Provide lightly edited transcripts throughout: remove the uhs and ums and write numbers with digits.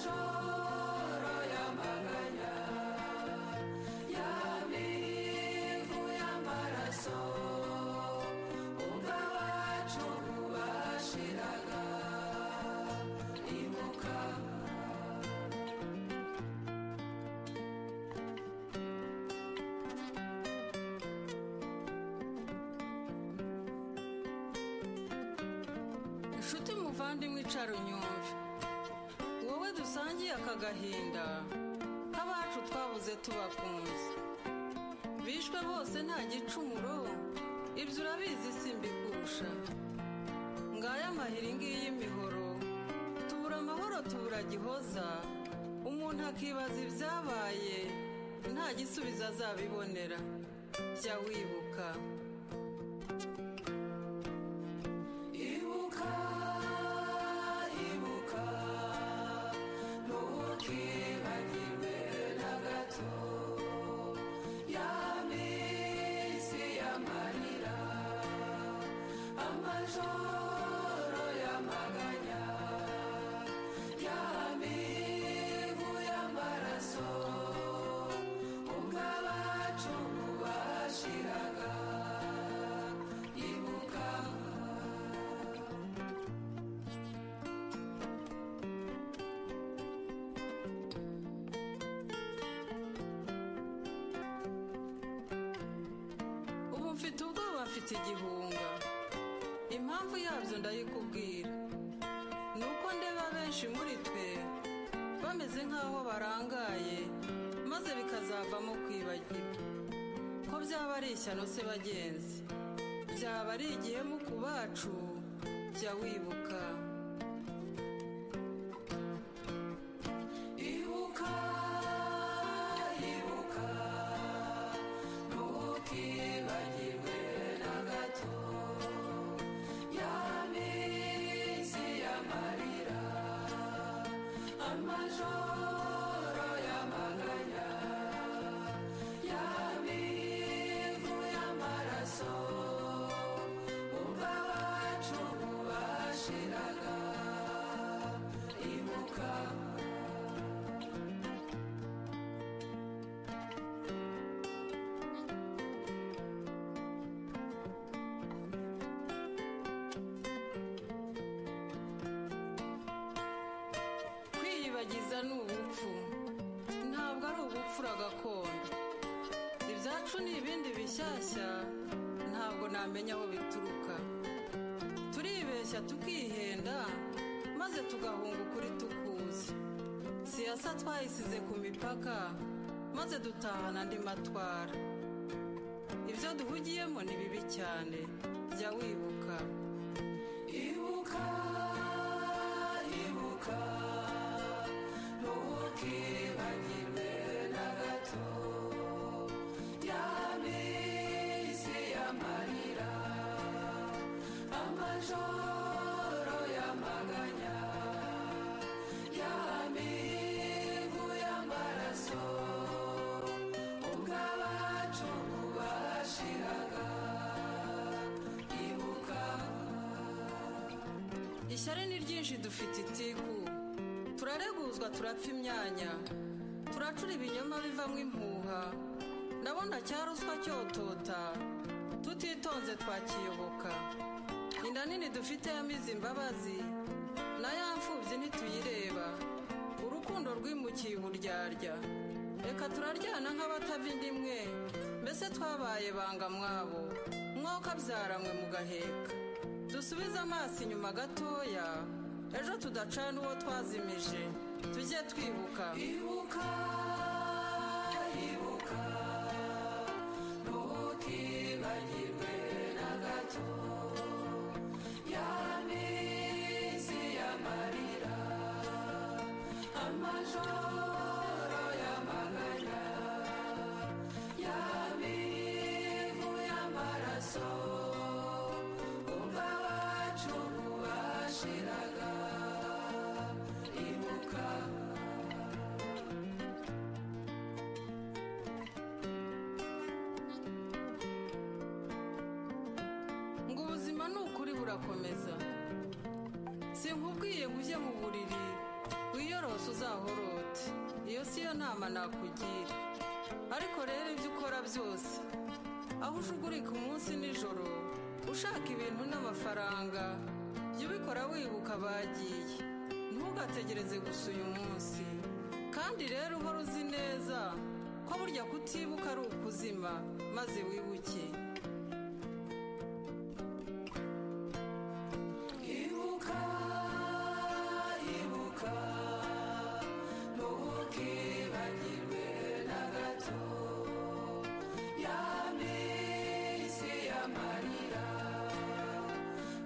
amajoro y'amaganya y'amivu y'amaraso ubwo abacu bashiraga ibuka inshuti muvandimwe icara unyumve wowe dusangiye aka gahinda k'abacu twabuze tubakunze bishwe bose nta gicumuro ibyo urabizi simbikurusha ngaya amahiri ngiyi imihoro tubura amahoro tubura gihoza umuntu akibaza ibyabaye nta gisubizo azabibonera jya wibuka ibuka ibuka ntukibagirwe na gato ya minsi y'amarira amajoro y'amaganya y'amivu y'amaraso ubwo abacu bashiraga ibuka ubu mfite ubwoba mfite igihunga impamvu yabyo ndayikubwira nuko ndeba benshi muri twe bameze nk'aho barangaye maze bikazavamo kwibagirwa ko byaba ari ishyano se bagenzi byaba ari igihemu ku bacu jya wibuka ibuka ibuka ntukibagirwe na gato ya minsi y'amarira amajoro y'amaganya y'amivu y'amaraso ubwo abacu bashiraga ibuka kwiyibagiza ni ubupfu ntabwo ari ubupfura gakondo ibyacu ni ibindi bishyashya ntabwo namenya aho bituruka turibeshya tukihenda maze tugahunga ukuri tukuzi siyasa twayisize ku mipaka maze dutahana andi matwara ibyo duhugiyemo ni bibi cyane jya wibuka ibuka ibuka ntukibagirwe na gato ya minsi y'amarira amajoro y'amaganya y'amivu y'amaraso ubwo abacu bashiraga ibuka ishyari ni ryinshi dufite itiku turareguzwa turapfa imyanya turacura ibinyoma bivamo impuha ndabona cyaruswa cyotota tutitonze twakiyoboka inda nini dufite yamize imbabazi na ya mfubyi ntituyireba urukundo rwimukiye uburyarya reka turaryana nk'abatava indi imwe mbese twabaye banga mwabo mwokabyara mwe mugaheka dusubize amaso inyuma gatoya ejo tudacana uwo twazimije tujye twibuka ibuka ibuka ntukibagirwe na gato ya minsi y'amarira amajoro y'amaganya y'amivu y'amaraso ubwo abacu bashiraga ibuka ngo ubuzima ni ukuri burakomeza sinkubwiye ngo ujye mu buriri wiyorose uzahorote, iyo siyo nama nakugira. Ariko rero ibyo ukora byose, aho ujugurika umunsi nijoro ushaka ibintu n'amafaranga, jya ubikora wibuka abagiye, ntugategereze gusa uyu munsi. Kandi rero uhora uzi neza ko burya kutibuka ari ukuzima, maze wibuke. Ibuka, ibuka, ntukibagirwe na gato ya minsi y'amarira,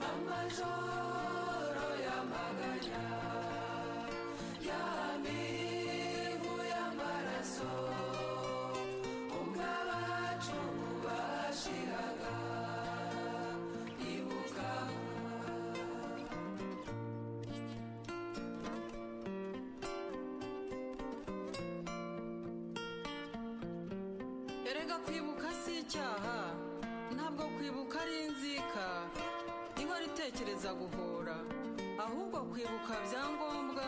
amajoro y'amaganya, ya mivu y'amaraso, ubwo abacu bashiraga. Ibuka. Erega kwibuka si icyaha, ntabwo kwibuka ari inzika ihora itekereza guhora, ahubwo kwibuka byangombwa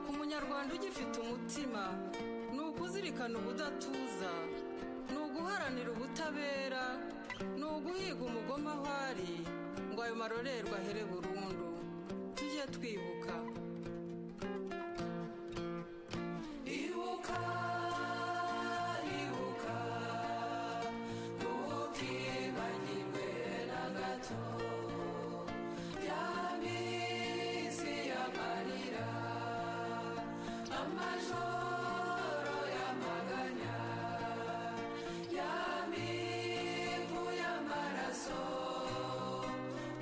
ku munyarwanda ugifite umutima ni ukuzirikana ubudatuza, ni uguharanira ubutabera, ni uguhiga umugome aho ari ngo ayo marorerwa ahere burundu. Tujye twibuka. Ibuka, ibuka, ntukibagirwe na gato ya minsi y'amarira, amajoro y'amaganya, ya mivu y'amaraso,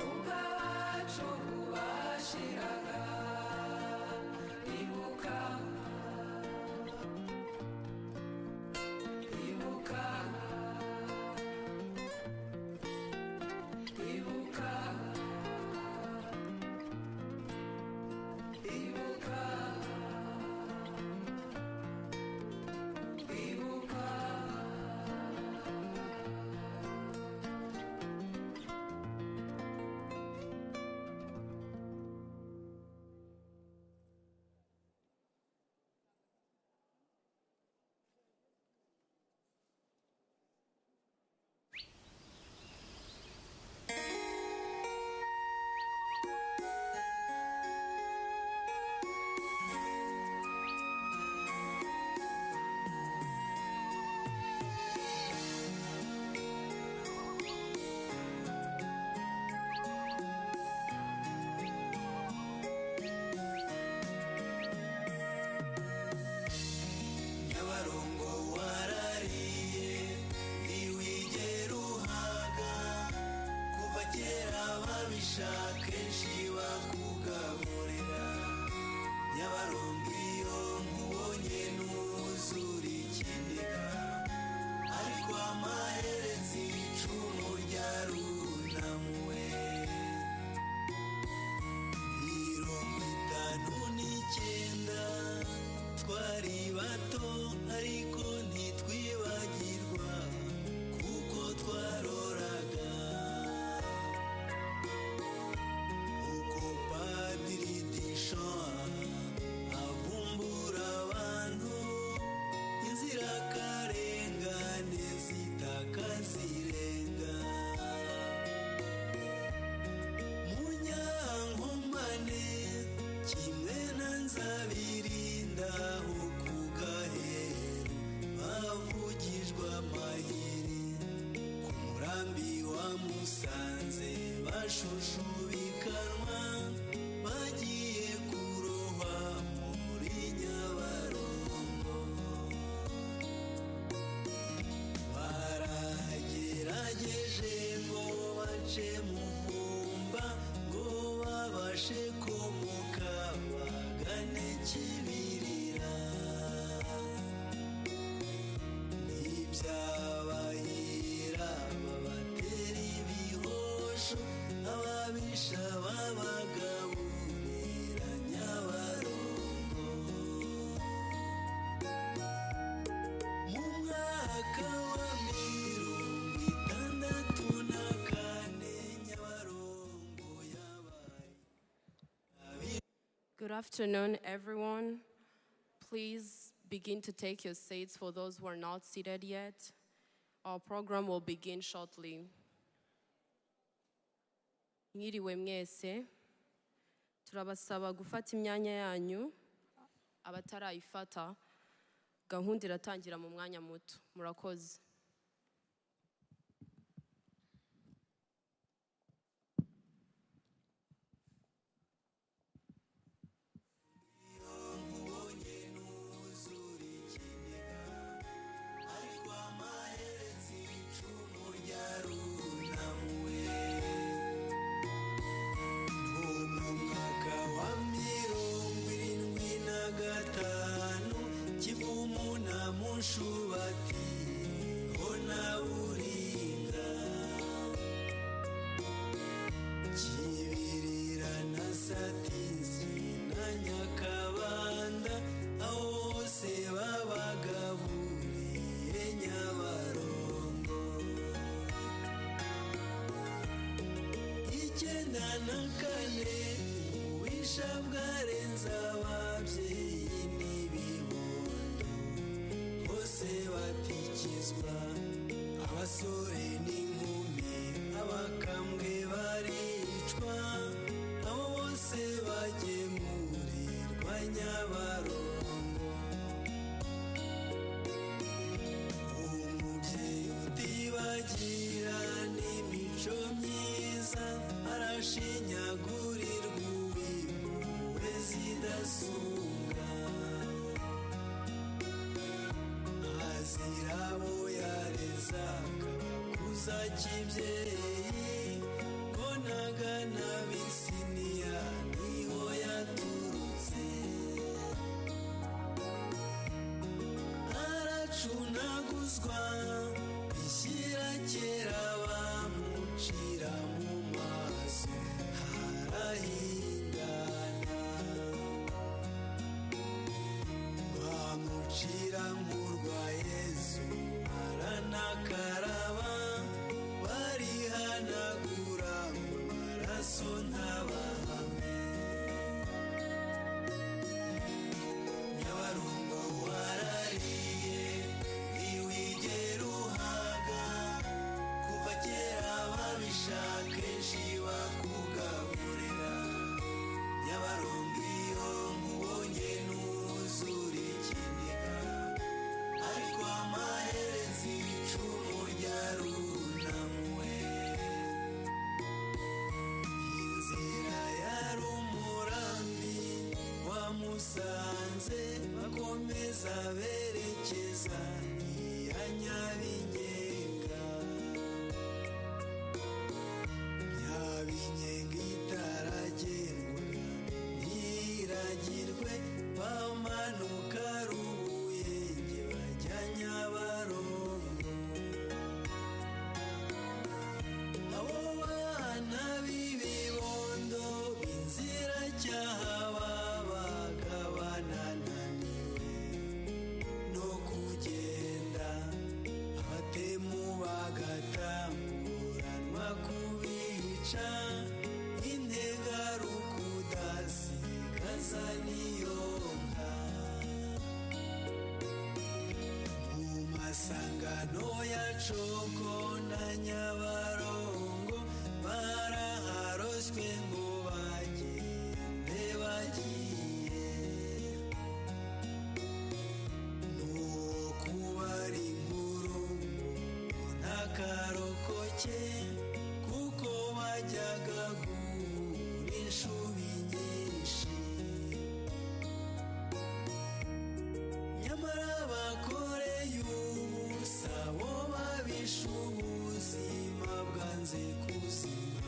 ubwo abacu bashiraga. Good afternoon, everyone. Please begin to take your seats for those who are not seated yet. Our program will begin shortly. Mwiriwe mwese, turabasaba gufata imyanya yanyu, abatarayifata, gahunda iratangira mu mwanya muto. Murakoze. Ubuzima bwanze kuzima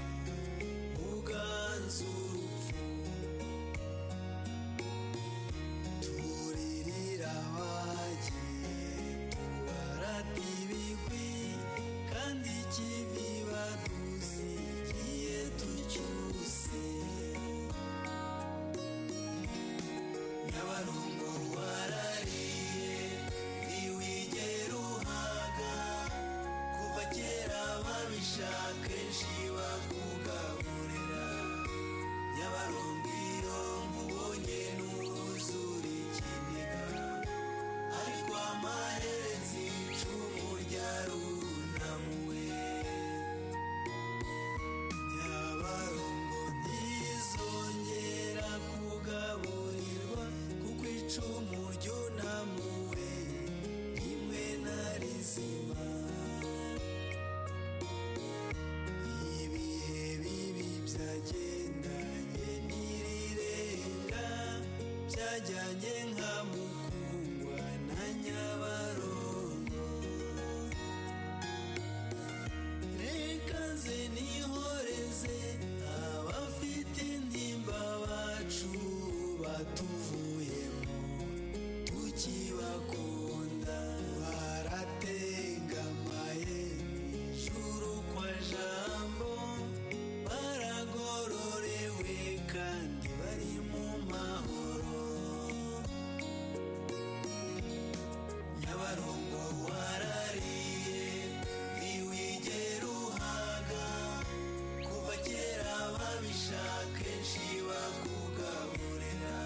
byajyanye nka Mukungwa na Nyabarongo. Reka nze nihoreze abafite intimba bacu batuvuyemo tukibakunda, baratengamaye ijuru kwa Jambo, baragororewe kandi bari mu mahoro. Nyabarongo warariye ntiwigera uhaga, kuva kera babishaka kenshi bakugaburira,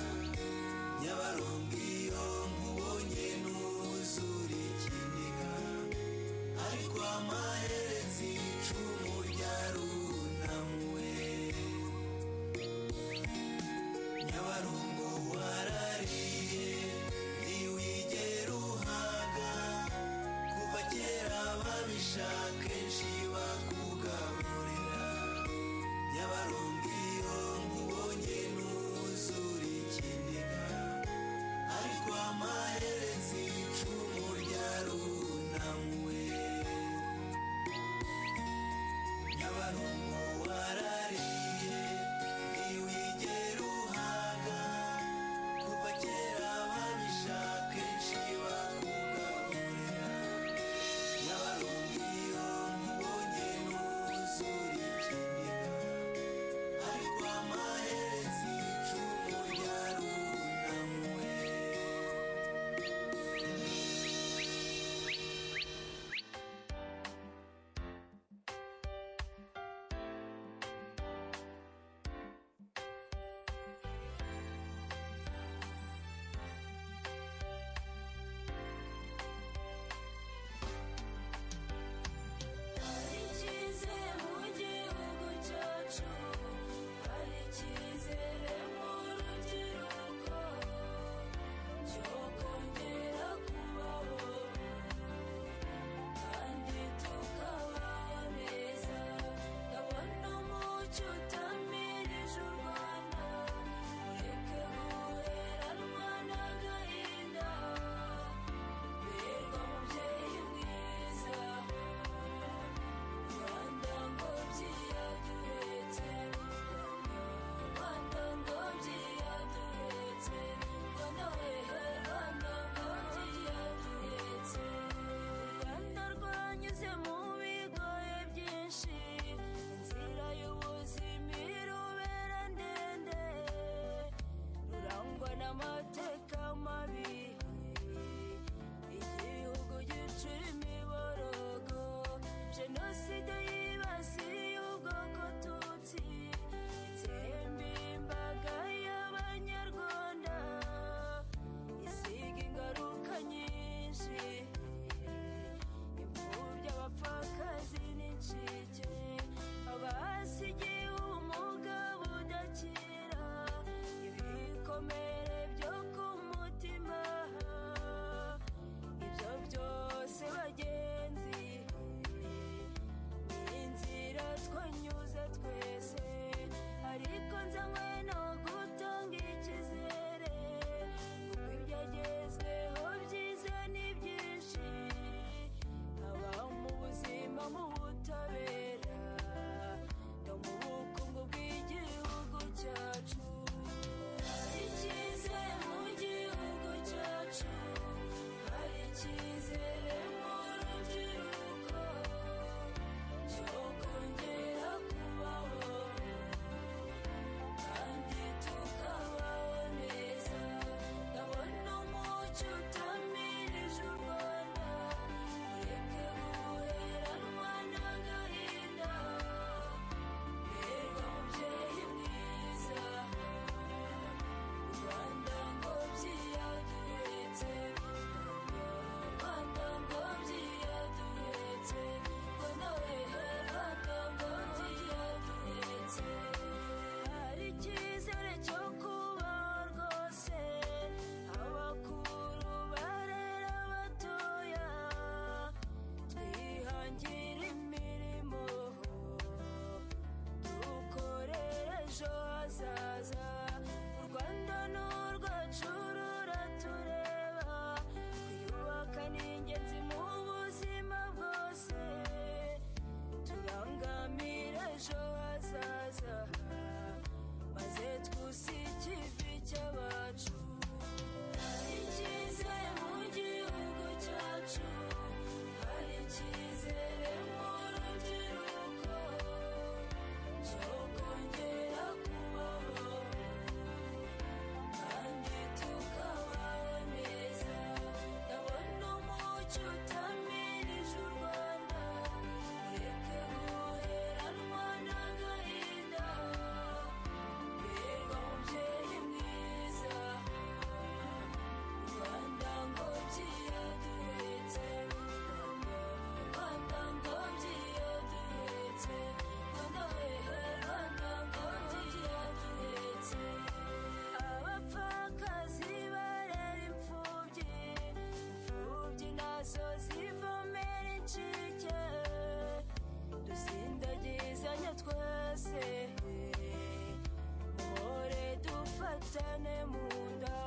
dufatane mu nda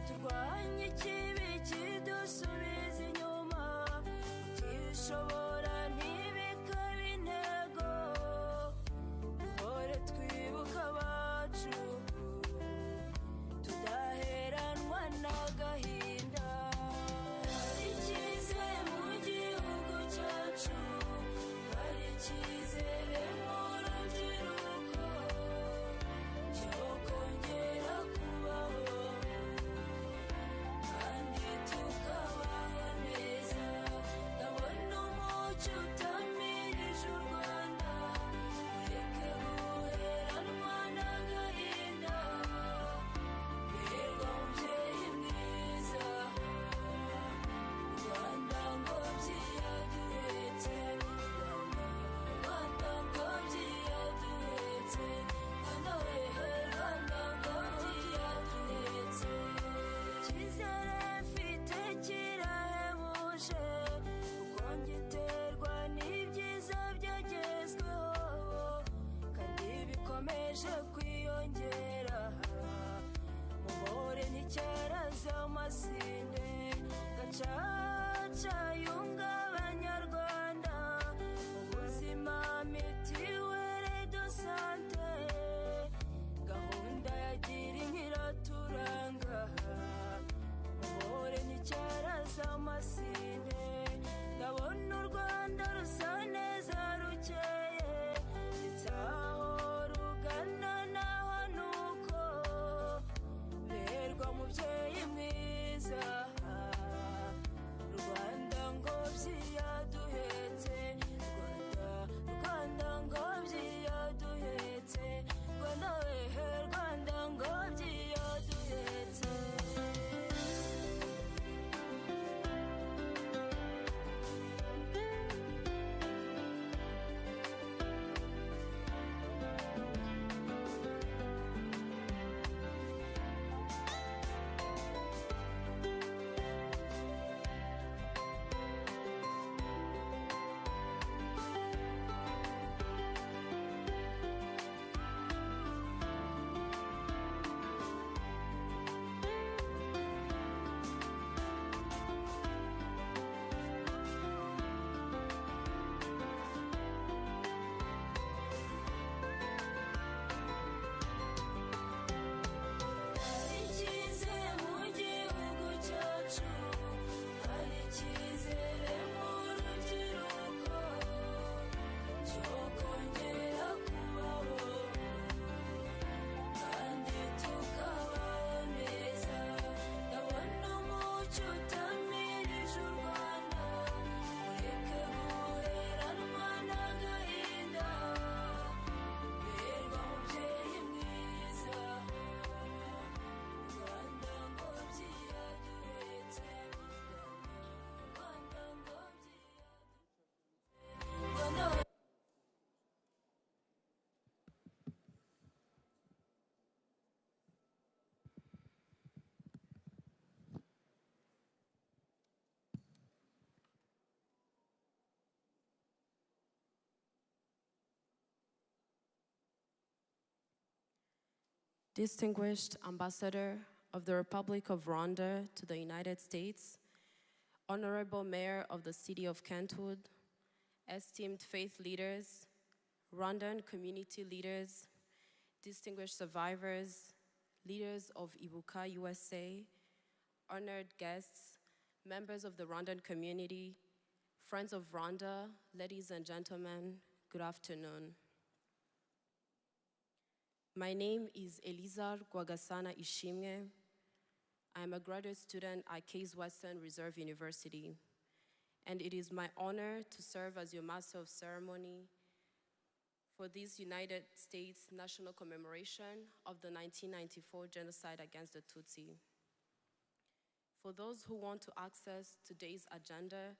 turwanye ikibi kidusubiza inyuma utishobora ntibikabe intego duhore twibuka abacu tudaheranwa n'agahinda hari icyizere mu gihugu cyacu hari icyizere mu rubyiruko cyo kongera kubaho kandi tukabaho neza ndabona umucyo utamirije u Rwanda ureke guheranwa n'agahinda birwa mubyeyi mwiza Rwanda ngobyi yaduhetse Rwanda ngobyi yaduhetse Rwanda wehe Rwanda ngobyi yaduhetse icyizere mfite kirahebuje kuko ngiterwa n'ibyiza byagezweho kandi bikomeje kwiyongera muhore n'icyaraza amasinde gacaca yunga abanyarwanda ubuzima mitiwere do sante gahunda ya gira inka iraturanga muhore n'icyaraza amasinde ndabona u Rwanda rusa neza rukeye ndetse aho rugana naho nuko berwa mubyeyi mwiza Rwanda ngobyi yaduhetse Rwanda ngobyi yaduhetse Rwanda wehe Rwanda ngobyi yaduhetse hari icyizere mu gihugu cyacu hari icyizere mu rubyiruko cyo kongera kubaho kandi tukabaho neza ndabona umucyo utamirije u Rwanda ureke guheranwa n'agahinda birwa mubyeyi mwiza Rwanda ngobyi yaduhetse Rwanda ngobyi Rwanda Distinguished Ambassador of the Republic of Rwanda to the United States, Honorable Mayor of the City of Kentwood, esteemed faith leaders, Rwandan community leaders, distinguished survivors, leaders of Ibuka USA, honored guests, members of the Rwandan community, friends of Rwanda, ladies and gentlemen, good afternoon. My name is Eliza Rwagasana Ishimwe. I am a graduate student at Case Western Reserve University, and it is my honor to serve as your Master of Ceremony for this United States National Commemoration of the 1994 Genocide against the Tutsi. For those who want to access today's agenda,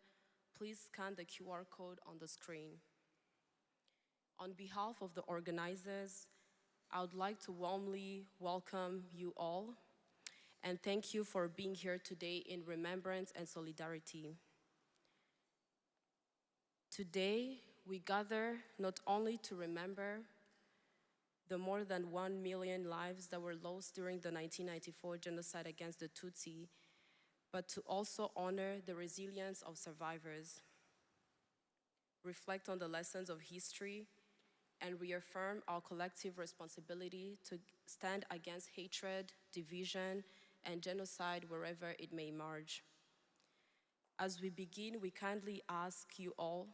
please scan the QR code on the screen. On behalf of the organizers, I would like to warmly welcome you all and thank you for being here today in remembrance and solidarity. Today, we gather not only to remember, the more than 1 million lives that were lost during the 1994 genocide against the Tutsi, but to also honor the resilience of survivors, reflect on the lessons of history, and reaffirm our collective responsibility to stand against hatred, division, and genocide wherever it may emerge. As we begin, we kindly ask you all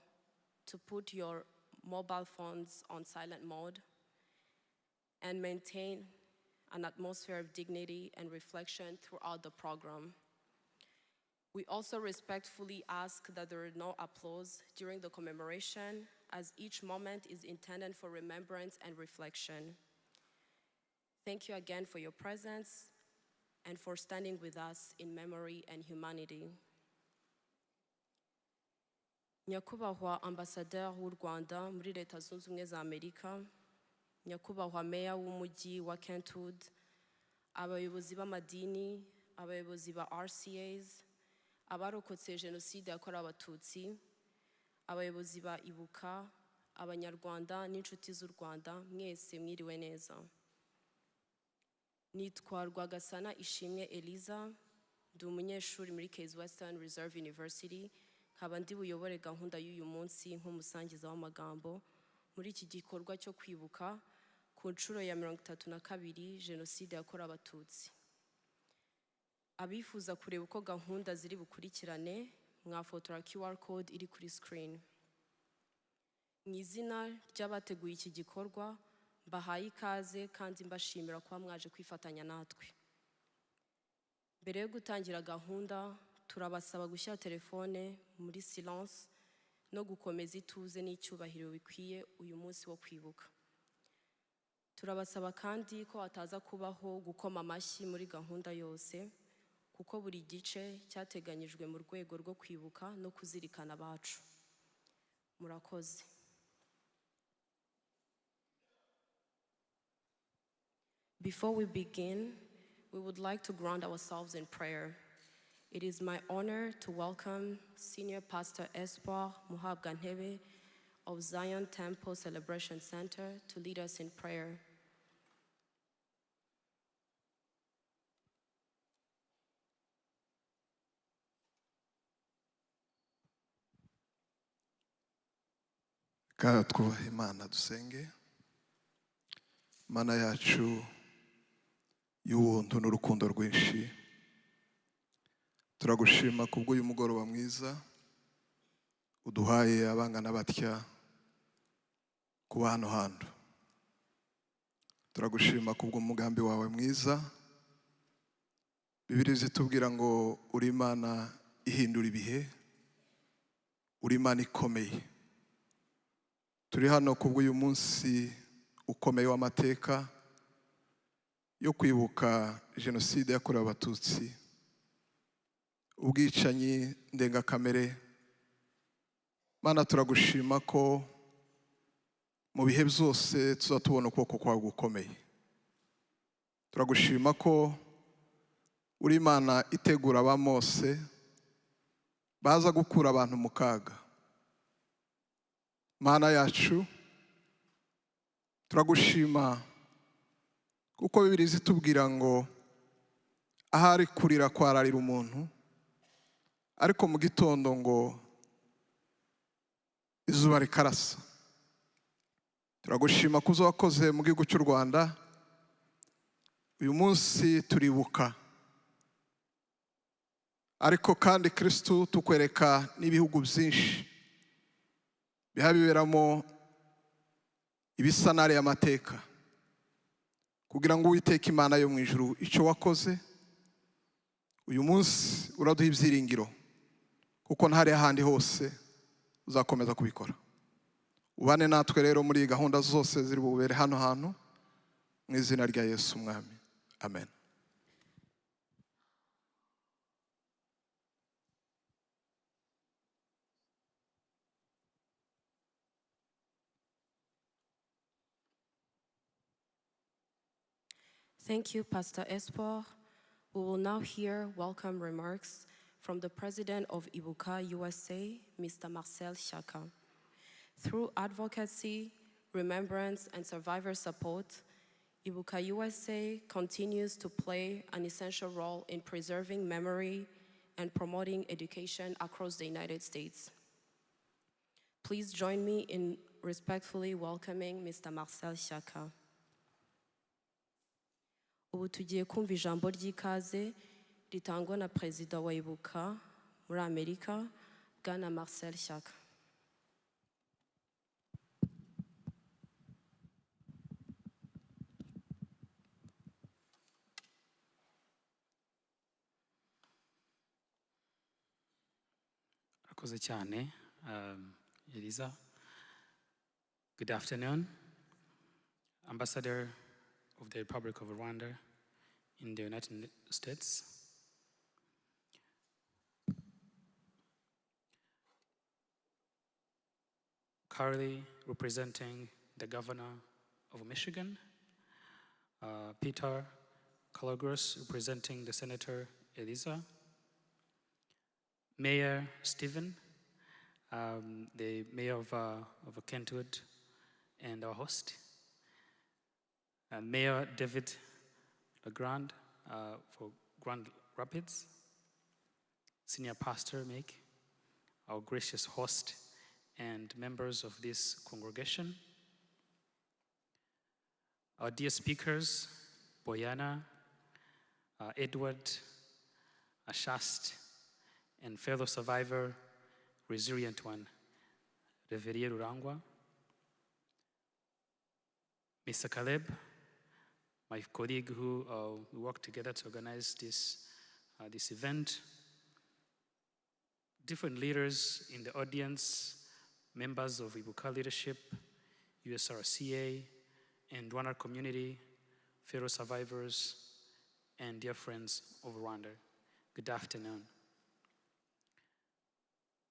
to put your mobile phones on silent mode and maintain an atmosphere of dignity and reflection throughout the program. We also respectfully ask that there are no applause during the commemoration, as each moment is intended for remembrance and reflection. Thank you again for your presence and for standing with us in memory and humanity. Nyakubahwa Ambassadeur w'u Rwanda muri Leta Zunze Ubumwe za Amerika, Nyakubahwa Meya w'umujyi wa Kentwood, abayobozi b'amadini, abayobozi ba RCAs, abarokotse Genocide yakorewe Abatutsi, abayobozi ba Ibuka, Abanyarwanda n'inshuti z'u Rwanda, mwese mwiriwe neza. Nitwa Rwagasana Ishimwe Eliza, ndi umunyeshuri muri Western Reserve University, nkaba ndi buyobore gahunda y'uyu munsi nk'umusangiza w'amagambo muri iki gikorwa cyo kwibuka ku nshuro ya 32 Genocide yakorewe Abatutsi. Abifuza kureba uko gahunda ziri bukurikirane, mwafotora QR code iri kuri screen. Mu izina ry'abateguye iki gikorwa, mbahaye ikaze kandi mbashimira kuba mwaje kwifatanya natwe. Mbere yo gutangira gahunda, turabasaba gushyira telefone muri silence no gukomeza ituze n'icyubahiro bikwiye uyu munsi wo kwibuka. Turabasaba kandi ko hataza kubaho gukoma amashyi muri gahunda yose, kuko buri gice cyateganyijwe mu rwego rwo kwibuka no kuzirikana abacu. Murakoze. Before we begin, we would like to ground ourselves in prayer. It is my honor to welcome Senior Pastor Espoir Muhabgantebe of Zion Temple Celebration Center to lead us in prayer. Kandi twubahe Imana dusenge. Mana yacu y'ubuntu n'urukundo rwinshi, turagushima kubw'uyu mugoroba mwiza uduhaye abangana batya kuba hano hantu. Turagushima kubw'umugambi wawe mwiza. Bibiliya zitubwira ngo uri Imana ihindura ibihe, uri Imana ikomeye. Turi hano kubw'uyu munsi ukomeye w'amateka yo kwibuka Genocide yakorewe Abatutsi, ubwicanyi ndengakamere. Mana, turagushima ko mu bihe byose tuzatubona ukuboko kwawe gukomeye. Turagushima ko uri Imana itegura abamose baza gukura abantu mu kaga. Mana yacu, turagushima kuko Bibiliya zitubwira ngo ahari kurira kwararira umuntu, ariko mu gitondo ngo izuba rikarasa. Turagushima kuzo wakoze mu gihugu cy'u Rwanda. Uyu munsi turibuka, ariko kandi Kristo tukwereka n'ibihugu byinshi bihabiberamo ibisanare y'amateka, kugira ngo Uwiteka Imana yo mu ijuru icyo wakoze uyu munsi uraduha ibyiringiro, kuko ntari ahandi hose uzakomeza kubikora. Ubane natwe rero muri gahunda zose ziri bubere hano hantu, mu izina rya Yesu Umwami, amen. Thank you, Pastor Espoir. We will now hear welcome remarks from the President of Ibuka USA, Mr. Marcel Shaka. Through advocacy, remembrance, and survivor support, Ibuka USA continues to play an essential role in preserving memory and promoting education across the United States. Please join me in respectfully welcoming Mr. Marcel Shyaka. Ubu tugiye kumva ijambo ry'ikaze ritangwa na Perezida wa Ibuka muri Amerika, Bwana Marcel Shyaka. Akoze cyane, Eliza. Good afternoon. Ambassador of the Republic of Rwanda in the United States. Currently representing the Governor of Michigan, Peter Kalogros, representing the Senator Eliza, Mayor Stephen, the Mayor of Kentwood, and our host, Mayor David LeGrand for Grand Rapids, Senior Pastor Mick, our gracious host, and members of this congregation, our dear speakers, Boyana, Edward, Ashast, and fellow survivor, resilient one, Reverie Rurangwa, Mr. Caleb, my colleague who we worked together to organize this event, different leaders in the audience, members of Ibuka leadership, USRCA, and Rwanda community, fellow survivors, and dear friends of Rwanda. Good afternoon.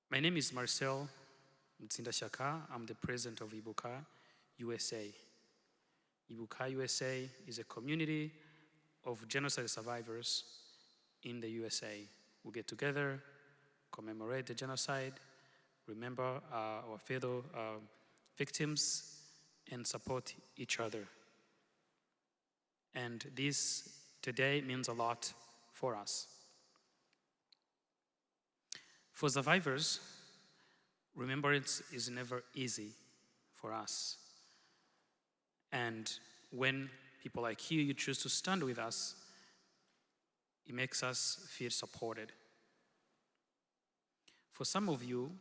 My name is Marcel Shyaka. I'm the president of Ibuka USA. Ibuka USA is a community of genocide survivors in the USA. We get together, commemorate the genocide, remember our fellow victims, and support each other. And this today means a lot for us. For survivors, remembrance is never easy for us. And when people like you choose to stand with us, it makes us feel supported. For some of you,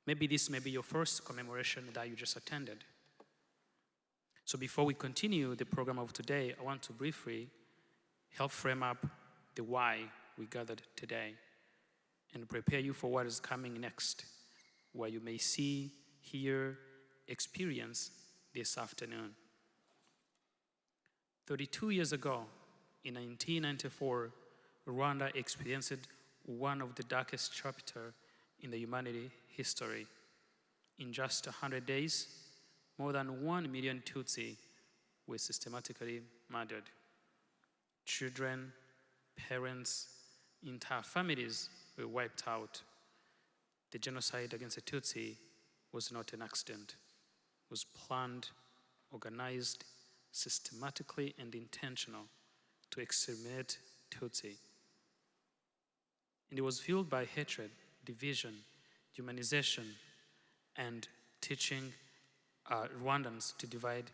maybe this may be your first commemoration that you just attended. So before we continue the program of today, I want to briefly help frame up the why we gathered today and prepare you for what is coming next, where you may see, hear, experience this afternoon. 32 years ago, in 1994, Rwanda experienced one of the darkest chapters in the humanity history. In just 100 days, more than 1 million Tutsi were systematically murdered. Children, parents, entire families were wiped out. The genocide against the Tutsi was not an accident. It was planned, organized, systematically and intentional to exterminate Tutsi. And it was fueled by hatred, division, humanization, and teaching Rwandans to divide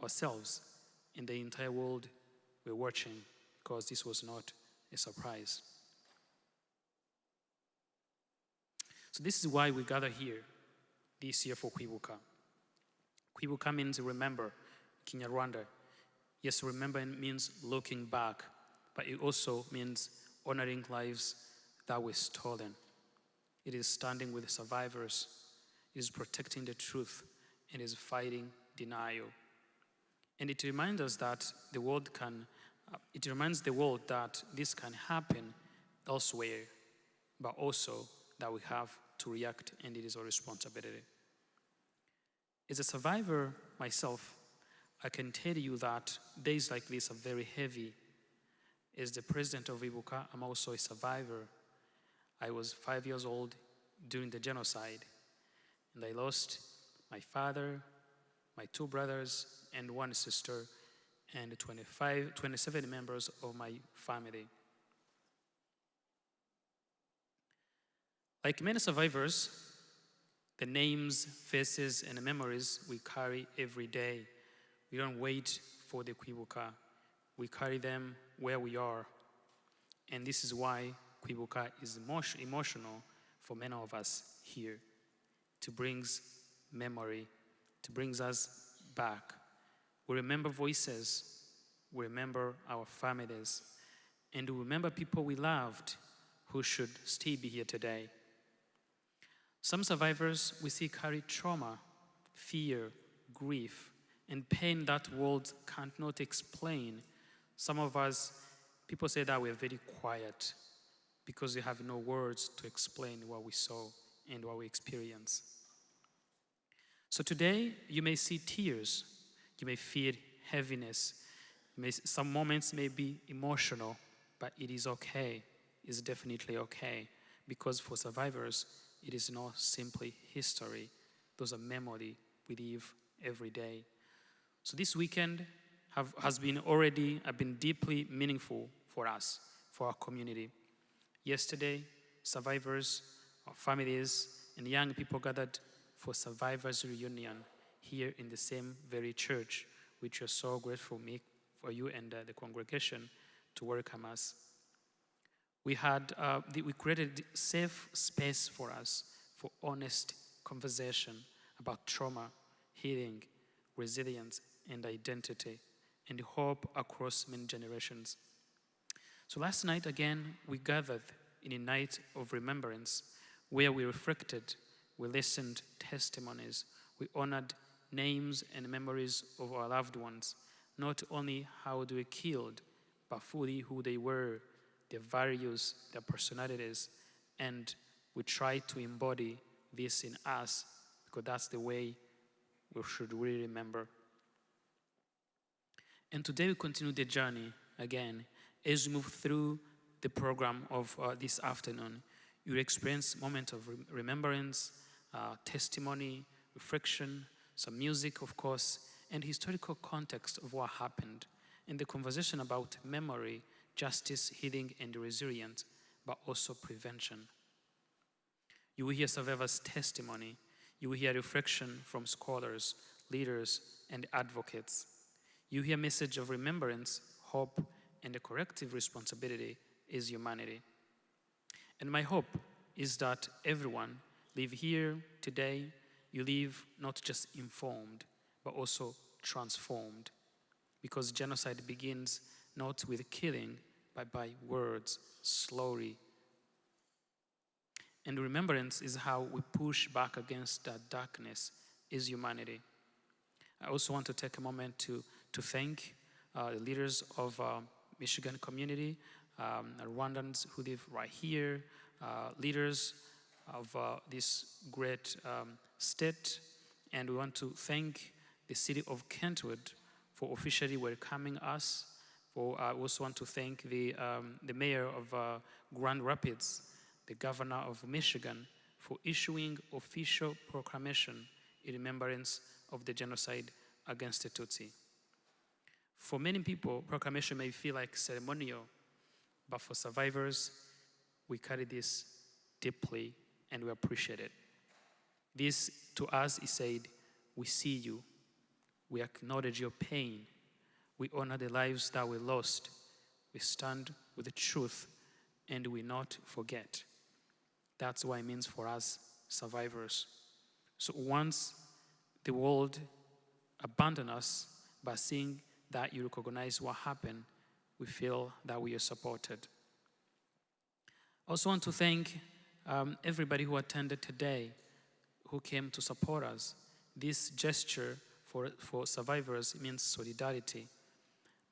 ourselves. And the entire world were watching because this was not a surprise. So this is why we gather here this year for Kwibuka. Kwibuka means remember, Kinyarwanda. Yes, remember means looking back, but it also means honoring lives that were stolen. It is standing with the survivors. It is protecting the truth. It is fighting denial. And it reminds us that it reminds the world that this can happen elsewhere, but also that we have to react, and it is our responsibility. As a survivor myself, I can tell you that days like this are very heavy. As the president of Ibuka, I'm also a survivor. I was 5 years old during the genocide, and I lost my father, my 2 brothers and 1 sister, and 27 members of my family. Like many survivors, the names, faces, and memories we carry every day. We don't wait for the Kwibuka. We carry them where we are. And this is why Kwibuka is emotional for many of us here. To brings memory, to brings us back. We remember voices, we remember our families, and we remember people we loved who should still be here today. Some survivors we see carry trauma, fear, grief, and pain that words cannot explain. Some of us, people say that we're very quiet because we have no words to explain what we saw and what we experienced. So today, you may see tears, you may feel heaviness, some moments may be emotional, but it is okay. It's definitely okay, because for survivors, it is not simply history. Those are memory we live every day. So this weekend has been deeply meaningful for us, for our community. Yesterday, survivors, our families, and young people gathered for survivors reunion here in the same very church, which we're so grateful for you and the congregation to welcome us. We created a safe space for us for honest conversation about trauma, healing, resilience, and identity, and hope across many generations. So last night, again, we gathered in a night of remembrance where we reflected, we listened testimonies, we honored names and memories of our loved ones, not only how they were killed, but fully who they were, their values, their personalities, and we try to embody this in us because that's the way we should really remember. And today we continue the journey again. As we move through the program of this afternoon, you will experience moments of remembrance, testimony, reflection, some music, of course, and historical context of what happened, and the conversation about memory, justice, healing, and resilience, but also prevention. You will hear survivors' testimony. You will hear reflection from scholars, leaders, and advocates. You hear message of remembrance, hope, and a collective responsibility is humanity. And my hope is that everyone live here today, you live not just informed, but also transformed. Because genocide begins not with killing, but by words, slowly. And remembrance is how we push back against that darkness, is humanity. I also want to take a moment to thank the leaders of Michigan community, Rwandans who live right here, leaders of this great state, and we want to thank the city of Kentwood for officially welcoming us. I also want to thank the mayor of Grand Rapids, the governor of Michigan, for issuing official proclamation in remembrance of the genocide against the Tutsi. For many people, proclamation may feel like ceremonial, but for survivors, we carry this deeply and we appreciate it. This, to us, is said, we see you, we acknowledge your pain, we honor the lives that we lost, we stand with the truth, and we not forget. That's what it means for us, survivors. So once the world abandoned us by seeing that you recognize what happened, we feel that we are supported. I also want to thank everybody who attended today, who came to support us. This gesture for survivors means solidarity.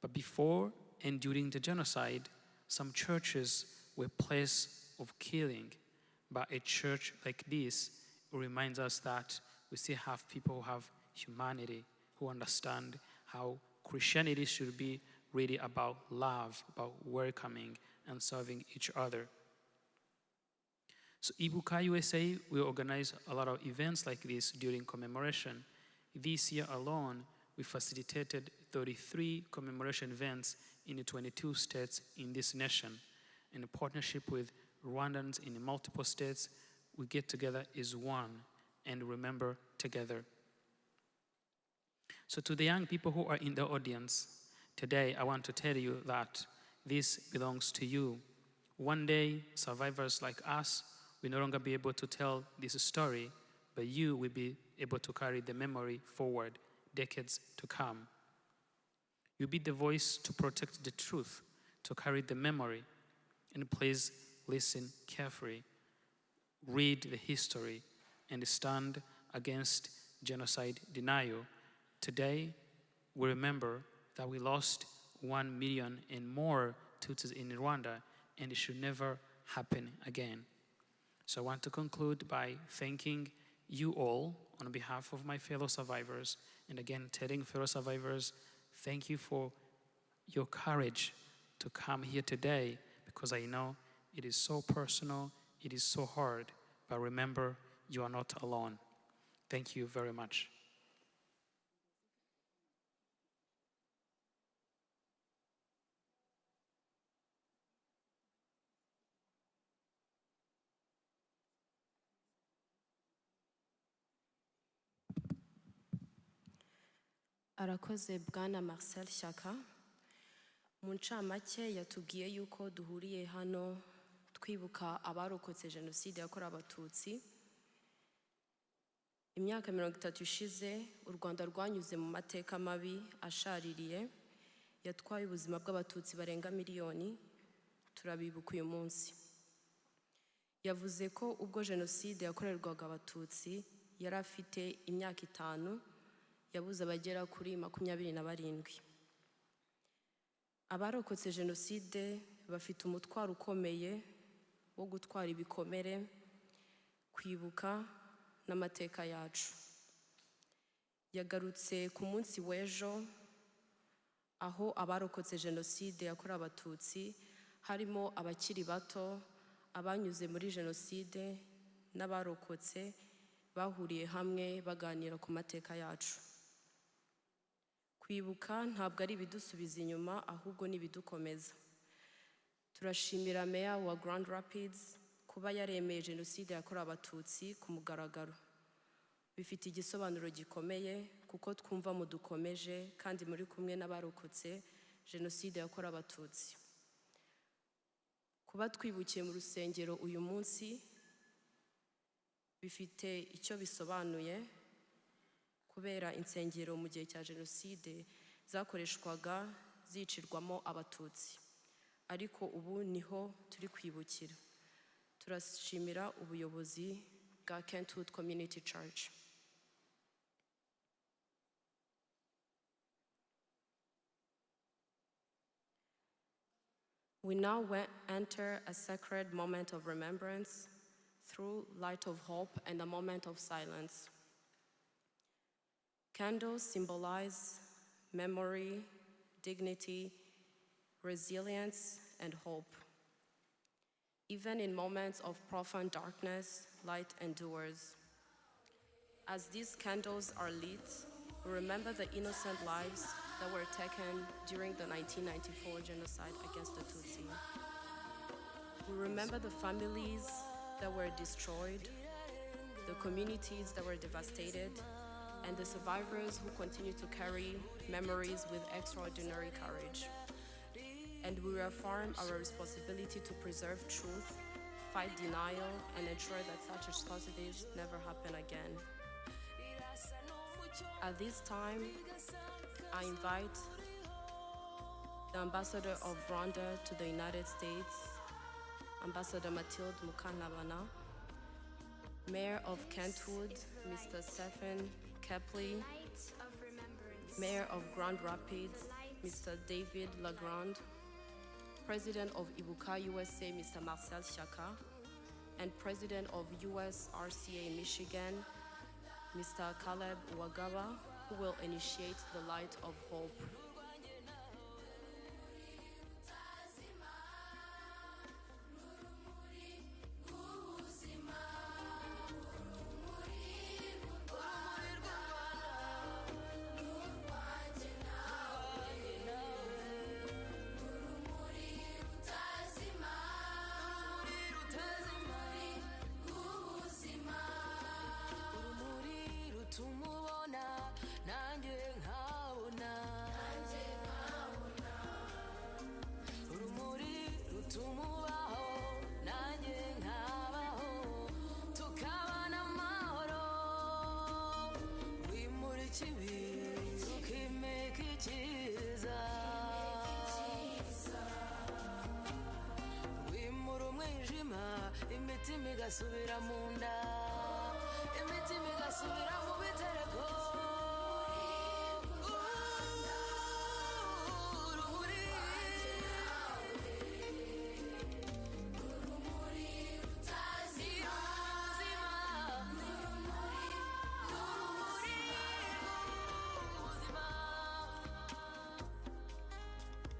But before and during the genocide, some churches were places of killing. But a church like this reminds us that we still have people who have humanity, who understand how Christianity should be really about love, about welcoming and serving each other. So Ibuka USA will organize a lot of events like this during Commemoration, This year alone, we facilitated 33 commemoration events in 22 states in this nation. In a partnership with Rwandans in multiple states, we get together as one and remember together. So to the young people who are in the audience, today I want to tell you that this belongs to you. One day, survivors like us will no longer be able to tell this story, but you will be able to carry the memory forward decades to come. You'll be the voice to protect the truth, to carry the memory. And please listen carefully, read the history, and stand against genocide denial. Today, we remember that we lost 1 million and more Tutsis in Rwanda, and it should never happen again. So I want to conclude by thanking you all on behalf of my fellow survivors, and again telling fellow survivors, thank you for your courage to come here today, because I know it is so personal, it is so hard, but remember, you are not alone. Thank you very much. Arakoze Bwana Marcel Shyaka. Mu ncamake yatubwiye yuko duhuriye hano twibuka abarokotse Jenoside yakorewe Abatutsi. Imyaka 30 ishize, u Rwanda rwanyuze mu mateka mabi ashaririye yatwaye ubuzima bw'Abatutsi barenga miliyoni. Turabibuka uyu munsi. Yavuze ko ubwo Jenoside yakorerwaga Abatutsi yari afite imyaka 5, yabuze abagera kuri 27. Abarokotse Jenoside bafite umutwaro ukomeye wo gutwara ibikomere, kwibuka n'amateka yacu. Yagarutse ku munsi w'ejo aho abarokotse Jenoside yakorewe Abatutsi harimo abakiri bato, abanyuze muri Jenoside n'abarokotse bahuriye hamwe baganira ku mateka yacu. Kwibuka ntabwo ari ibidusubiza inyuma, ahubwo ni ibidukomeza. Turashimira Meya wa Grand Rapids kuba yaremeye Jenoside yakorewe Abatutsi ku mugaragaro. Bifite igisobanuro gikomeye kuko twumva mudukomeje kandi muri kumwe n'abarokotse Jenoside yakorewe Abatutsi. Kuba twibukiye mu rusengero uyu munsi bifite icyo bisobanuye, kubera insengero mu gihe cya Jenoside zakoreshwaga zicirwamo Abatutsi, ariko ubu niho turi kwibukira. Turashimira ubuyobozi bwa Kentwood Community Church. We now enter a sacred moment of remembrance through light of hope and a moment of silence. Candles symbolize memory, dignity, resilience, and hope. Even in moments of profound darkness, light endures. As these candles are lit, we remember the innocent lives that were taken during the 1994 genocide against the Tutsi. We remember the families that were destroyed, the communities that were devastated, and the survivors who continue to carry memories with extraordinary courage. And we reaffirm our responsibility to preserve truth, fight denial, and ensure that such atrocities never happen again. At this time, I invite the Ambassador of Rwanda to the United States, Ambassador Mathilde Mukantabana, Mayor of Kentwood, Mr. Stephen Kepley, Mayor of Grand Rapids, Mr. David Legrand, President of Ibuka USA, Mr. Marcel Shyaka, and President of USRCA Michigan, Mr. Caleb Wagaba, who will initiate the light of hope. igasubira mu nda imitima igasubira mu bitereko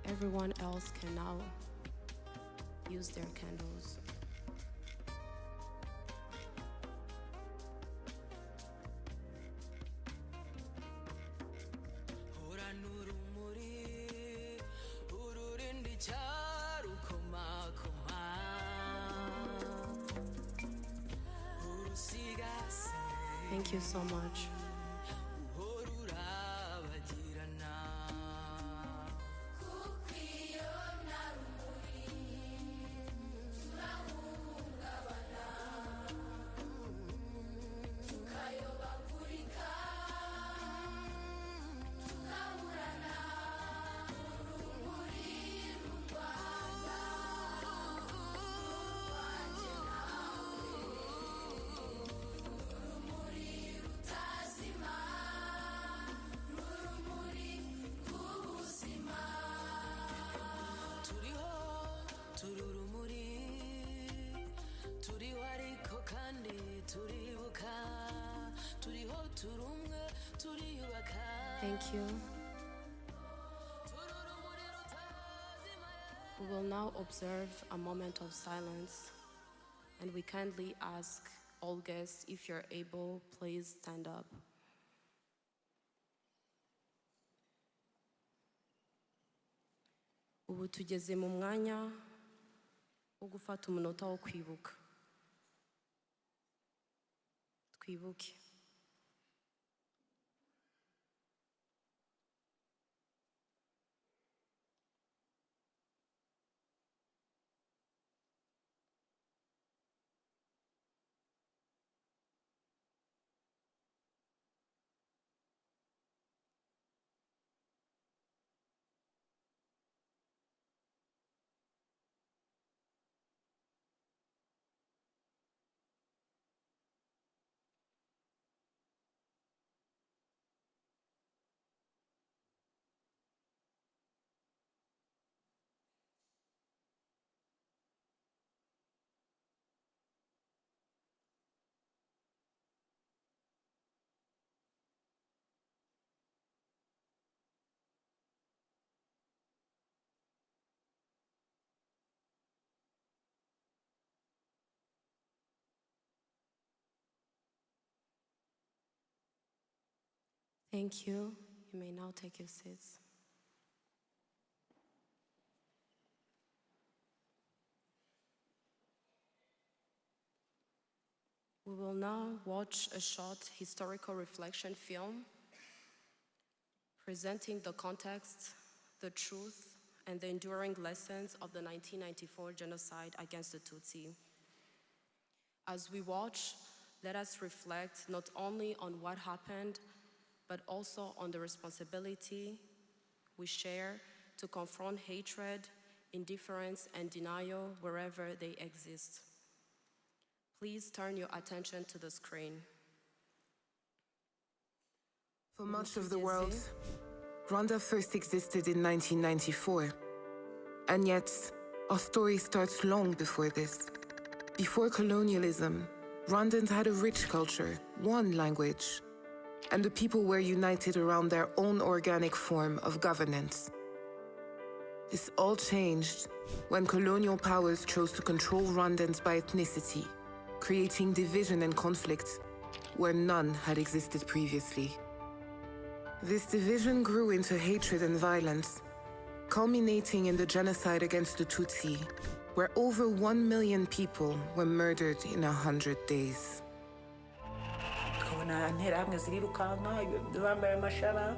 Everyone else can now use their candles. Hora n'urumuri ururindi cyarukomakoma urusigase Thank you so much. uhora urabagirana turiho turi urumuri turiho ariko kandi turibuka turiho turi umwe turiyubaka Thank you. turi urumuri rutazima We will now observe a moment of silence, and we kindly ask all guests, if you're able, please stand up. Ubu tugeze mu mwanya wo gufata umunota wo kwibuka. Twibuke. Thank you. You may now take your seats. We will now watch a short historical reflection film presenting the context, the truth, and the enduring lessons of the 1994 genocide against the Tutsi. As we watch, let us reflect not only on what happened, but also on the responsibility we share to confront hatred, indifference, and denial wherever they exist. Please turn your attention to the screen. For much of the world, Rwanda first existed in 1994. And yet, our story starts long before this. Before colonialism, Rwandans had a rich culture, one language, and the people were united around their own organic form of governance. This all changed when colonial powers chose to control Rwandans by ethnicity, creating division and conflict where none had existed previously. This division grew into hatred and violence, culminating in the genocide against the Tutsi, where over 1 million people were murdered in 100 days. tukabona interahamwe zirirukanka bambaye amashara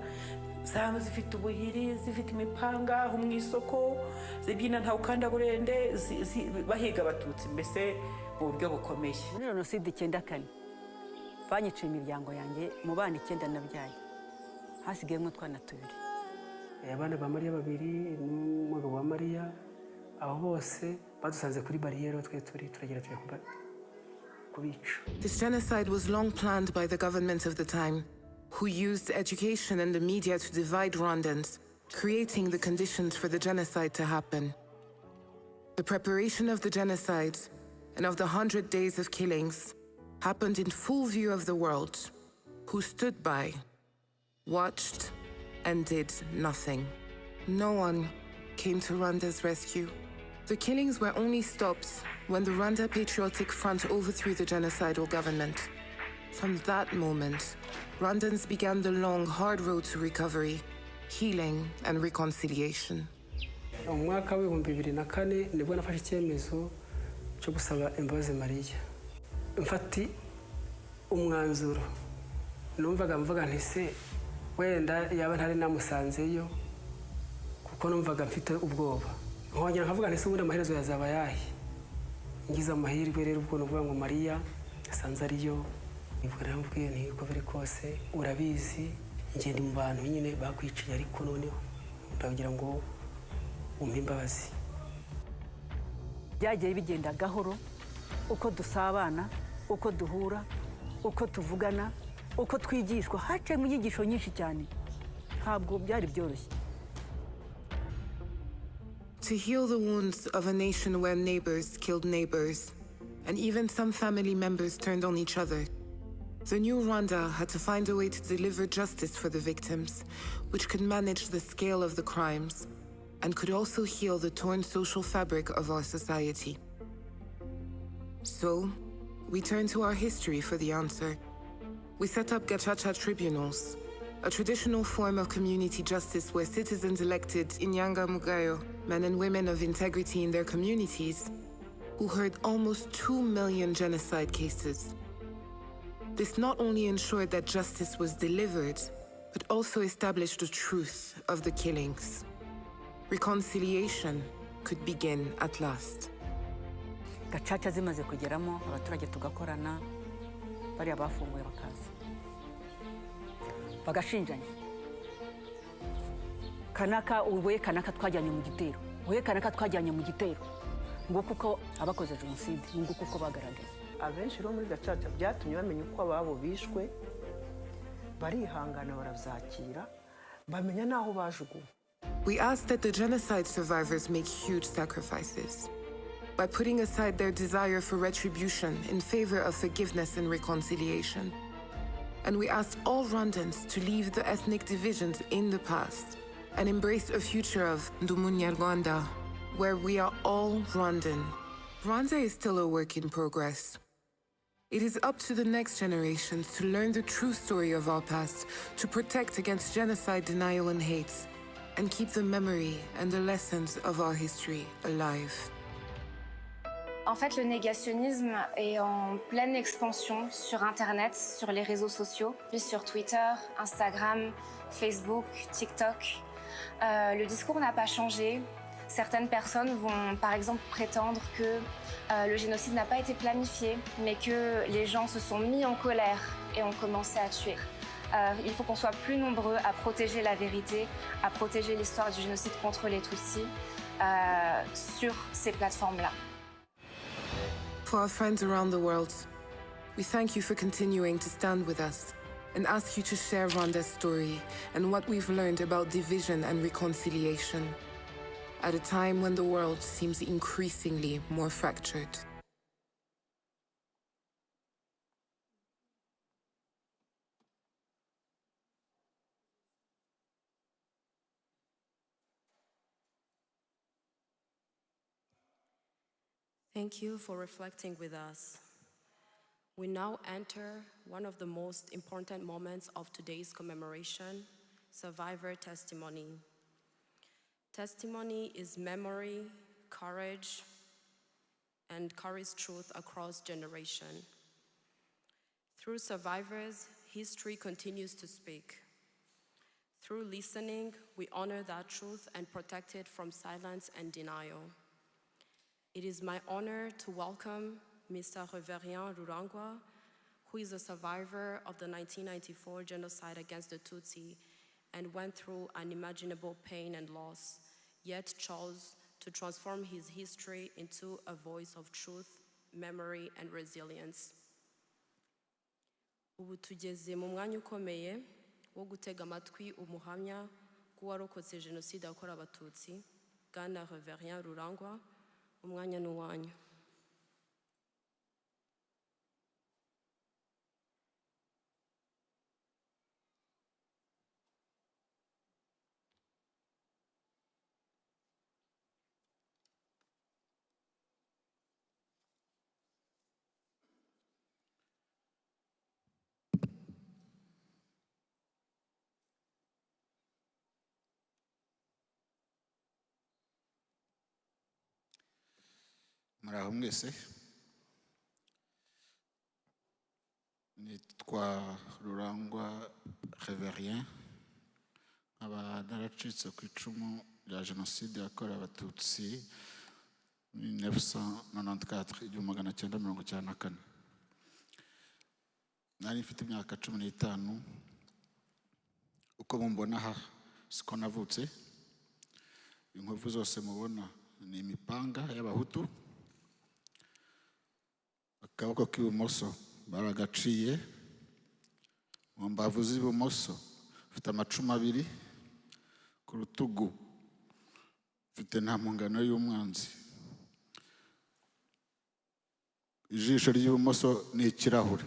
zaba zifite ubuhiri zifite imipanga aho mu isoko zibyina nta ukanda burende bahiga abatutsi mbese mu buryo bukomeye. Muri Jenoside 94 banyiciye imiryango yanjye mu bana 9 nabyaye hasigayemo utwana 2. Abana ba Mariya 2 n'umugabo wa Mariya aho bose badusanze kuri barriere twe turagera kubica. This genocide was long planned by the government of the time, who used education and the media to divide Rwandans, creating the conditions for the genocide to happen. The preparation of the genocide and of the 100 days of killings happened in full view of the world, who stood by, watched, and did nothing. No one came to Rwanda's rescue. The killings were only stopped when the Rwanda Patriotic Front overthrew the genocidal government. From that moment, Rwandans began the long, hard road to recovery, healing, and reconciliation. Mu mwaka w'ibihumbi 2004 nibwo nafashe icyemezo cyo gusaba imbabazi Mariya. Mfati umwanzuro. Numvaga mvuga nti se wenda yaba ntari namusanzeyo kuko numvaga mfite ubwoba. Nkongera nkavuga nti se ubundi amaherezo yazaba yahe. Ngize amahirwe rero ubwo nuvuga ngo Mariya asanze ariyo. Nibwo rambwiye nti uko biri kose urabizi ngende mu bantu nyine bakwiciye ariko noneho ndagira ngo umpe imbabazi. Byagiye bigenda gahoro uko dusabana, uko duhura, uko tuvugana, uko twigishwa, haciye mu nyigisho nyinshi cyane. Ntabwo byari byoroshye. To heal the wounds of a nation where neighbors killed neighbors, and even some family members turned on each other, the new Rwanda had to find a way to deliver justice for the victims, which could manage the scale of the crimes, and could also heal the torn social fabric of our society. So, we turned to our history for the answer. We set up gacaca tribunals, a traditional form of community justice where citizens elected Inyanga Mugayo, men and women of integrity in their communities, who heard almost 2 million genocide cases. This not only ensured that justice was delivered, but also established the truth of the killings. Reconciliation could begin at last. Gacaca zimaze kugeramo abaturage tugakorana bari abafunguye bakaza. Bagashinjanya. Kanaka uwe kanaka twajyanye mu gitero. Uwe kanaka twajyanye mu gitero. Ngo kuko abakoze genocide, ngo kuko bagaragaye. Abenshi rero muri gacaca byatumye bamenya uko ababo bishwe, barihangana barabyakira, bamenya naho bajuguwe. We asked that the genocide survivors make huge sacrifices by putting aside their desire for retribution in favor of forgiveness and reconciliation. And we asked all Rwandans to leave the ethnic divisions in the past and embrace a future of Rwanda, where we are all Rwandan. Rwanda is still a work in progress. It is up to the next generations to learn the true story of our past, to protect against genocide, denial, and hate, and keep the memory and the lessons of our history alive. En fait, le négationnisme est en pleine expansion sur Internet, sur les réseaux sociaux, puis sur Twitter, Instagram, Facebook, TikTok. Le discours n'a pas changé. Certaines personnes vont par exemple prétendre que le génocide n'a pas été planifié, mais que les gens se sont mis en colère et ont commencé à tuer. Il faut qu'on soit plus nombreux à protéger la vérité, à protéger l'histoire du génocide contre les Tutsis sur ces plateformes-là. For our friends around the world, we thank you for continuing to stand with us and ask you to share Rwanda's story and what we've learned about division and reconciliation at a time when the world seems increasingly more fractured. Thank you for reflecting with us. We now enter one of the most important moments of today's commemoration, survivor testimony. Testimony is memory, courage, and carries truth across generation. Through survivors, history continues to speak. Through listening, we honor that truth and protect it from silence and denial. It is my honor to welcome Mr. Reverien Rurangwa, who is a survivor of the 1994 genocide against the Tutsi and went through unimaginable pain and loss, yet chose to transform his history into a voice of truth, memory, and resilience. ubu tugeze mu mwanya ukomeye wo gutega amatwi umuhamya w'uwarokotse jenoside yakorewe abatutsi bwana Reverien Rurangwa. Umwanya ni uwanyu. Muraho mwese, nitwa Rurangwa Reverien, nkaba naracitse ku icumu rya jenoside yakorewe abatutsi 1994 1994. Nari mfite imyaka 15. Uko mumbona aha siko navutse. Inkovu zose mubona ni imipanga y'abahutu. Akaboko k'ibumoso baragaciye, mu mbavu z'ibumoso mfite amacumu 2, ku rutugu mfite nta mpungano y'umwanzi. Ijisho ry'ibumoso ni ikirahure.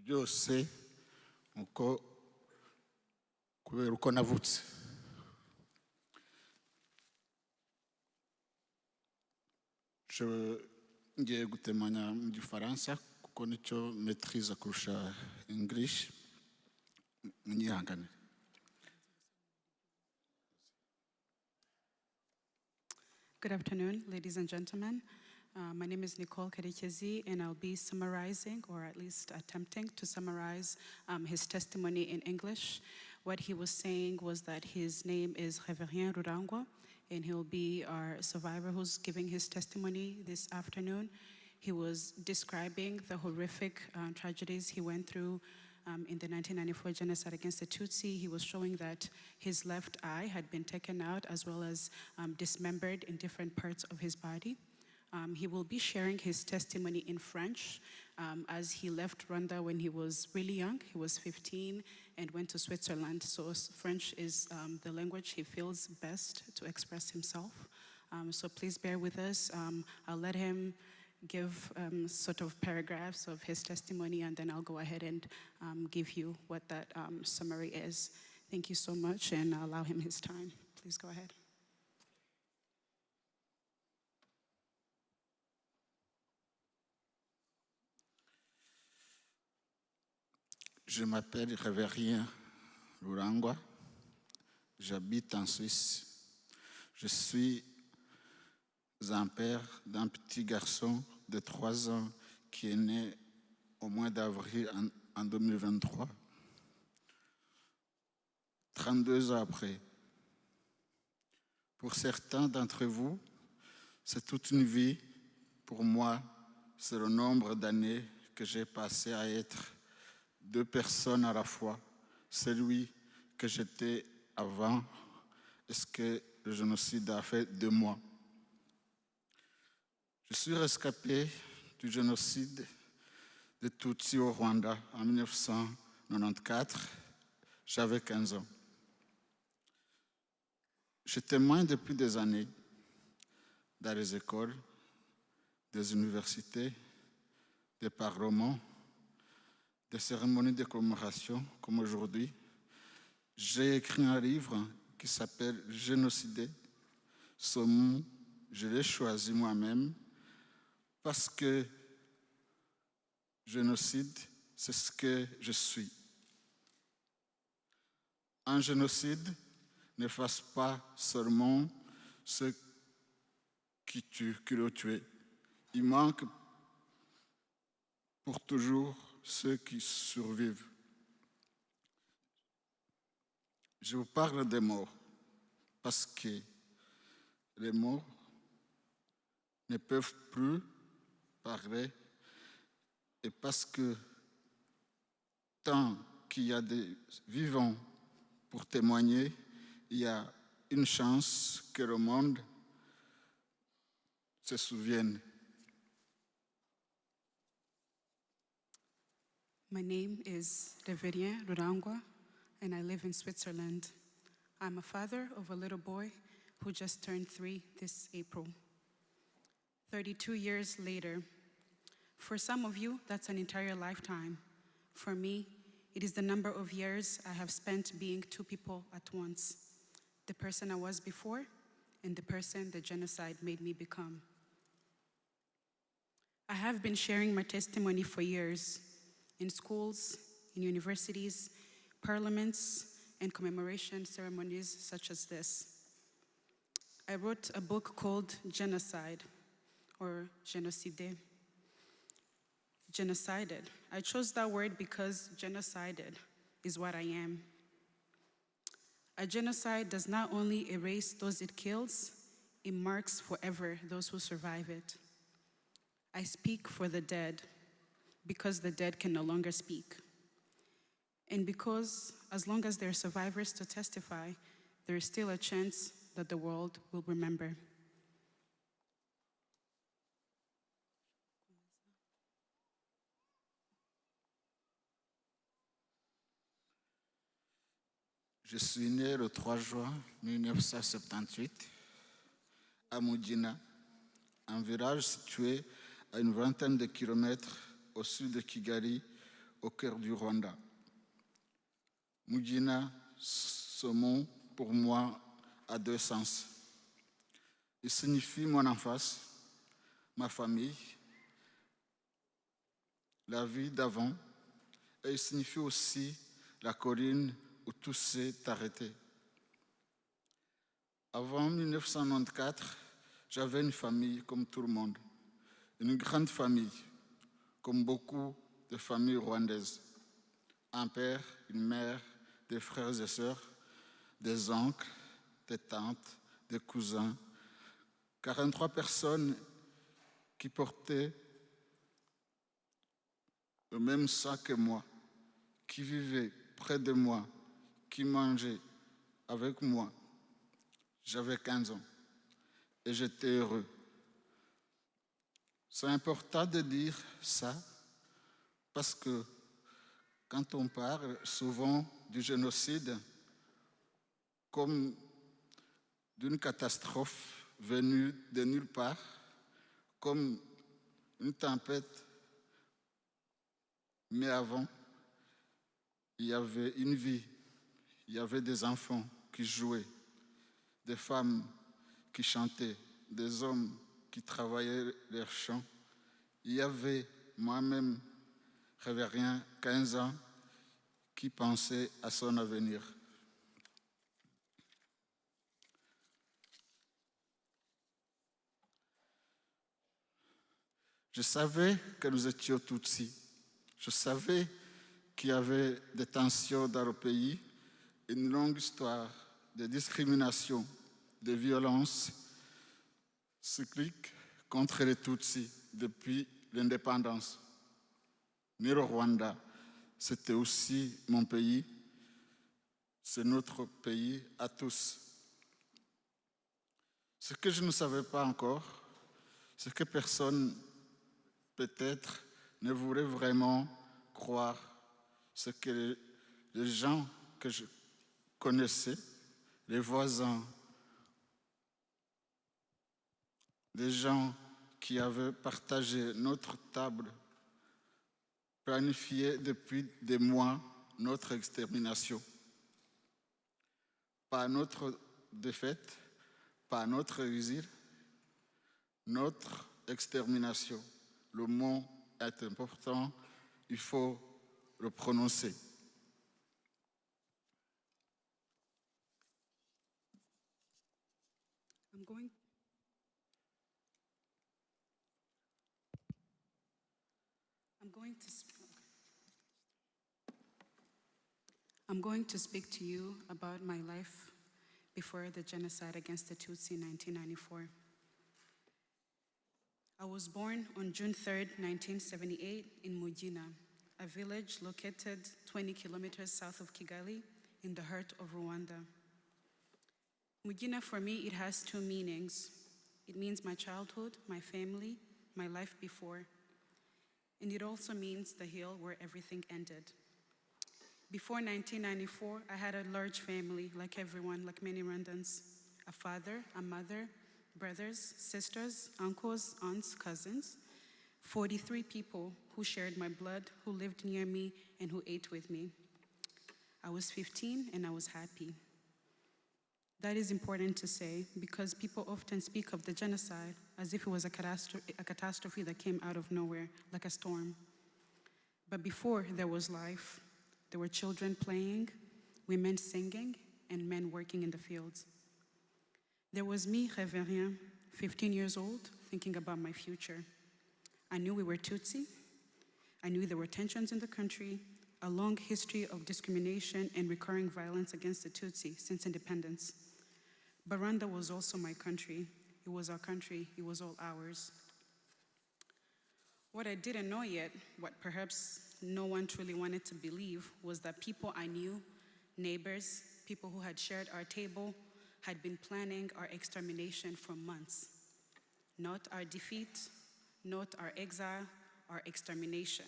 Byose kubera uko navutse. Ngiye gutemanya mu gifaransa kuko nicyo maîtrise kurusha English. Munyihangane. Good afternoon, ladies and gentlemen. My name is Nicole Karekezi, and I'll be summarizing, or at least attempting to summarize, his testimony in English. What he was saying was that his name is Reverien Rurangwa, and he'll be our survivor who's giving his testimony this afternoon. He was describing the horrific tragedies he went through in the 1994 genocide against the Tutsi. He was showing that his left eye had been taken out as well as dismembered in different parts of his body. He will be sharing his testimony in French as he left Rwanda when he was really young. He was 15 and went to Switzerland. So French is the language he feels best to express himself. So please bear with us. I'll let him give sort of paragraphs of his testimony, and then I'll go ahead and give you what that summary is. Thank you so much, and I'll allow him his time. Please go ahead. Je m'appelle Reverien Rurangwa. J'habite en Suisse. Je suis un père d'un petit garçon de 3 ans qui est né au mois d'avril en 2023. 32 ans après. Pour certains d'entre vous, c'est toute une vie. Pour moi, c'est le nombre d'années que j'ai passé à être 2 personnes à la fois, celui que j'étais avant et ce que le génocide a fait de moi. Je suis rescapé du génocide de Tutsi au Rwanda en 1994. J'avais 15 ans. Je témoigne depuis des années dans les écoles, des universités, des parlements, des cérémonies de commémoration comme aujourd'hui. J'ai écrit un livre qui s'appelle « Génocide ». Ce mot, je l'ai choisi moi-même parce que génocide, c'est ce que je suis. Un génocide n'efface pas seulement ceux qui l'ont tué. Il manque pour toujours ceux qui survivent. Je vous parle des morts parce que les morts ne peuvent plus parler et parce que tant qu'il y a des vivants pour témoigner, il y a une chance que le monde se souviennent. My name is Reverien Rurangwa, and I live in Switzerland. I'm a father of a little boy who just turned 3 this April. 32 years later, for some of you, that's an entire lifetime. For me, it is the number of years I have spent being two people at once, the person I was before and the person the genocide made me become. I have been sharing my testimony for years in schools, in universities, parliaments, and commemoration ceremonies such as this. I wrote a book called Genocide, or Genocide. Genocided. I chose that word because genocided is what I am. A genocide does not only erase those it kills, it marks forever those who survive it. I speak for the dead because the dead can no longer speak. And because as long as there are survivors to testify, there is still a chance that the world will remember. Je suis né le 3 juin 1978 à Mugina, un village situé à une vingtaine de kilomètres au sud de Kigali, au cœur du Rwanda. Mugina, ce mot, pour moi, a deux sens. Il signifie mon enfance, ma famille, la vie d'avant, et il signifie aussi la colline où tout s'est arrêté. Avant 1994, j'avais une famille comme tout le monde, une grande famille, comme beaucoup de familles rwandaises. Un père, une mère, des frères et sœurs, des oncles, des tantes, des cousins, 43 personnes qui portaient le même sang que moi, qui vivaient près de moi, qui mangeaient avec moi. J'avais 15 ans et j'étais heureux. C'est important de dire ça parce que quand on parle souvent du génocide comme d'une catastrophe venue de nulle part, comme une tempête, mais avant, il y avait une vie, il y avait des enfants qui jouaient, des femmes qui chantaient, des hommes qui travaillaient leurs champs. Il y avait moi-même, Révérien, 15 ans, qui pensait à son avenir. Je savais que nous étions Tutsi. Je savais qu'il y avait des tensions dans le pays, une longue histoire de discrimination, de violence cyclique contre les Tutsis depuis l'indépendance. Mais le Rwanda, c'était aussi mon pays, c'est notre pays à tous. Ce que je ne savais pas encore, c'est que personne, peut-être, ne voulait vraiment croire ce que les gens que je connaissais, les voisins, les gens qui avaient partagé notre table, planifié depuis des mois notre extermination. Pas notre défaite, pas notre exil, notre extermination. Le mot est important, il faut le prononcer. I'm going to speak to you about my life before the genocide against the Tutsi in 1994. I was born on June 3rd, 1978 in Mugina, a village located 20 kilometers south of Kigali in the heart of Rwanda. Mugina, for me, it has two meanings. It means my childhood, my family, my life before. And it also means the hill where everything ended. Before 1994, I had a large family, like everyone, like many Rwandans. A father, a mother, brothers, sisters, uncles, aunts, cousins. 43 people who shared my blood, who lived near me, and who ate with me. I was 15 and I was happy. That is important to say because people often speak of the genocide as if it was a catastrophe that came out of nowhere, like a storm. But before there was life, there were children playing, women singing, and men working in the fields. There was me, Révérien, 15 years old, thinking about my future. I knew we were Tutsi. I knew there were tensions in the country, a long history of discrimination and recurring violence against the Tutsi since independence. But Rwanda was also my country. It was our country. It was all ours. What I didn't know yet, what perhaps no one truly wanted to believe, was that people I knew, neighbors, people who had shared our table, had been planning our extermination for months. Not our defeat, not our exile, our extermination.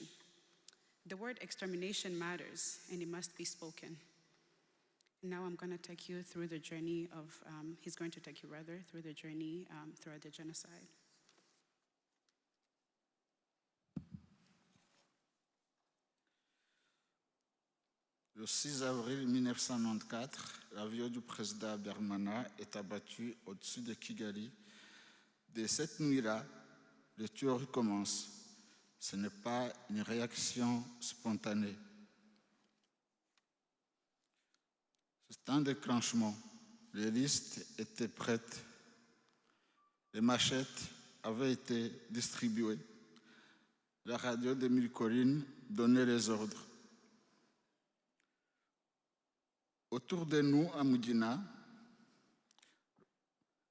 The word extermination matters, and it must be spoken. Now I'm going to take you through the journey of, he's going to take you rather, through the journey throughout the genocide. Le 6 avril 1994, l'avion du président Bermana est abattu au-dessus de Kigali. Dès cette nuit-là, le tueur commence. Ce n'est pas une réaction spontanée. C'est un déclenchement. Les listes étaient prêtes. Les machettes avaient été distribuées. La radio de Mille Collines donnait les ordres. Autour de nous, à Mugina,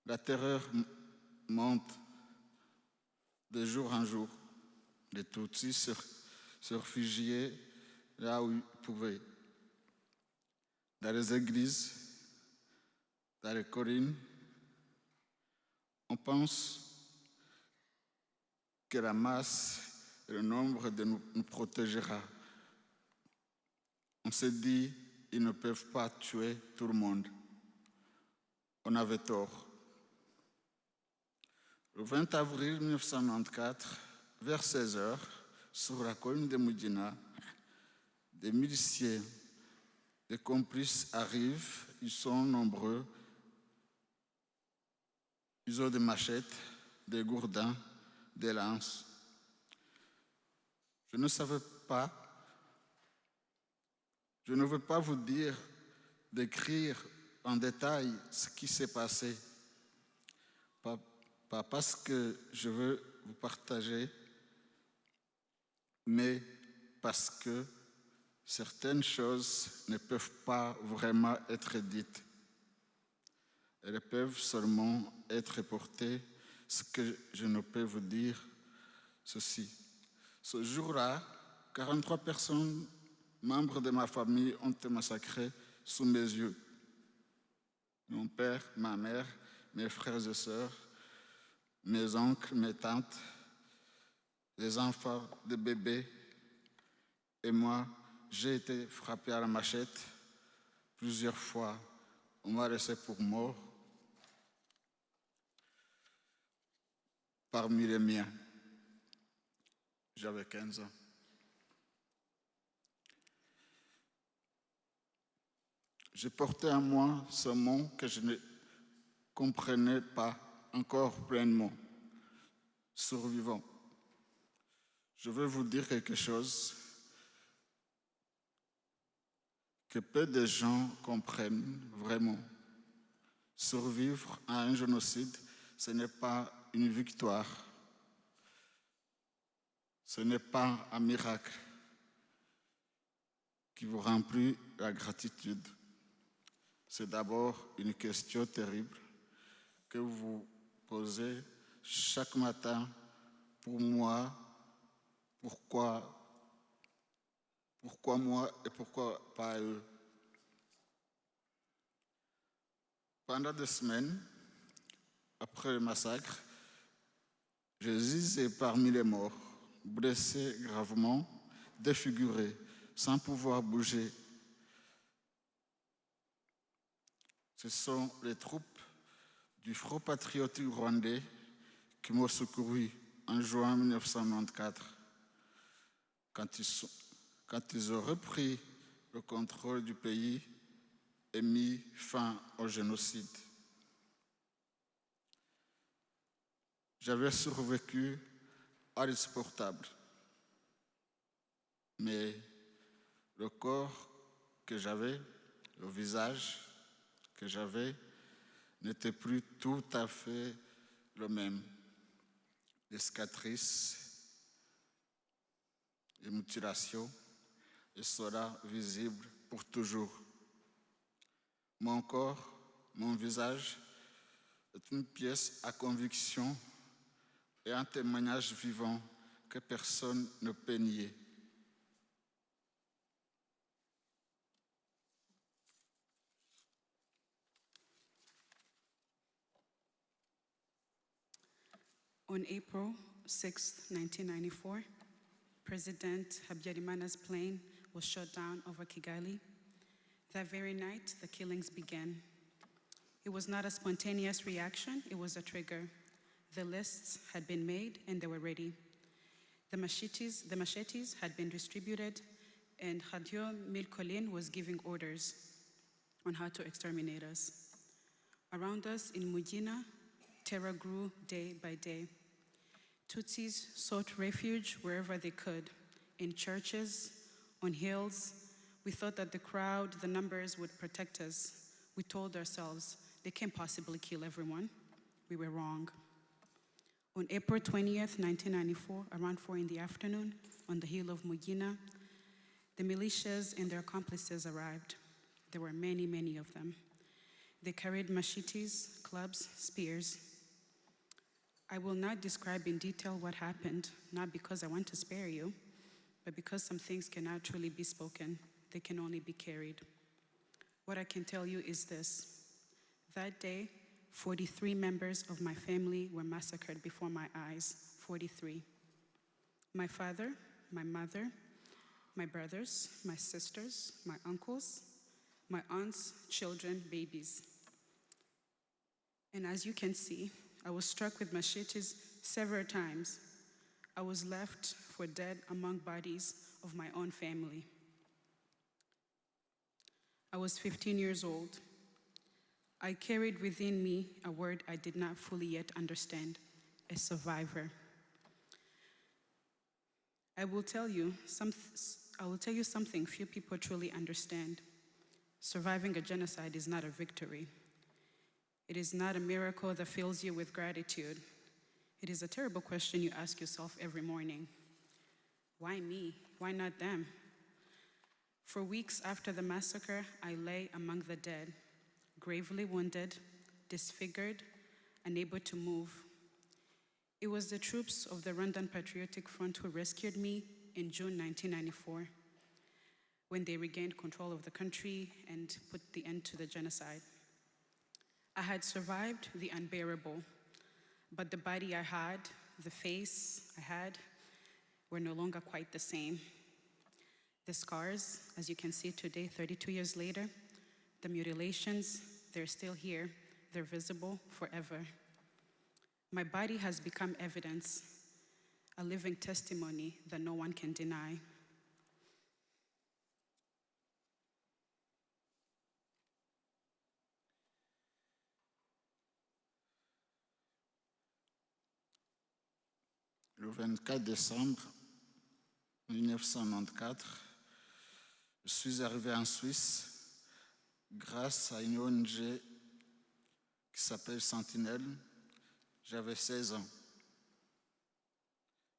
la terreur monte de jour en jour. Les Tutsis se réfugiaient là où ils pouvaient. Dans les églises, dans les collines, on pense que la masse et le nombre nous protégera. On se dit, ils ne peuvent pas tuer tout le monde. On avait tort. Le 20 avril 1994, vers 16 h, sur la colline de Mugina, des miliciens, des complices arrivent, ils sont nombreux. Ils ont des machettes, des gourdins, des lances. Je ne savais pas, je ne veux pas vous dire, décrire en détail ce qui s'est passé. Pas parce que je veux vous partager, mais parce que certaines choses ne peuvent pas vraiment être dites. Elles peuvent seulement être portées. Ce que je ne peux vous dire, ceci. Ce jour-là, 43 personnes, membres de ma famille, ont été massacrées sous mes yeux. Mon père, ma mère, mes frères et sœurs, mes oncles, mes tantes, les enfants, des bébés, et moi, j'ai été frappé à la machette plusieurs fois. On m'a laissé pour mort parmi les miens. J'avais 15 ans. Je portais en moi ce mot que je ne comprenais pas encore pleinement. Survivant. Je veux vous dire quelque chose que peu de gens comprennent vraiment. Survivre à un génocide, ce n'est pas une victoire. Ce n'est pas un miracle qui vous remplit la gratitude. C'est d'abord une question terrible que vous posez chaque matin. Pour moi, pourquoi moi et pourquoi pas eux? Pendant des semaines, après le massacre, je gisais parmi les morts, blessé gravement, défiguré, sans pouvoir bouger. Ce sont les troupes du Front patriotique rwandais qui m'ont secouru en juin 1994, quand ils ont repris le contrôle du pays et mis fin au génocide. J'avais survécu à l'insupportable, mais le corps que j'avais, le visage que j'avais, n'était plus tout à fait le même. Les cicatrices, les mutilations, et cela visible pour toujours. Mon corps, mon visage, est une pièce à conviction et un témoignage vivant que personne ne peut nier. On April 6, 1994, President Habyarimana's plane was shot down over Kigali. That very night, the killings began. It was not a spontaneous reaction, it was a trigger. The lists had been made and they were ready. The machetes had been distributed, and Khadio Milkolin was giving orders on how to exterminate us. Around us in Mugina, terror grew day by day. Tutsis sought refuge wherever they could, in churches, on hills. We thought that the crowd, the numbers would protect us. We told ourselves, they can't possibly kill everyone. We were wrong. On April 20th, 1994, around 4 in the afternoon, on the hill of Mugina, the militias and their accomplices arrived. There were many, many of them. They carried machetes, clubs, spears. I will not describe in detail what happened, not because I want to spare you, but because some things cannot truly be spoken. They can only be carried. What I can tell you is this. That day, 43 members of my family were massacred before my eyes, 43. My father, my mother, my brothers, my sisters, my uncles, my aunts, children, babies. And as you can see, I was struck with machetes several times. I was left for dead among bodies of my own family. I was 15 years old. I carried within me a word I did not fully yet understand, a survivor. I will tell you something few people truly understand. Surviving a genocide is not a victory. It is not a miracle that fills you with gratitude. It is a terrible question you ask yourself every morning. Why me? Why not them? For weeks after the massacre, I lay among the dead, gravely wounded, disfigured, unable to move. It was the troops of the Rwandan Patriotic Front who rescued me in June 1994, when they regained control of the country and put the end to the genocide. I had survived the unbearable, but the body I had, the face I had, were no longer quite the same. The scars, as you can see today, 32 years later, the mutilations, they're still here. They're visible forever. My body has become evidence, a living testimony that no one can deny. Le 24 décembre 1994, je suis arrivé en Suisse grâce à une ONG qui s'appelle Sentinelle. J'avais 16 ans.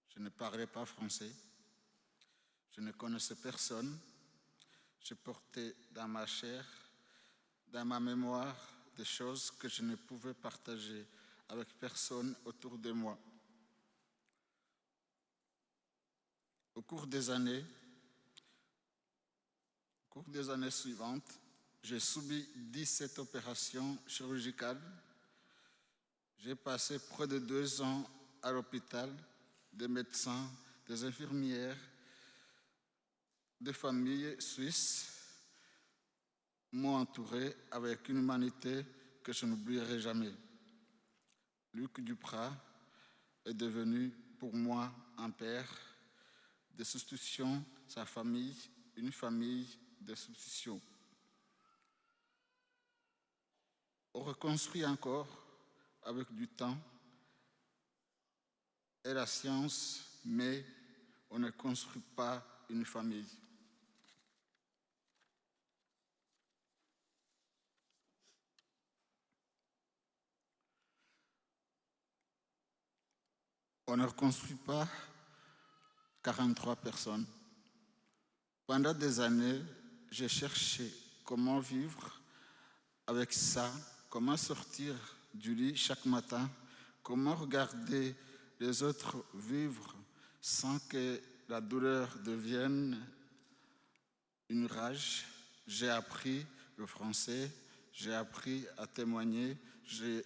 Je ne parlais pas français. Je ne connaissais personne. Je portais dans ma chair, dans ma mémoire, des choses que je ne pouvais partager avec personne autour de moi. Au cours des années suivantes, j'ai subi 17 opérations chirurgicales. J'ai passé près de 2 ans à l'hôpital, des médecins, des infirmières, des familles suisses m'ont entouré avec une humanité que je n'oublierai jamais. Luc Duprat est devenu pour moi un père de substitution, sa famille, une famille de substitution. On reconstruit encore avec du temps et la science, mais on ne construit pas une famille. On ne reconstruit pas 43 personnes. Pendant des années, j'ai cherché comment vivre avec ça, comment sortir du lit chaque matin, comment regarder les autres vivre sans que la douleur devienne une rage. J'ai appris le français, j'ai appris à témoigner, j'ai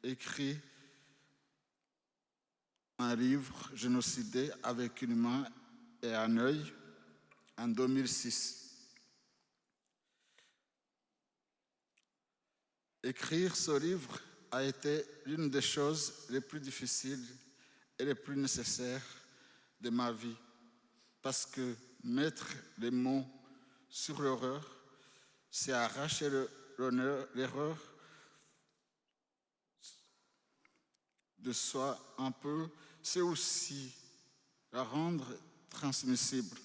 écrit un livre génocidé avec une main et un œil en 2006. Écrire ce livre a été l'une des choses les plus difficiles et les plus nécessaires de ma vie, parce que mettre les mots sur l'horreur, c'est arracher l'erreur de soi un peu, c'est aussi la rendre transmissible,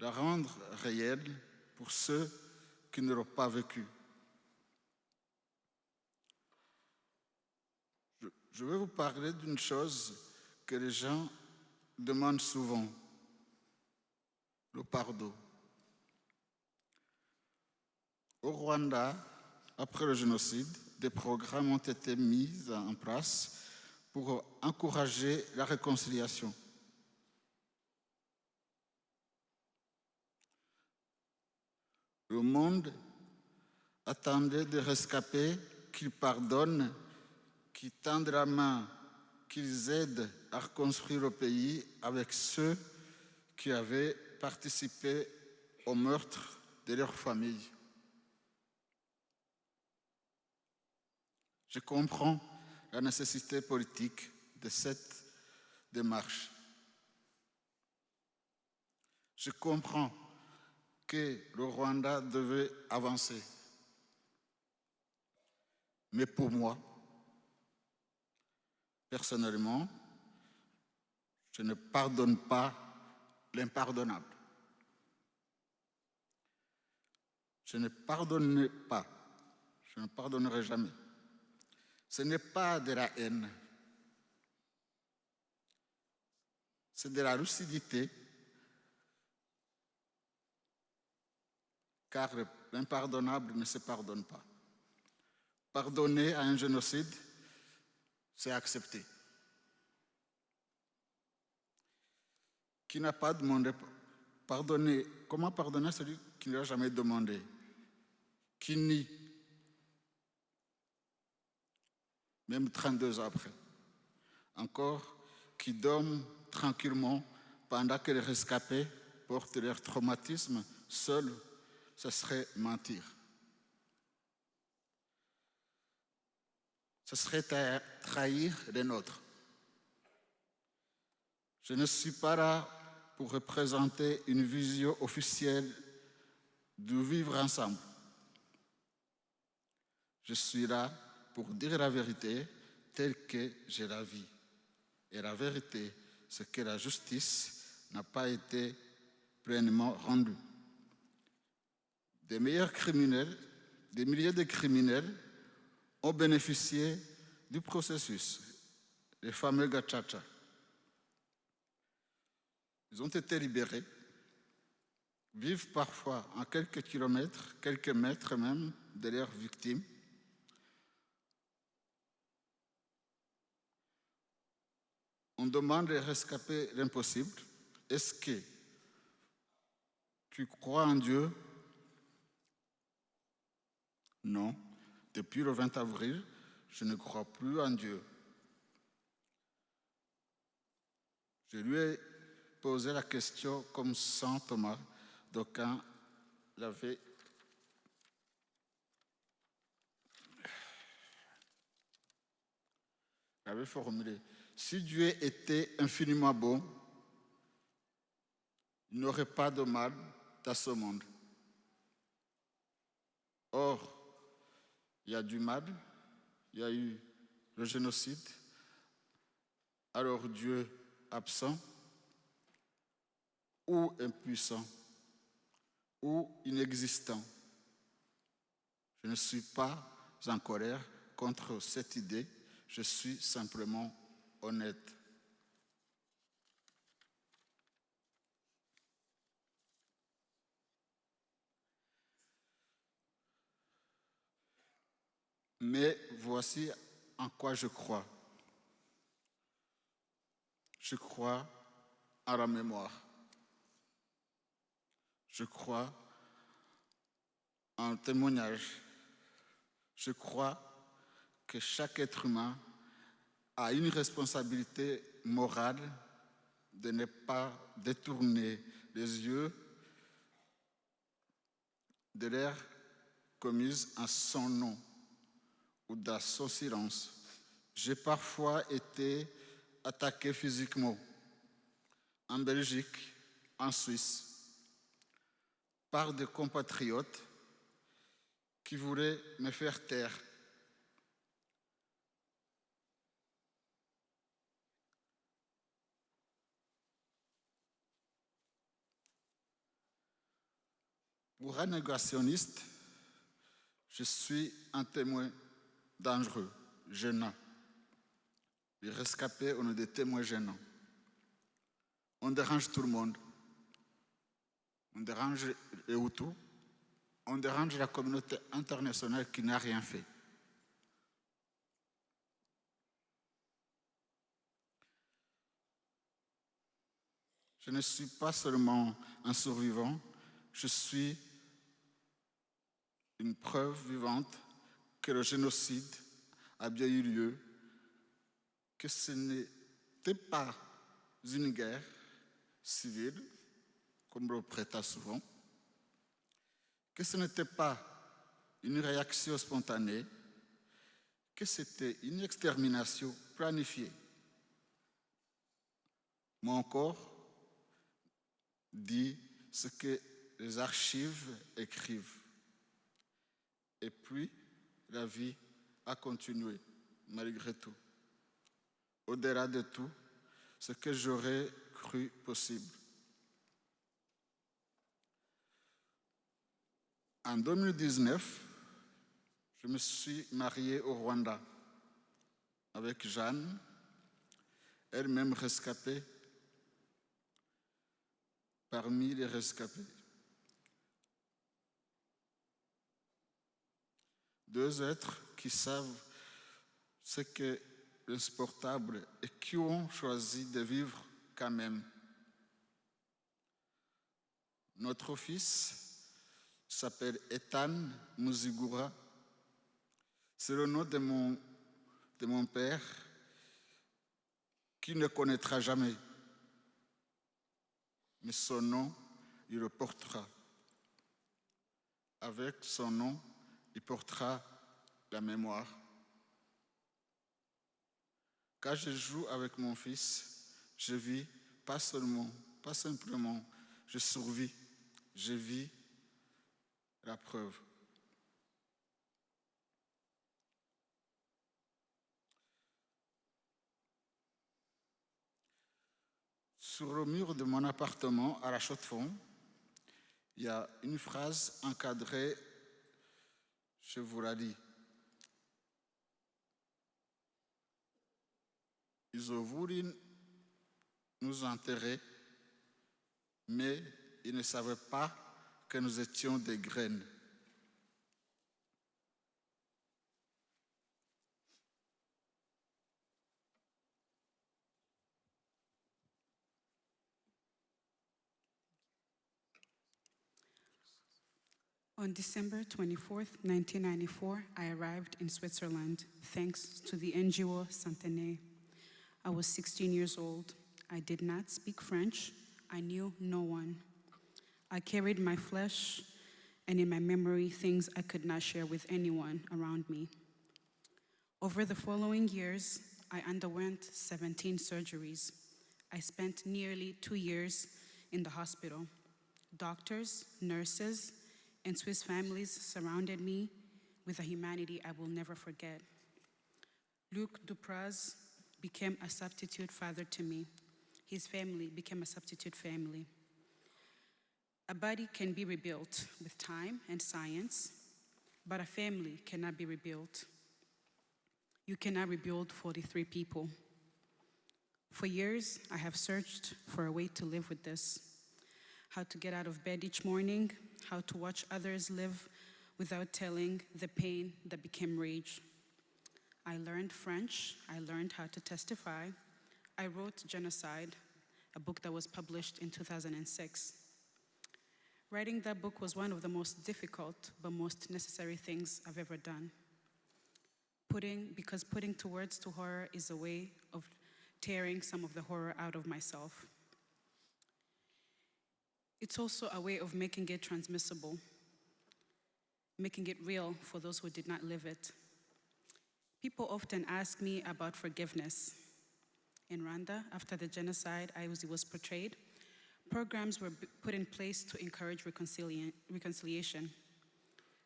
la rendre réelle pour ceux qui ne l'ont pas vécu. Je vais vous parler d'une chose que les gens demandent souvent, le pardon. Au Rwanda, après le génocide, des programmes ont été mis en place pour encourager la réconciliation. Le monde attendait des rescapés qu'ils pardonnent, qu'ils tendent la main, qu'ils aident à reconstruire le pays avec ceux qui avaient participé au meurtre de leur famille. Je comprends la nécessité politique de cette démarche. Je comprends que le Rwanda devait avancer. Mais pour moi, personnellement, je ne pardonne pas l'impardonnable. Je ne pardonne pas, je ne pardonnerai jamais. Ce n'est pas de la haine, c'est de la lucidité, car l'impardonnable ne se pardonne pas. Pardonner à un génocide, c'est accepter. Qui n'a pas demandé pardonner? Comment pardonner celui qui ne l'a jamais demandé? Qui nie, même 32 ans après. Encore, qui dorment tranquillement pendant que les rescapés portent leur traumatisme seuls, ce serait mentir. Ce serait trahir les nôtres. Je ne suis pas là pour représenter une vision officielle du vivre ensemble. Je suis là pour dire la vérité telle que je la vis. Et la vérité, c'est que la justice n'a pas été pleinement rendue. Des meilleurs criminels, des milliers de criminels ont bénéficié du processus, les fameux gachacha. Ils ont été libérés, vivent parfois à quelques kilomètres, quelques mètres même de leurs victimes. On demande de rescaper l'impossible. Est-ce que tu crois en Dieu? Non. Depuis le 20 avril, je ne crois plus en Dieu. Je lui ai posé la question comme Saint Thomas d'Aquin l'avait formulé. Si Dieu était infiniment bon, il n'y aurait pas de mal dans ce monde. Or, il y a du mal, il y a eu le génocide, alors Dieu absent ou impuissant ou inexistant. Je ne suis pas en colère contre cette idée, je suis simplement honnête. Mais voici en quoi je crois. Je crois à la mémoire. Je crois en témoignage. Je crois que chaque être humain a une responsabilité morale de ne pas détourner les yeux de l'ère commise en son nom ou dans son silence. J'ai parfois été attaqué physiquement en Belgique, en Suisse, par des compatriotes qui voulaient me faire taire. Pour un négationniste, je suis un témoin dangereux, gênant. Les rescapés, on est des témoins gênants. On dérange tout le monde. On dérange les Hutus. On dérange la communauté internationale qui n'a rien fait. Je ne suis pas seulement un survivant, je suis une preuve vivante que le génocide a bien eu lieu, que ce n'était pas une guerre civile, comme on le prétend souvent, que ce n'était pas une réaction spontanée, que c'était une extermination planifiée. Mon corps dit ce que les archives écrivent. Et puis, la vie a continué, malgré tout. Au-delà de tout, ce que j'aurais cru possible. En 2019, je me suis marié au Rwanda avec Jeanne, elle-même rescapée parmi les rescapés. Deux êtres qui savent ce qu'est l'insupportable et qui ont choisi de vivre quand même. Notre fils s'appelle Ethan Muzigura. C'est le nom de mon père qui ne connaîtra jamais. Mais son nom, il le portera. Avec son nom, il portera la mémoire. Quand je joue avec mon fils, je vis pas simplement, je survis, je vis la preuve. Sur le mur de mon appartement à la Chaux-de-Fonds, il y a une phrase encadrée, je vous la lis. Ils ont voulu nous enterrer, mais ils ne savaient pas que nous étions des graines. On December 24th, 1994, I arrived in Switzerland thanks to the NGO Centenaire. I was 16 years old. I did not speak French. I knew no one. I carried my flesh, and in my memory, things I could not share with anyone around me. Over the following years, I underwent 17 surgeries. I spent nearly 2 years in the hospital. Doctors, nurses, and Swiss families surrounded me with a humanity I will never forget. Luc Dupraz became a substitute father to me. His family became a substitute family. A body can be rebuilt with time and science, but a family cannot be rebuilt. You cannot rebuild 43 people. For years, I have searched for a way to live with this. How to get out of bed each morning, how to watch others live without telling the pain that became rage. I learned French, I learned how to testify. I wrote Genocide, a book that was published in 2006. Writing that book was one of the most difficult but most necessary things I've ever done. Because putting to words to horror is a way of tearing some of the horror out of myself. It's also a way of making it transmissible, making it real for those who did not live it. People often ask me about forgiveness. In Rwanda, after the genocide I was portrayed, programs were put in place to encourage reconciliation.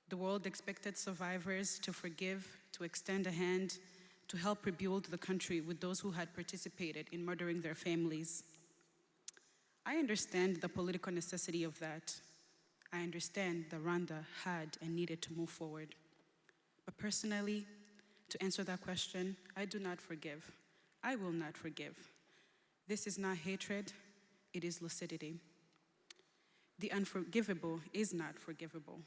The world expected survivors to forgive, to extend a hand, to help rebuild the country with those who had participated in murdering their families. I understand the political necessity of that. I understand that Rwanda had and needed to move forward. But personally, to answer that question, I do not forgive. I will not forgive. This is not hatred, it is lucidity. The unforgivable is not forgivable.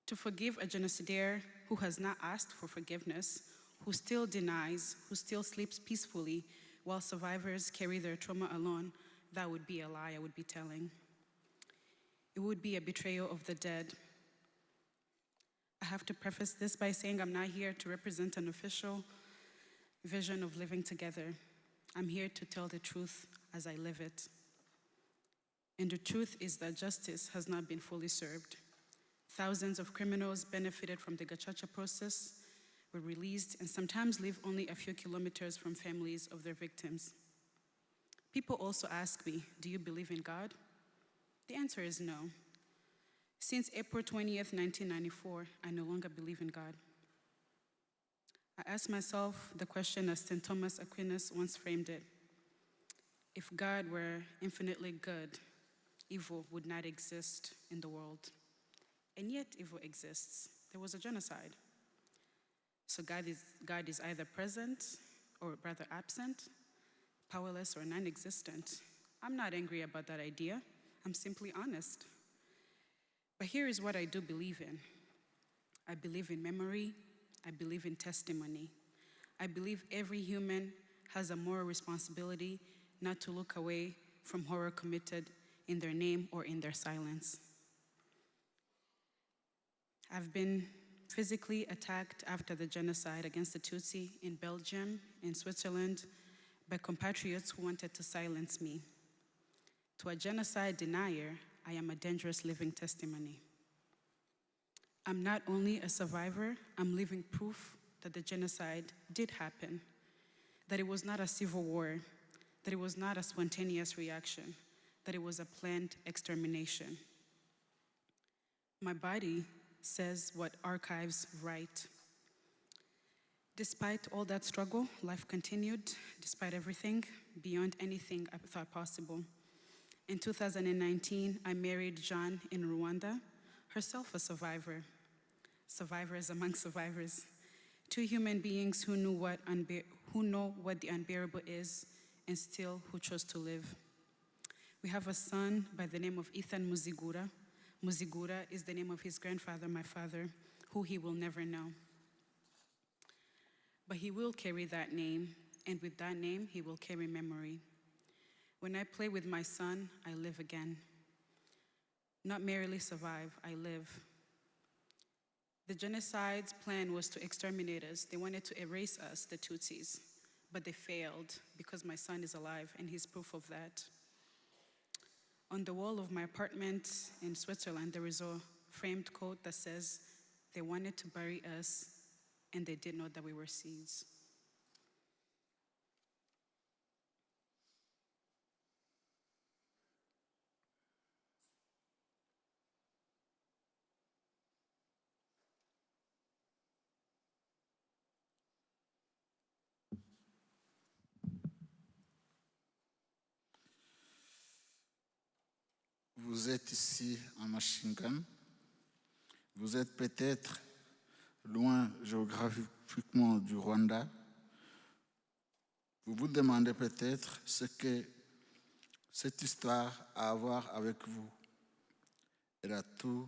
To forgive a genocidaire who has not asked for forgiveness, who still denies, who still sleeps peacefully while survivors carry their trauma alone, that would be a lie I would be telling. It would be a betrayal of the dead. I have to preface this by saying I'm not here to represent an official vision of living together. I'm here to tell the truth as I live it. And the truth is that justice has not been fully served. Thousands of criminals benefited from the Gacaca process, were released, and sometimes live only a few kilometers from families of their victims. People also ask me, do you believe in God? The answer is no. Since April 20th, 1994, I no longer believe in God. I ask myself the question as St. Thomas Aquinas once framed it. If God were infinitely good, evil would not exist in the world. And yet evil exists. There was a genocide. So God is either present or rather absent, powerless or non-existent. I'm not angry about that idea. I'm simply honest. But here is what I do believe in. I believe in memory. I believe in testimony. I believe every human has a moral responsibility not to look away from horror committed in their name or in their silence. I've been physically attacked after the genocide against the Tutsi in Belgium, in Switzerland, by compatriots who wanted to silence me. To a genocide denier, I am a dangerous living testimony. I'm not only a survivor, I'm living proof that the genocide did happen, that it was not a civil war, that it was not a spontaneous reaction, that it was a planned extermination. My body says what archives write. Despite all that struggle, life continued, despite everything, beyond anything I thought possible. In 2019, I married Jeanne in Rwanda, herself a survivor. Survivors among survivors. Two human beings who know what the unbearable is and still who chose to live. We have a son by the name of Ethan Muzigura. Muzigura is the name of his grandfather, my father, who he will never know. But he will carry that name, and with that name, he will carry memory. When I play with my son, I live again. Not merely survive, I live. The genocide's plan was to exterminate us. They wanted to erase us, the Tutsis. but they failed because my son is alive, and he's proof of that. On the wall of my apartment in Switzerland, there is a framed quote that says, "They wanted to bury us, and they didn't know that we were seeds." Vous êtes ici en machine gun. Vous êtes peut-être loin géographiquement du Rwanda. Vous vous demandez peut-être ce que cette histoire a à voir avec vous. Elle a tout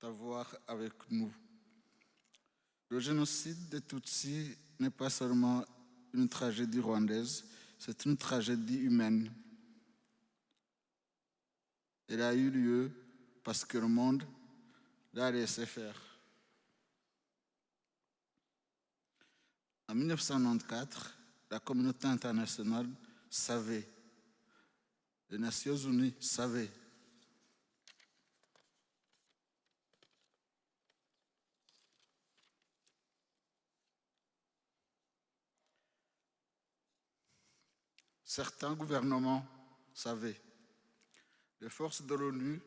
à voir avec nous. Le génocide des Tutsi n'est pas seulement une tragédie rwandaise, c'est une tragédie humaine. Elle a eu lieu parce que le monde l'a laissé faire. En 1994, la communauté internationale savait, les Nations Unies savaient. Certains gouvernements savaient. Les forces de l'ONU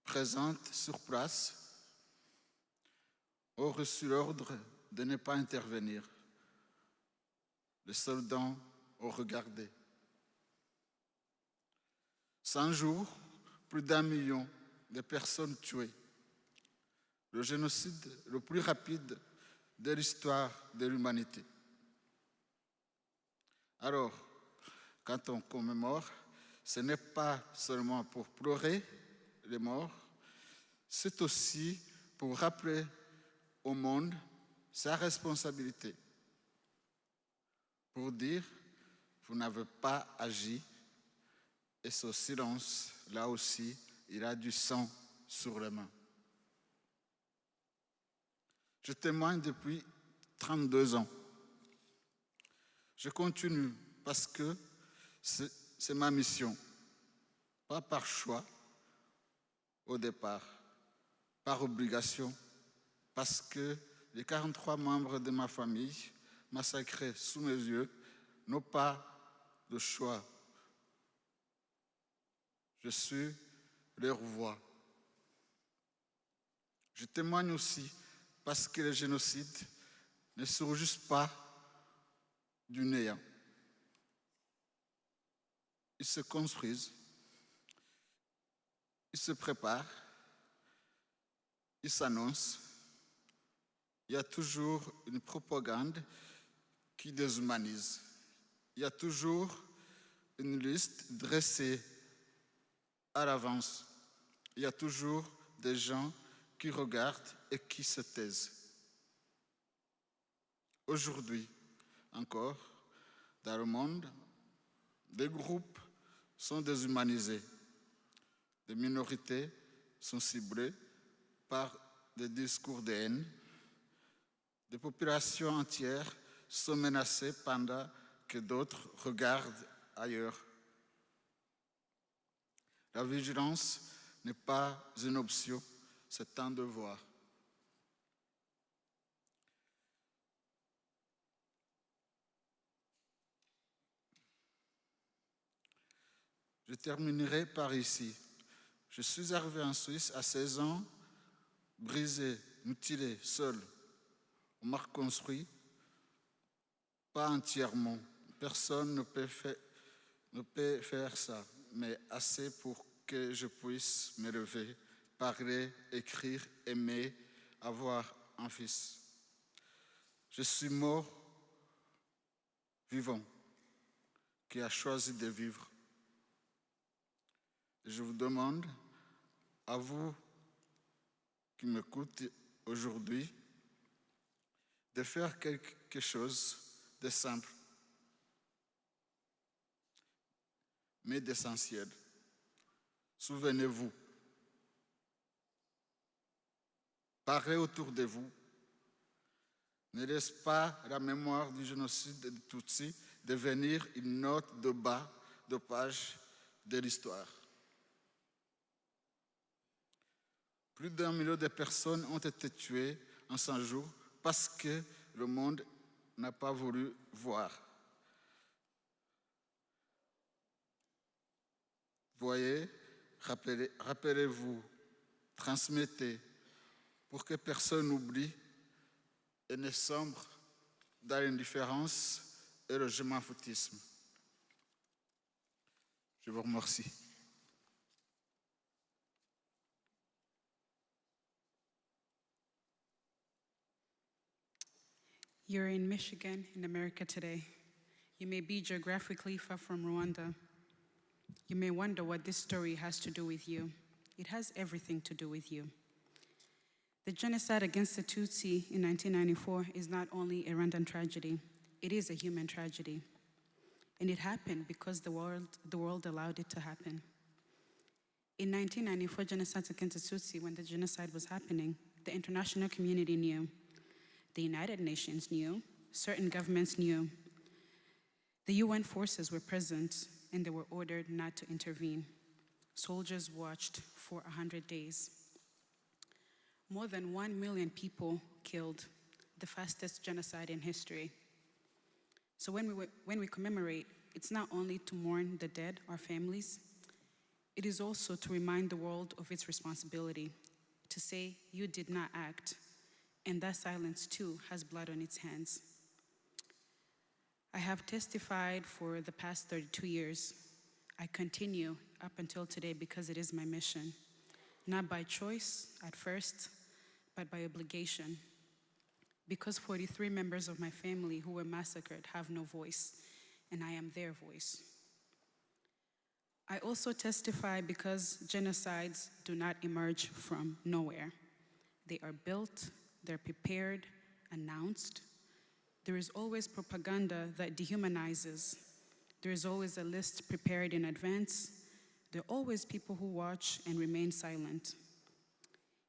présentes sur place ont reçu l'ordre de ne pas intervenir. Les soldats ont regardé. 100 jours, plus d'1 million de personnes tuées. Le génocide le plus rapide de l'histoire de l'humanité. Alors, quand on commémore, ce n'est pas seulement pour pleurer les morts, c'est aussi pour rappeler au monde sa responsabilité. Pour dire, vous n'avez pas agi, et ce silence, là aussi, il a du sang sur les mains. Je témoigne depuis 32 ans. Je continue parce que c'est ma mission, pas par choix au départ, par obligation, parce que les 43 membres de ma famille, massacrés sous mes yeux, n'ont pas de choix. Je suis leur voix. Je témoigne aussi parce que les génocides ne surgissent pas du néant. Ils se construisent, ils se préparent, ils s'annoncent. Il y a toujours une propagande qui déshumanise. Il y a toujours une liste dressée à l'avance. Il y a toujours des gens qui regardent et qui se taisent. Aujourd'hui, encore, dans le monde, des groupes sont déshumanisés. Des minorités sont ciblées par des discours de haine. Des populations entières sont menacées pendant que d'autres regardent ailleurs. La vigilance n'est pas une option, c'est un devoir. Je terminerai par ici. Je suis arrivé en Suisse à 16 ans, brisé, mutilé, seul. On m'a reconstruit, pas entièrement. Personne ne peut faire ça, mais assez pour que je puisse me lever, parler, écrire, aimer, avoir un fils. Je suis mort vivant, qui a choisi de vivre. Je vous demande, à vous qui m'écoutez aujourd'hui, de faire quelque chose de simple, mais d'essentiel. Souvenez-vous, parlez autour de vous, Ne laisse pas la mémoire du génocide des Tutsi devenir une note de bas de page de l'histoire. Plus d'1 million de personnes ont été tuées en 100 jours parce que le monde n'a pas voulu voir. Voyez, rappelez-vous, transmettez pour que personne n'oublie et ne sombre dans l'indifférence et le je m'en foutisme. Je vous remercie. You're in Michigan, in America today. You may be geographically far from Rwanda. You may wonder what this story has to do with you. It has everything to do with you. The genocide against the Tutsi in 1994 is not only a Rwandan tragedy, it is a human tragedy. And it happened because the world allowed it to happen. In 1994, genocide against the Tutsi, when the genocide was happening, the international community knew. The United Nations knew, certain governments knew. The UN forces were present and they were ordered not to intervene. Soldiers watched for 100 days. More than 1 million people killed, the fastest genocide in history. So when we commemorate, it's not only to mourn the dead, our families, it is also to remind the world of its responsibility, to say you did not act, and that silence too has blood on its hands. I have testified for the past 32 years. I continue up until today because it is my mission, not by choice at first, but by obligation. Because 43 members of my family who were massacred have no voice, and I am their voice. I also testify because genocides do not emerge from nowhere. They are built, they're prepared, announced. There is always propaganda that dehumanizes. There is always a list prepared in advance. There are always people who watch and remain silent.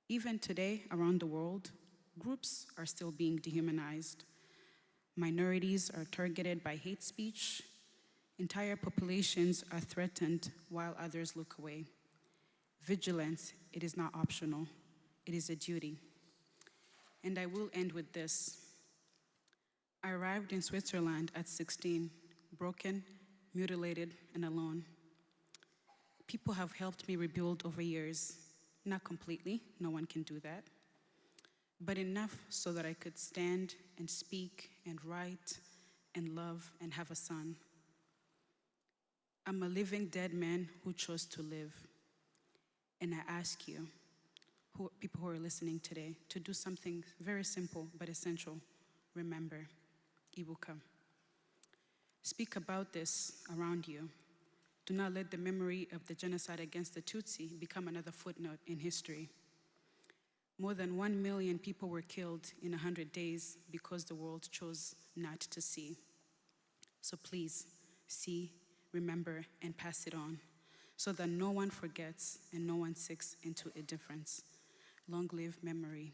Even today, around the world, groups are still being dehumanized. Minorities are targeted by hate speech. Entire populations are threatened while others look away. Vigilance, it is not optional. It is a duty. And I will end with this. I arrived in Switzerland at 16, broken, mutilated, and alone. People have helped me rebuild over years. Not completely, no one can do that, but enough so that I could stand and speak and write and love and have a son. I'm a living dead man who chose to live. And I ask you, people who are listening today, to do something very simple but essential. Remember, Ibuka. Speak about this around you. Do not let the memory of the genocide against the Tutsi become another footnote in history. More than 1 million people were killed in 100 days because the world chose not to see. So please, see, remember, and pass it on so that no one forgets and no one sinks into indifference. Long live memory.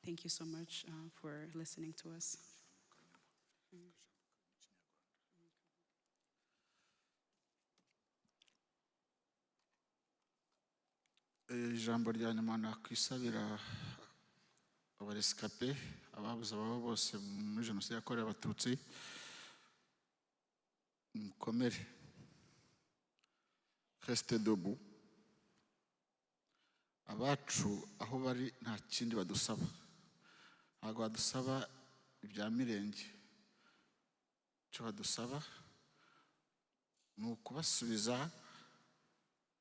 Thank you so much for listening to us. Ijambo rya nyuma nakwisabira abaresikape ababuze ababo bose muri jenoside yakorewe abatutsi, mukomere, reste debout. Abacu aho bari nta kindi badusaba, ntabwo badusaba ibya mirenge. Icyo badusaba ni ukubasubiza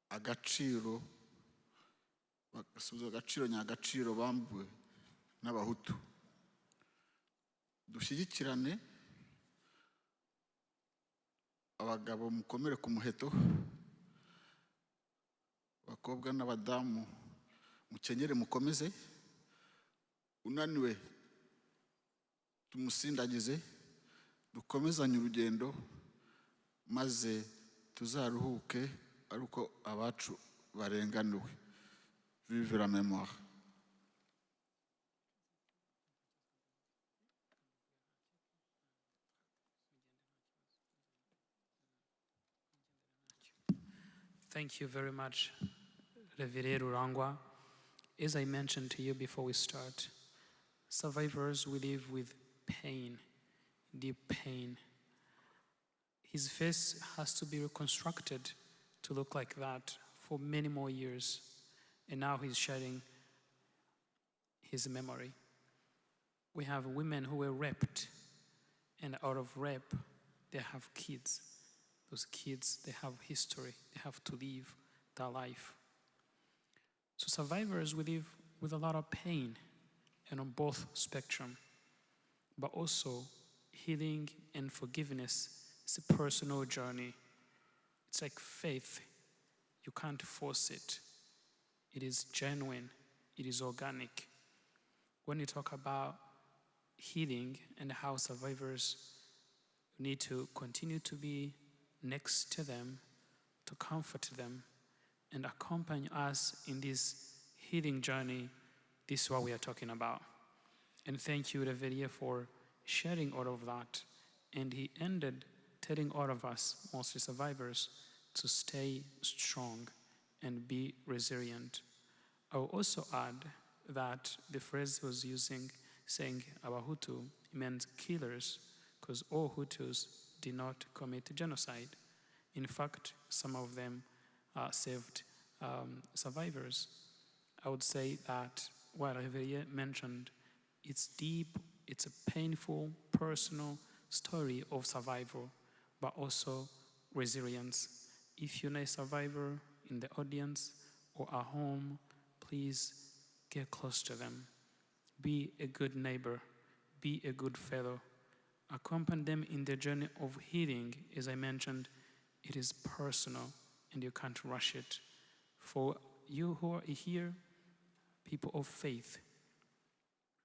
agaciro, bagasubiza agaciro nyagaciro bambuwe n'abahutu. Dushyigikirane, abagabo mukomere ku muheto, abakobwa n'abadamu mukenyere mukomeze, unaniwe tumusindagize, dukomezanye urugendo maze tuzaruhuke ari uko abacu barenganuwe. Vive la mémoire. Thank you very much, Reverend Rurangwa. As I mentioned to you before we start, survivors will live with pain, deep pain. His face has to be reconstructed to look like that for many more years. And now he's shedding his memory. We have women who were raped, and out of rape, they have kids. Those kids, they have history. They have to live their life. So survivors will live with a lot of pain, and on both spectrum. But also, healing and forgiveness is a personal journey. It's like faith. You can't force it. It is genuine. It is organic. When you talk about healing and how survivors need to continue to be next to them, to comfort them, and accompany us in this healing journey, this is what we are talking about. And thank you, Reverie, for sharing all of that. And he ended telling all of us, mostly survivors, to stay strong and be resilient. I will also add that the phrase he was using, saying Abahutu, meant killers, because all Hutus did not commit genocide. In fact, some of them saved survivors. I would say that what Reverie mentioned, it's deep, it's a painful, personal story of survival, but also resilience. If you're not a survivor in the audience or at home, please get close to them. Be a good neighbor. Be a good fellow. Accompany them in their journey of healing. As I mentioned, it is personal and you can't rush it. For you who are here, people of faith,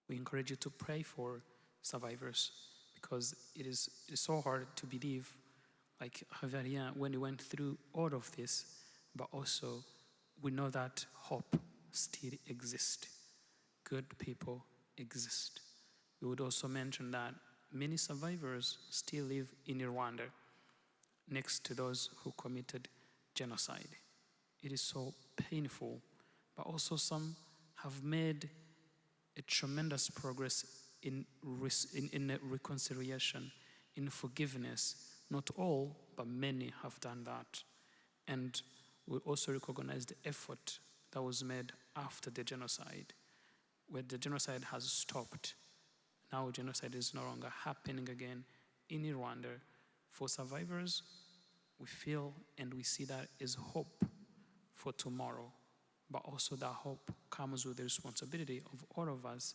we encourage you to pray for survivors, because it's so hard to believe, like Javier, when he went through all of this, but also we know that hope still exists. Good people exist. We would also mention that many survivors still live in Rwanda, next to those who committed genocide. It is so painful, but also some have made a tremendous progress in reconciliation, in forgiveness. Not all, but many have done that. And we also recognize the effort that was made after the genocide, where the genocide has stopped. Now genocide is no longer happening again in Rwanda. For survivors, we feel and we see that as hope for tomorrow. But also that hope comes with the responsibility of all of us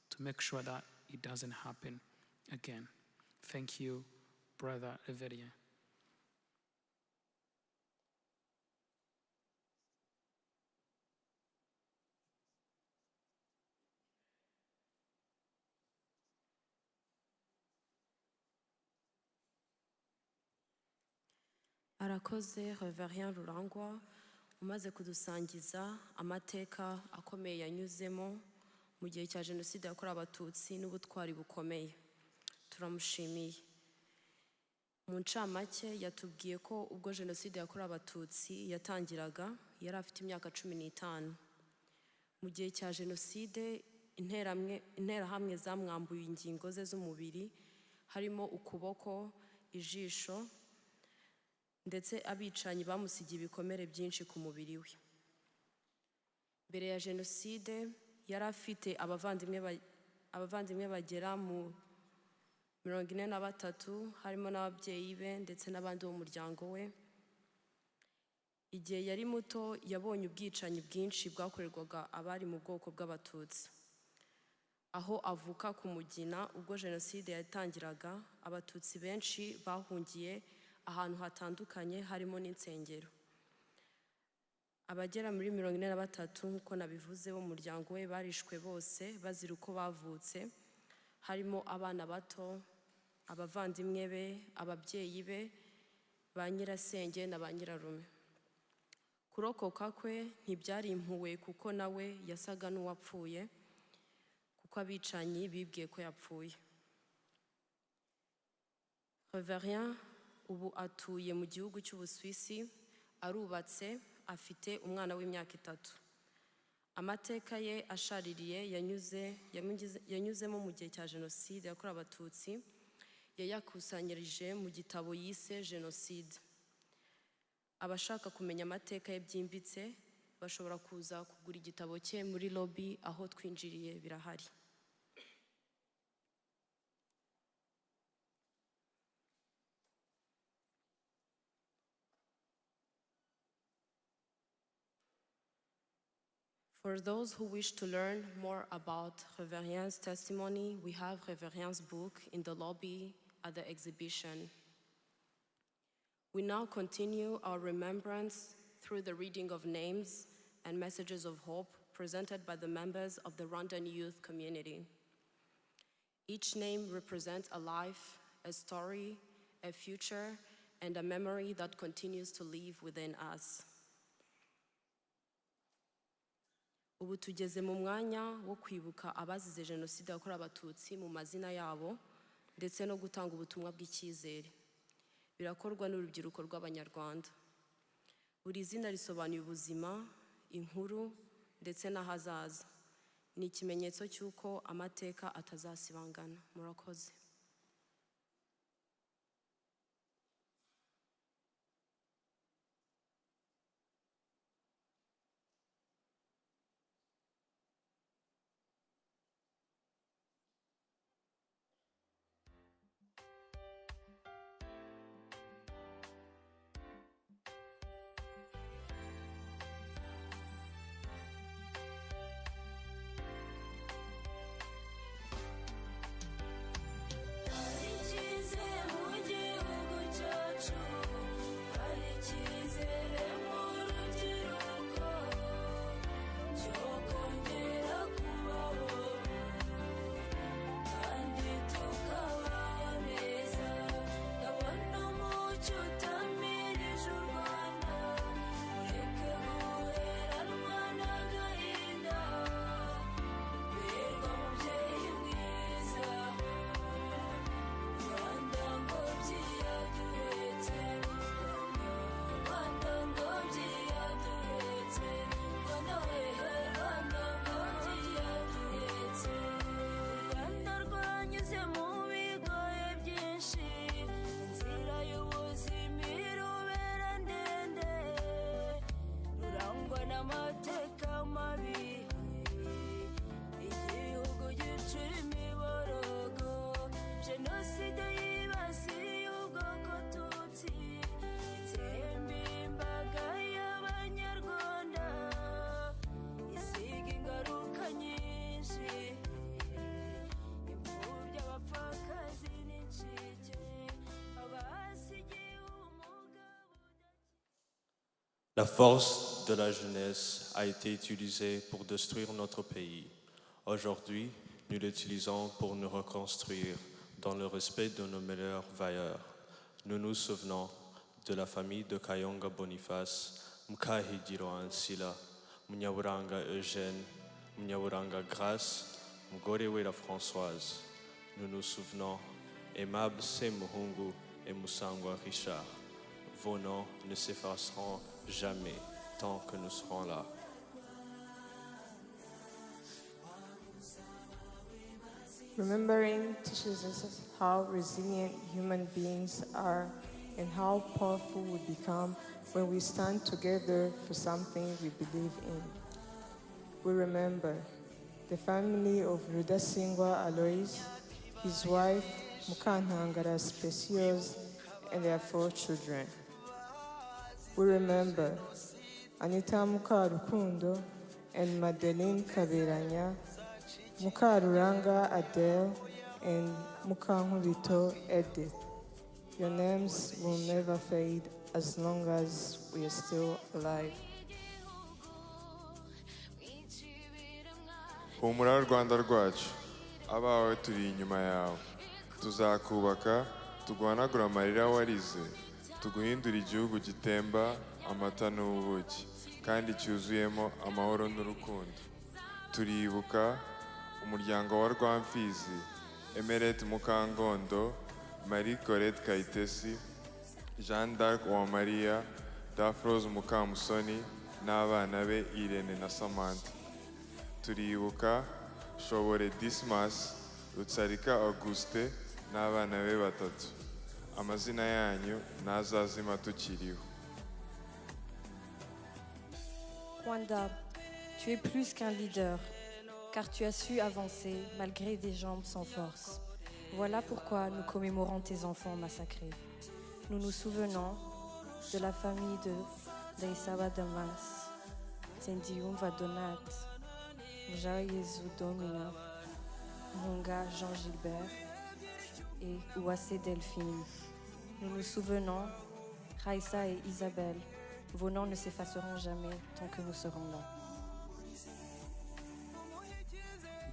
to make sure that it doesn't happen again. Thank you, Brother Reverie. arakoze Reverien Rurangwa umaze kudusangiza amateka akomeye yanyuzemo mu gihe cya Jenoside yakorewe Abatutsi n'ubutwari bukomeye. Turamushimiye. Mu ncamake yatubwiye ko ubwo Jenoside yakorewe Abatutsi yatangiraga yari afite imyaka 15. Mu gihe cya Jenoside interahamwe zamwambuye ingingo ze z'umubiri, harimo ukuboko, ijisho, ndetse abicanyi bamusigiye ibikomere byinshi ku mubiri we. Mbere ya Jenoside yari afite abavandimwe bagera mu 43, harimo n'ababyeyi be ndetse n'abandi bo mu muryango we. Igihe yari muto yabonye ubwicanyi bwinshi bwakorerwaga abari mu bwoko bw'Abatutsi. Aho avuka ku Mugina, ubwo Jenoside yatangiraga, Abatutsi benshi bahungiye ahantu hatandukanye harimo n'insengero. Abagera muri 43 nk'uko nabivuze bo mu muryango we barishwe bose bazira uko bavutse, harimo abana bato, abavandimwe be, ababyeyi be, ba nyirasenge na ba nyirarume. Kurokoka kwe ntibyari impuhwe kuko nawe yasaga n'uwapfuye, kuko abicanyi bibwiye ko yapfuye. Reverien ubu atuye mu gihugu cy'Ubusuwisi, arubatse afite umwana w'imyaka 3. Amateka ye ashaririye yanyuzemo mu gihe cya Genocide yakorewe Abatutsi yayakusanyirije mu gitabo yise Genocide. Abashaka kumenya amateka ye byimbitse bashobora kuza kugura igitabo cye muri lobby aho twinjiriye birahari. For those who wish to learn more about Reverend's testimony, we have Reverend's book in the lobby at the exhibition. We now continue our remembrance through the reading of names and messages of hope presented by the members of the Rwandan youth community. Each name represents a life, a story, a future, and a memory that continues to live within us. Ubu tugeze mu mwanya wo kwibuka abazize Jenoside yakorewe Abatutsi mu mazina yabo ndetse no gutanga ubutumwa bw'icyizere. Birakorwa n'urubyiruko rw'Abanyarwanda. Buri zina risobanuye ubuzima, inkuru ndetse n'ahazaza. Ni ikimenyetso cy'uko amateka atazasibangana. Murakoze. La force de la jeunesse a été utilisée pour détruire notre pays. Aujourd'hui, nous l'utilisons pour nous reconstruire dans le respect de nos meilleurs valeurs. Nous nous souvenons de la famille de Kayonga Boniface, Mukahigiro Ansila, Munyaburanga Eugène, Munyaburanga Grace, Mugorewera Françoise. Nous nous souvenons Aimable Semuhungu et Musangwa Richard. Vos noms ne s'effaceront jamais tant que nous serons là. Remembering teaches us how resilient human beings are and how powerful we become when we stand together for something we believe in. We remember the family of Rudasingwa Alois, his wife Mukantangara Specios, and their 4 children. We remember Anita Mukarukundo and Madeline Kaberanya, Mukaruranga Adele, and Mukankubito Edith. Your names will never fade as long as we are still alive. Humura Rwanda rwacu, abawe turi inyuma yawe. Tuzakubaka, tuguhanagura amarira warize, tuguhindura igihugu gitemba amata n'ubuki, kandi cyuzuyemo amahoro n'urukundo. Turibuka umuryango wa Rwamfizi, Emerette Mukangondo, Marie Colette Kayitesi, Jeanne d'Arc Uwamariya, Dafroze Mukamusoni n'abana be Irene na Samantha. Turibuka Shobore Dismas, Rutsarika Auguste n'abana be batatu. Amazina yanyu ntazazima tukiriho. Rwanda, tu es plus qu'un leader, car tu as su avancer malgré des jambes sans force. Voilà pourquoi nous commémorons tes enfants massacrés. Nous nous souvenons de la famille de Leisaba Damas, Tendiyumva Donat, Mujayezu Domina, Munga Jean Gilbert et Ouassé Delphine. Nous nous souvenons, Raissa et Isabelle, vos noms ne s'effaceront jamais tant que nous serons là.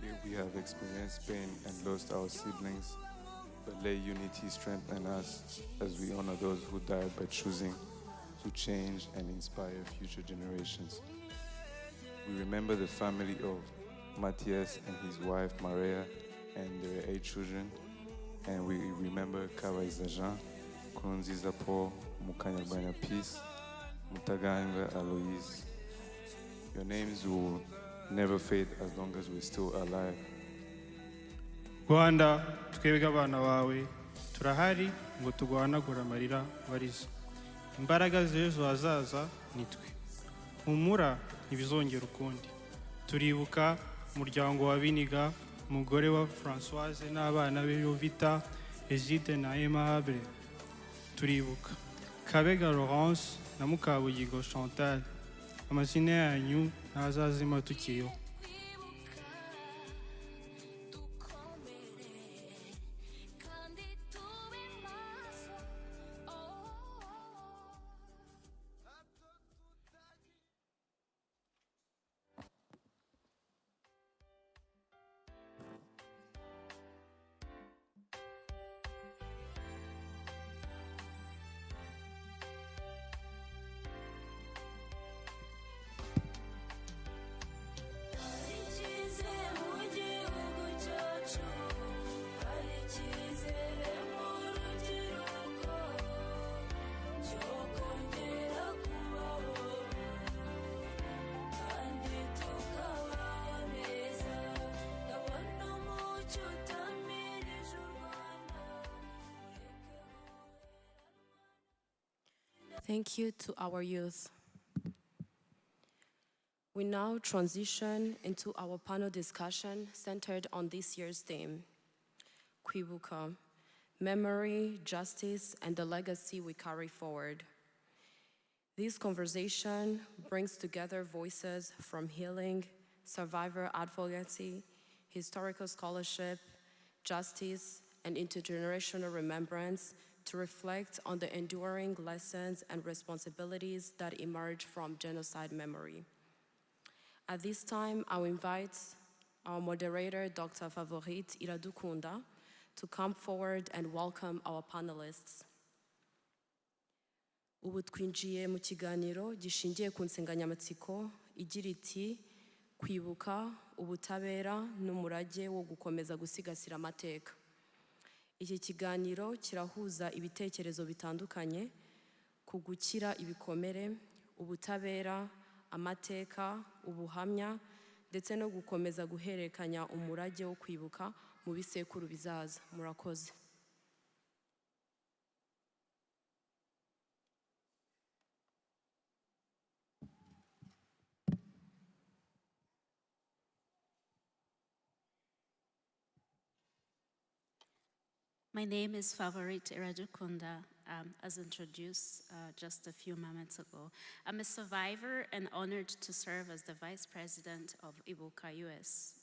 Here we have experienced pain and lost our siblings, but let unity strengthen us as we honor those who died by choosing to change and inspire future generations. We remember the family of Matthias and his wife Maria and their 8 children, and we remember Kawaiza Jean, Kurunziza Paul, Mukanyarwanya Peace, Mutaganga Aloise. Your names will never fade as long as we're still alive. Rwanda, twebwe abana bawe turahari ngo tugwanagura amarira barizo. Imbaraga z'ejo hazaza ni twe. Humura ntibizongera ukundi. Turibuka umuryango wa Biniga, umugore wa Françoise n'abana be Yovita, Egide na Aimable. Turibuka Kabega Laurence na Mukabuyigo Chantal. Amazina yanyu ntazazima tukiriho. Thank you to our youth. We now transition into our panel discussion centered on this year's theme, Kwibuka, memory, justice, and the legacy we carry forward. This conversation brings together voices from healing, survivor advocacy, historical scholarship, justice, and intergenerational remembrance to reflect on the enduring lessons and responsibilities that emerge from genocide memory. At this time, I'll invite our moderator, Dr. Favorite Iradukunda, to come forward and welcome our panelists. Ubu twinjiye mu kiganiro gishingiye ku nsanganyamatsiko igira iti kwibuka ubutabera n'umurage wo gukomeza gusigasira amateka. Iki kiganiro kirahuza ibitekerezo bitandukanye ku gukira ibikomere, ubutabera, amateka, ubuhamya, ndetse no gukomeza guhererekanya umurage wo kwibuka mu bisekuru bizaza. Murakoze. My name is Favorite Iradukunda, as introduced just a few moments ago. I'm a survivor and honored to serve as the Vice President of Ibuka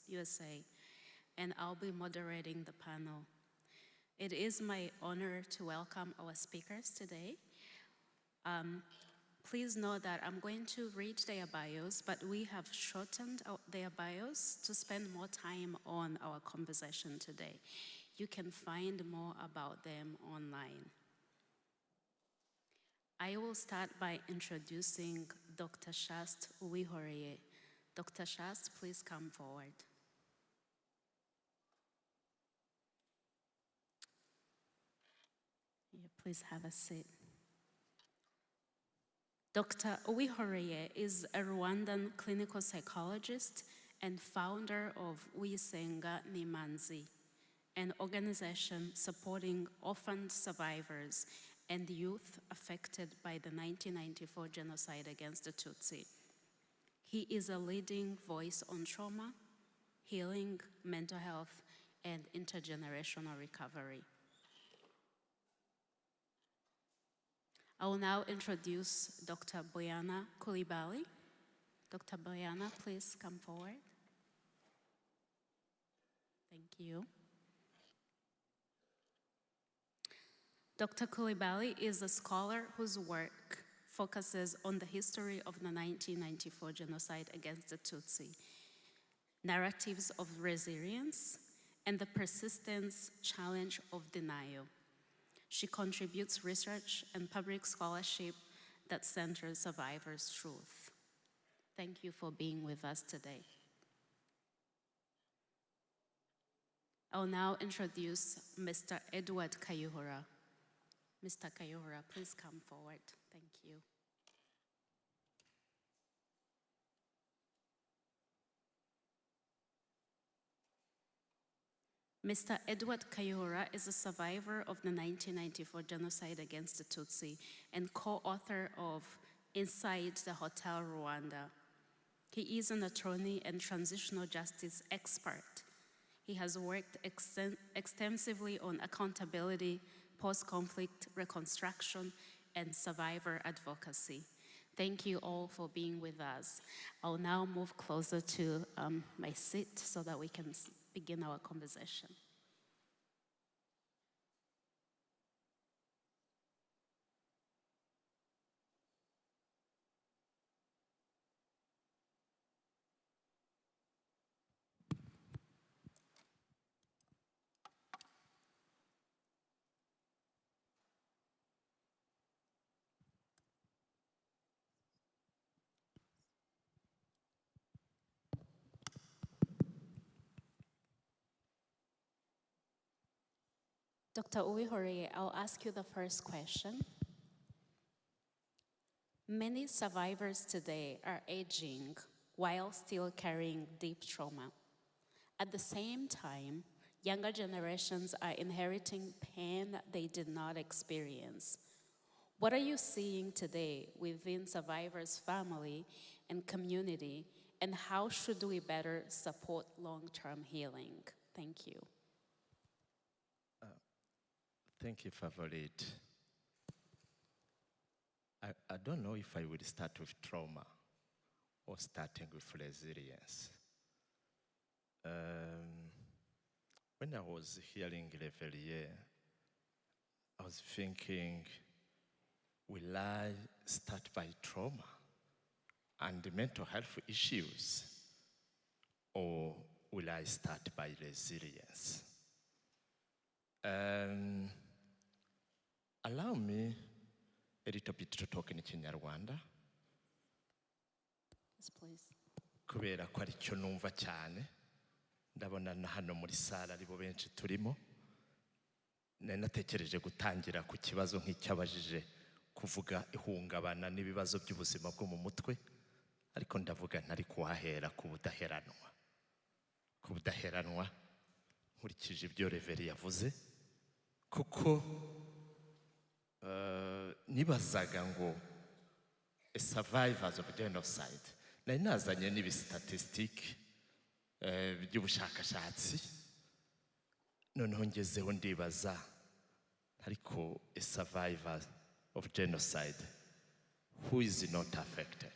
USA, and I'll be moderating the panel. It is my honor to welcome our speakers today. Please know that I'm going to read their bios, but we have shortened their bios to spend more time on our conversation today. You can find more about them online. I will start by introducing Dr. Shast Uwihoreye. Dr. Shast, please come forward. Please have a seat. Dr. Uwihoreye is a Rwandan clinical psychologist and founder of Uyisenga Nimanzi, an organization supporting orphaned survivors and youth affected by the 1994 genocide against the Tutsi. He is a leading voice on trauma, healing, mental health, and intergenerational recovery. I will now introduce Dr. Boyana Coulibaly. Dr. Boyana, please come forward. Thank you. Dr. Coulibaly is a scholar whose work focuses on the history of the 1994 genocide against the Tutsi, narratives of resilience, and the persistent challenge of denial. She contributes research and public scholarship that centers survivors' truth. Thank you for being with us today. I'll now introduce Mr. Edward Kayihura. Mr. Kayihura, please come forward. Thank you. Mr. Edward Kayihura is a survivor of the 1994 genocide against the Tutsi and co-author of Inside the Hotel Rwanda. He is an attorney and transitional justice expert. He has worked extensively on accountability, post-conflict reconstruction, and survivor advocacy. Thank you all for being with us. I'll now move closer to my seat so that we can begin our conversation. Dr. Uwihoreye, I'll ask you the first question. Many survivors today are aging while still carrying deep trauma. At the same time, younger generations are inheriting pain they did not experience. What are you seeing today within survivors' family and community, and how should we better support long-term healing? Thank you. Thank you, Favorite. I don't know if I will start with trauma or starting with resilience. When I was hearing Reveille, I was thinking, will I start by trauma and mental health issues, or will I start by resilience? Allow me a little bit to talk in Kinyarwanda. Yes, please. Kubera ko ari cyo numva cyane, ndabona na hano muri sala aribo benshi turimo. Nari natekereje gutangira ku kibazo nk'icyabajije kuvuga ihungabana n'ibibazo by'ubuzima bwo mu mutwe, ariko ndavuga ntari kuhahera ku budaheranwa. Ku budaheranwa nkurikije ibyo Reveille yavuze, kuko nibazaga ngo survivors of genocide, nari nazanye n'ibistatistike by'ubushakashatsi, noneho ngezeho ndibaza, ariko survivors of genocide, who is not affected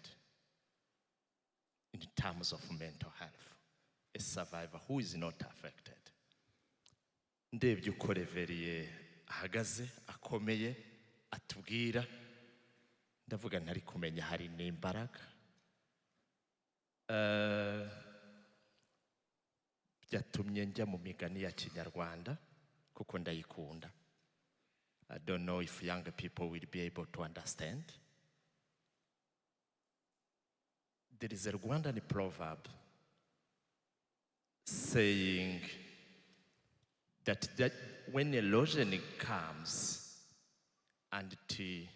in terms of mental health? A survivor who is not affected. Ndebye uko Reveille ahagaze akomeye atubwira, ndavuga ntari kumenya hari n'imbaraga. Byatumye njya mu migani ya Kinyarwanda kuko ndayikunda. I don't know if younger people will be able to understand. There is a Rwandan proverb saying that when erosion comes and to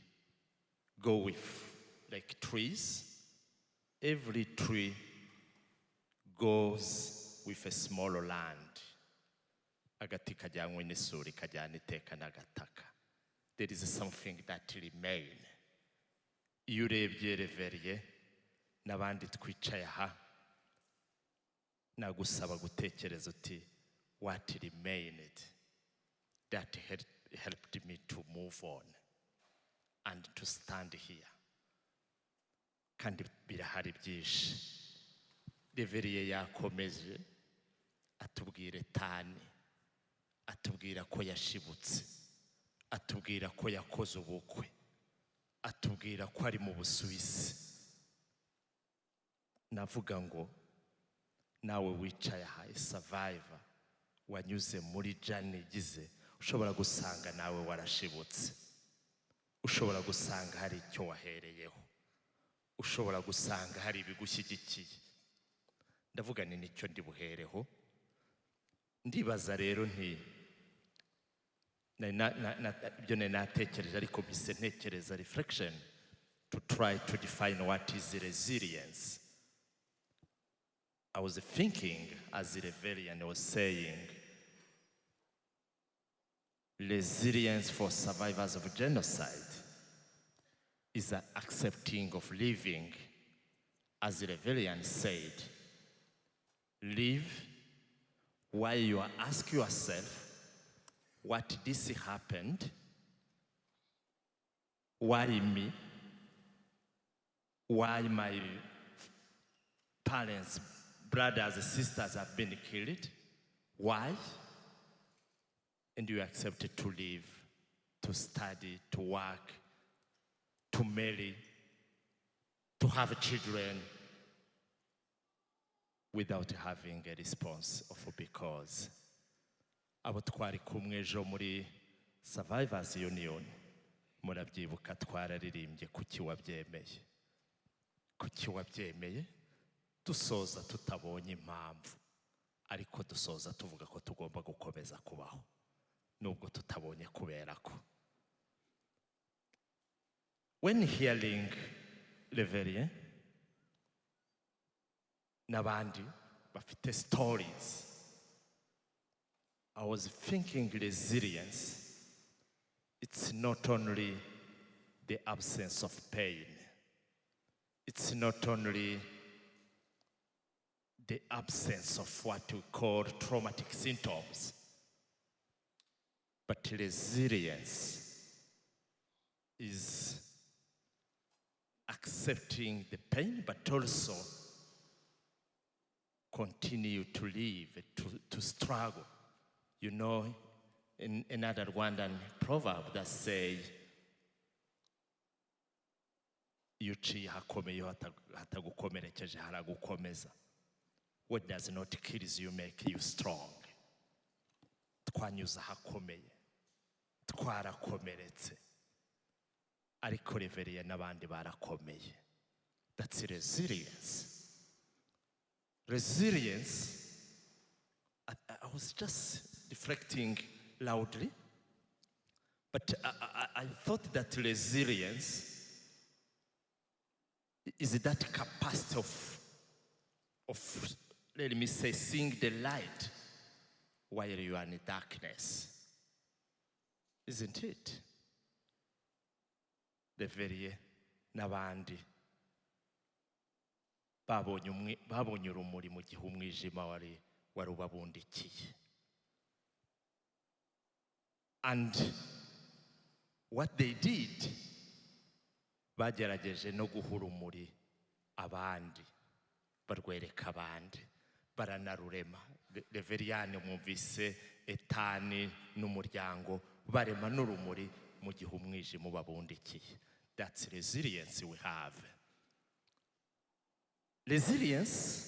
go with like trees. Every tree goes with a small land. Agati kajyanywe n'isuri kajyana iteka n'agataka. There is something that remain. Iyo urebye reveriye n'abandi twicaye aha, nagusaba gutekereza uti what remained that helped me to move on and to stand here. Kandi birahari byinshi. Reveriye yakomeje atubwire tani, atubwira ko yashibutse, atubwira ko yakoze ubukwe, atubwira ko ari mu Busuwisi. Navuga ngo nawe wicaye aha, survivor wanyuze muri jani gize, ushobora gusanga nawe warashibutse, ushobora gusanga hari icyo wahereyeho, ushobora gusanga hari ibigushyigikiye. Ndavuga ni nicyo ndi buhereho. Ndibaza rero nti ibyo natekereje, ariko mbise ntekereza reflection to try to define what is resilience. I was thinking, as the Reverend was saying, resilience for survivors of genocide is an accepting of living, as the Reverend said, live while you ask yourself, what this happened? Why me? Why my parents, brothers, sisters have been killed? Why? And you accepted to live, to study, to work, to marry, to have children, without having a response of because. Abo twari kumwe ejo muri Survivors Union, murabyibuka twararirimbye kuki wabyemeye. Kuki wabyemeye? Dusoza tutabonye impamvu, ariko dusoza tuvuga ko tugomba gukomeza kubaho nubwo tutabonye kubera ko. When hearing Reverien n'abandi bafite stories, I was thinking resilience, it's not only the absence of pain, it's not only the absence of what we call traumatic symptoms, but resilience is accepting the pain, but also continue to live, to struggle. You know, in another Rwandan proverb that says, yuciye hakomeye hatagukomerekeje haragukomeza. What does not kill you make you strong. Twanyuza hakomeye, twarakomeretse, ariko Reverien n'abandi barakomeye. That's resilience. Resilience, I was just reflecting loudly, but I thought that resilience is that capacity of, let me say, seeing the light while you are in darkness. Isn't it? Reverien n'abandi babonye urumuri mu gihe umwijima wari ubabundikiye. And what they did, bagerageje no guha urumuri abandi, barwereka abandi, baranarurema. Reverien mwumvise etani n'umuryango barema n'urumuri mu gihe umwijima ubabundikiye. That's resilience we have. Resilience,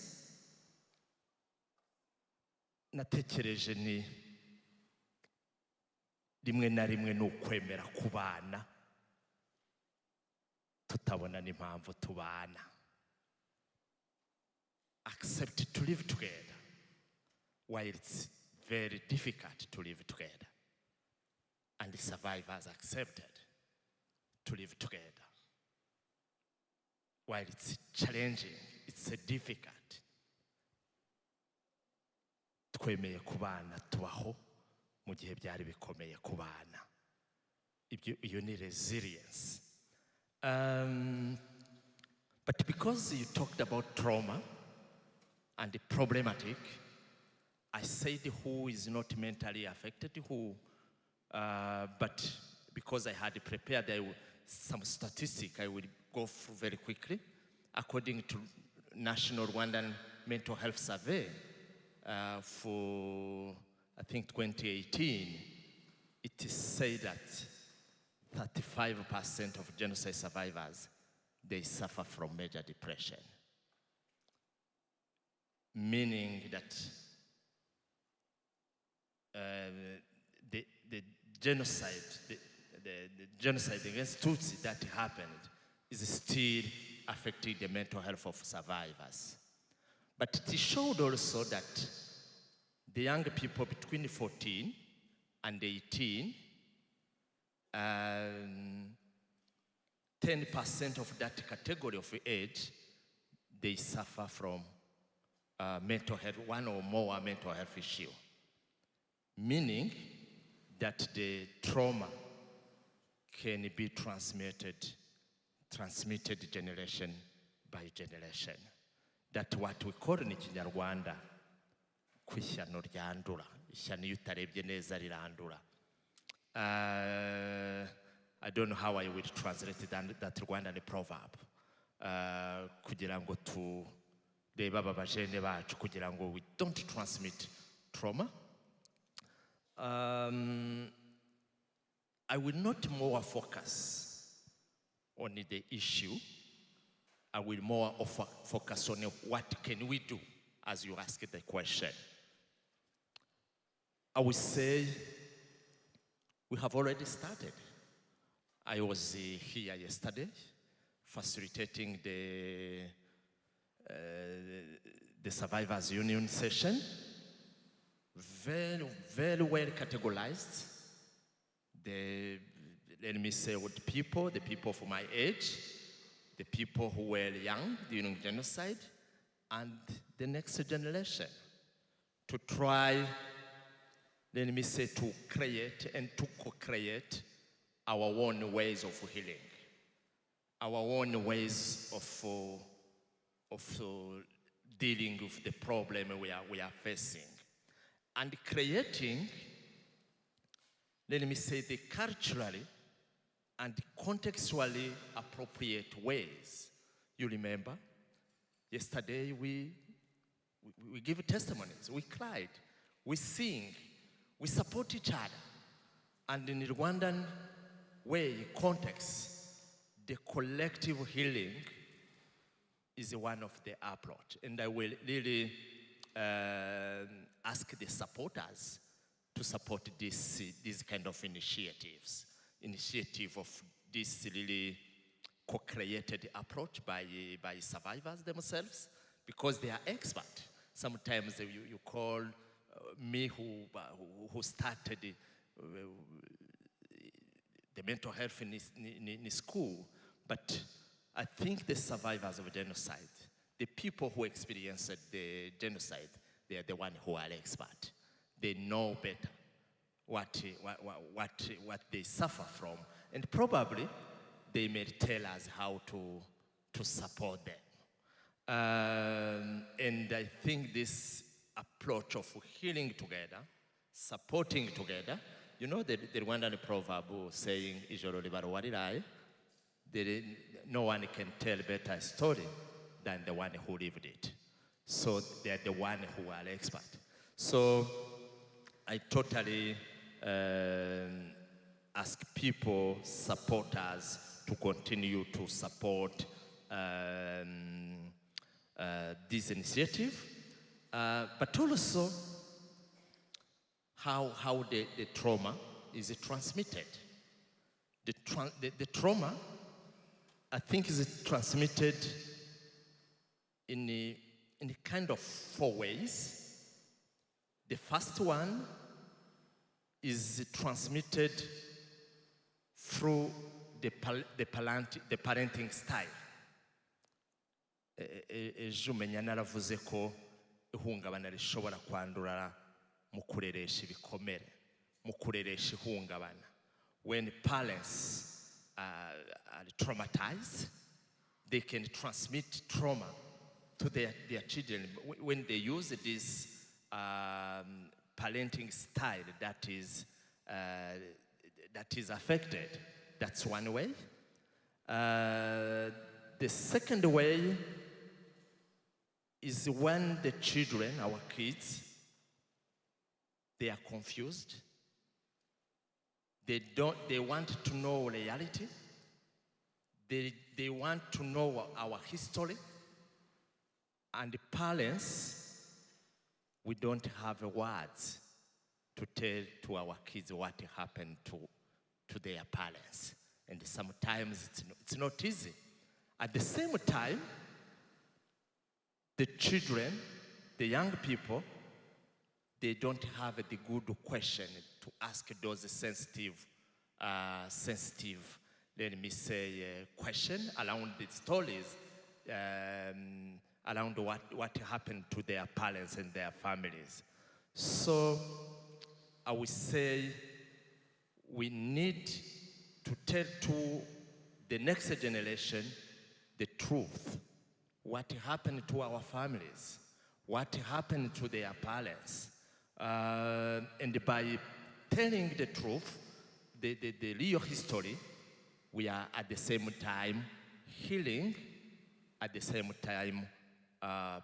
natekereje ni rimwe na rimwe n'ukwemera kubana tutabona n'impamvu tubana. Accept to live together while it's very difficult to live together. And the survivors accepted to live together. while it's challenging, it's difficult, twemeye kubana tubaho mu gihe byari bikomeye kubana. Iyo ni resilience. But because you talked about trauma and the problematic, I said who is not mentally affected, who, but because I had prepared some statistic, I will go through very quickly. According to National Rwandan Mental Health Survey for, I think, 2018, it is said that 35% of genocide survivors, they suffer from major depression. Meaning that the genocide, the genocide against Tutsi that happened is still affecting the mental health of survivors. But it showed also that the young people between 14 and 18, 10% of that category of age, they suffer from mental health, one or more mental health issue. Meaning that the trauma can be transmitted generation by generation. That's what we call in Kinyarwanda kwishyano ryandura. Ishyano iyo utarebye neza rirandura. I don't know how I will translate that Rwandan proverb. Kugira ngo turebe aba bajene bacu kugira ngo we don't transmit trauma. I will not more focus on the issue. I will more focus on what can we do, as you asked the question. I would say we have already started. I was here yesterday facilitating the Survivors Union session. Very, very well categorized. Let me say, with people, the people of my age, the people who were young during genocide, and the next generation, to try, let me say, to create and to co-create our own ways of healing, our own ways of dealing with the problem we are facing, and creating, let me say, the culturally and contextually appropriate ways. You remember, yesterday we give testimonies, we cried, we sing, we support each other. And in the Rwandan way, context, the collective healing is one of the approach. And I will really ask the supporters to support these kind of initiatives. Initiative of this really co-created approach by survivors themselves, because they are expert. Sometimes you call me who started the mental health in school, but I think the survivors of genocide, the people who experienced the genocide, they are the ones who are expert. They know better what they suffer from, and probably they may tell us how to support them. And I think this approach of healing together, supporting together, you know the Rwandan proverb saying, "Ijoro libarwa riraye," no one can tell better a story than the one who lived it. So they are the one who are expert. So I totally ask people, supporters, to continue to support this initiative, but also how the trauma is transmitted. The trauma, I think, is transmitted in a kind of 4 ways. The first one is transmitted through the parenting style. ejo umenya naravuze ko ihungabana rishobora kwandura mu kureresha ibikomere, mu kureresha ihungabana. When parents are traumatized, they can transmit trauma to their children when they use this parenting style that is affected. That's one way. The second way is when the children, our kids, they are confused. They want to know reality. They want to know our history. And the parents, we don't have words to tell to our kids what happened to their parents. And sometimes it's not easy. At the same time, the children, the young people, they don't have the good question to ask those sensitive, let me say, question around the stories, around what happened to their parents and their families. So I would say we need to tell to the next generation the truth. What happened to our families? What happened to their parents? And by telling the truth, the real history, we are at the same time healing, at the same time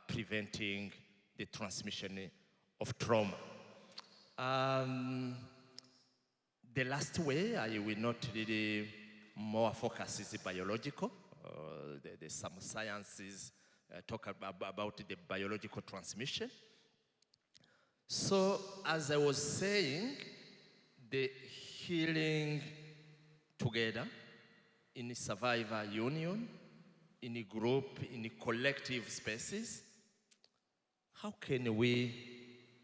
preventing the transmission of trauma. The last way, I will not really more focus is biological. Some sciences talk about the biological transmission. So, as I was saying, the healing together in a survivor union, in a group, in a collective spaces, how can we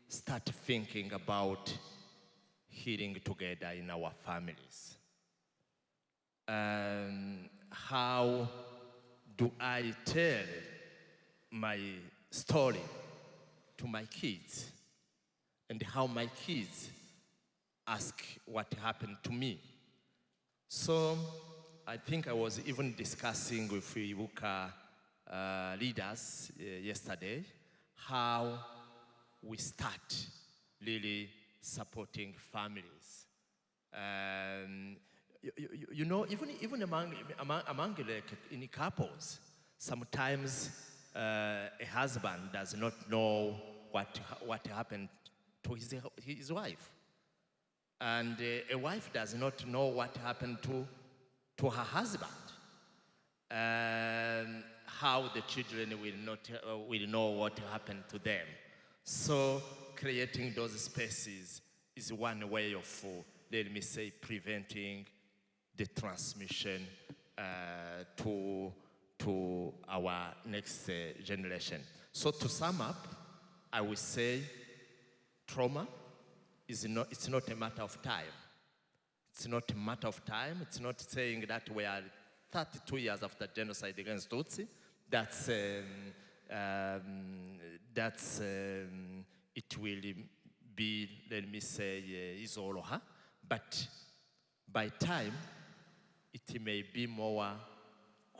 start thinking about healing together in our families? How do I tell my story to my kids? And how my kids ask what happened to me? So I think I was even discussing with Ibuka leaders yesterday how we start really supporting families. You know, even among like in couples, sometimes a husband does not know what happened to his wife, and a wife does not know what happened to her husband, and how the children will know what happened to them. So creating those spaces is one way of, let me say, preventing the transmission to our next generation. So to sum up, I would say trauma it's not a matter of time. It's not a matter of time. It's not saying that we are 32 years after genocide against Tutsi. It will be, let me say, is all her. But by time, it may be more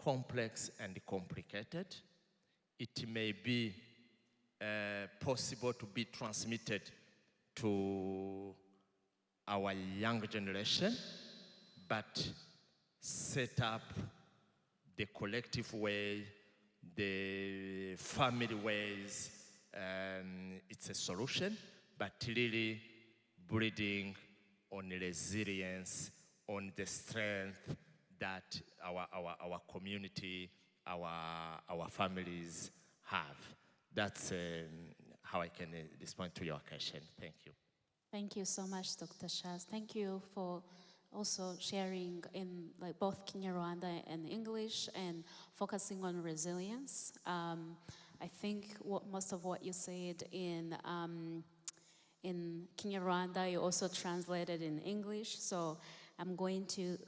complex and complicated. It may be possible to be transmitted to our young generation, but set up the collective way, the family ways, it's a solution, but really breeding on resilience, on the strength that our community, our families have. That's how I can respond to your question. Thank you. Thank you so much, Dr. Shaz. Thank you for also sharing in like both Kinyarwanda and English and focusing on resilience. I think most of what you said in Kinyarwanda, you also translated in English. So I'm going to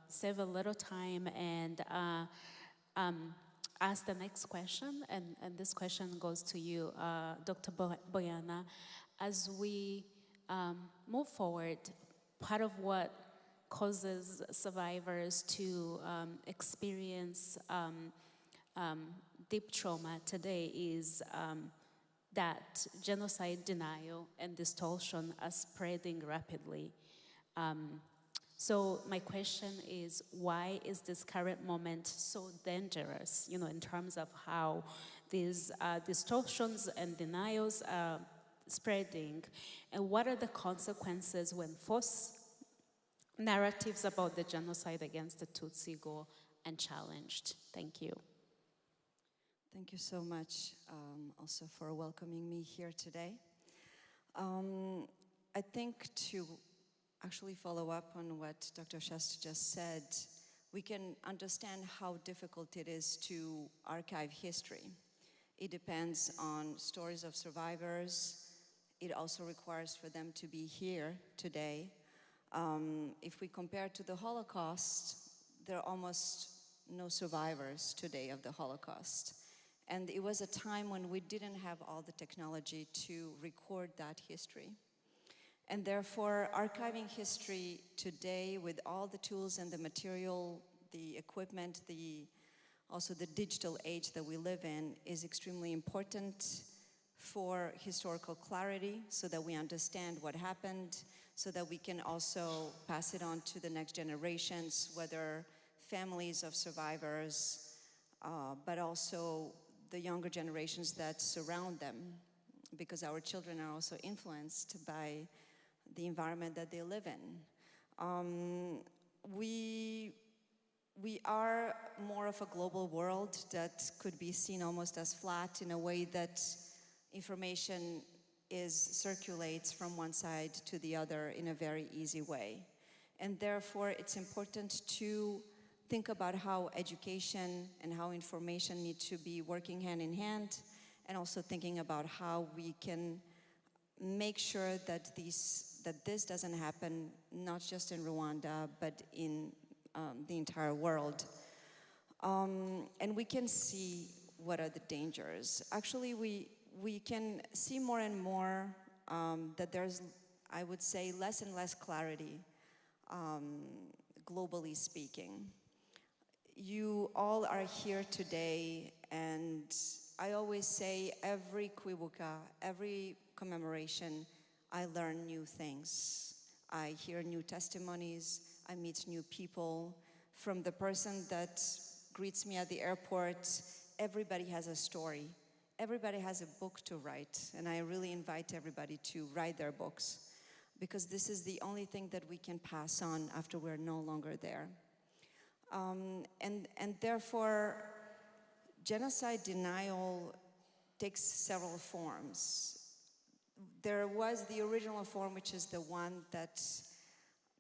save a little time and ask the next question, and this question goes to you, Dr. Boyana. As we move forward, part of what causes survivors to experience deep trauma today is that genocide denial and distortion are spreading rapidly. So my question is, why is this current moment so dangerous, in terms of how these distortions and denials are spreading, and what are the consequences when false narratives about the genocide against the Tutsi go unchallenged? Thank you. Thank you so much also for welcoming me here today. I think to actually follow up on what Dr. Shasta just said, we can understand how difficult it is to archive history. It depends on stories of survivors. It also requires for them to be here today. If we compare to the Holocaust, there are almost no survivors today of the Holocaust. And it was a time when we didn't have all the technology to record that history. And therefore, archiving history today with all the tools and the material, the equipment, also the digital age that we live in is extremely important for historical clarity, so that we understand what happened, so that we can also pass it on to the next generations, whether families of survivors, but also the younger generations that surround them, because our children are also influenced by the environment that they live in. We are more of a global world that could be seen almost as flat, in a way that information circulates from one side to the other in a very easy way. And therefore, it's important to think about how education and how information need to be working hand in hand, and also thinking about how we can make sure that this doesn't happen, not just in Rwanda, but in the entire world. And we can see what are the dangers. Actually, we can see more and more that there's, I would say, less and less clarity, globally speaking. You all are here today, and I always say every Kwibuka, every commemoration, I learn new things. I hear new testimonies, I meet new people. From the person that greets me at the airport, everybody has a story. Everybody has a book to write, and I really invite everybody to write their books, because this is the only thing that we can pass on after we're no longer there. And therefore, genocide denial takes several forms. There was the original form, which is the one that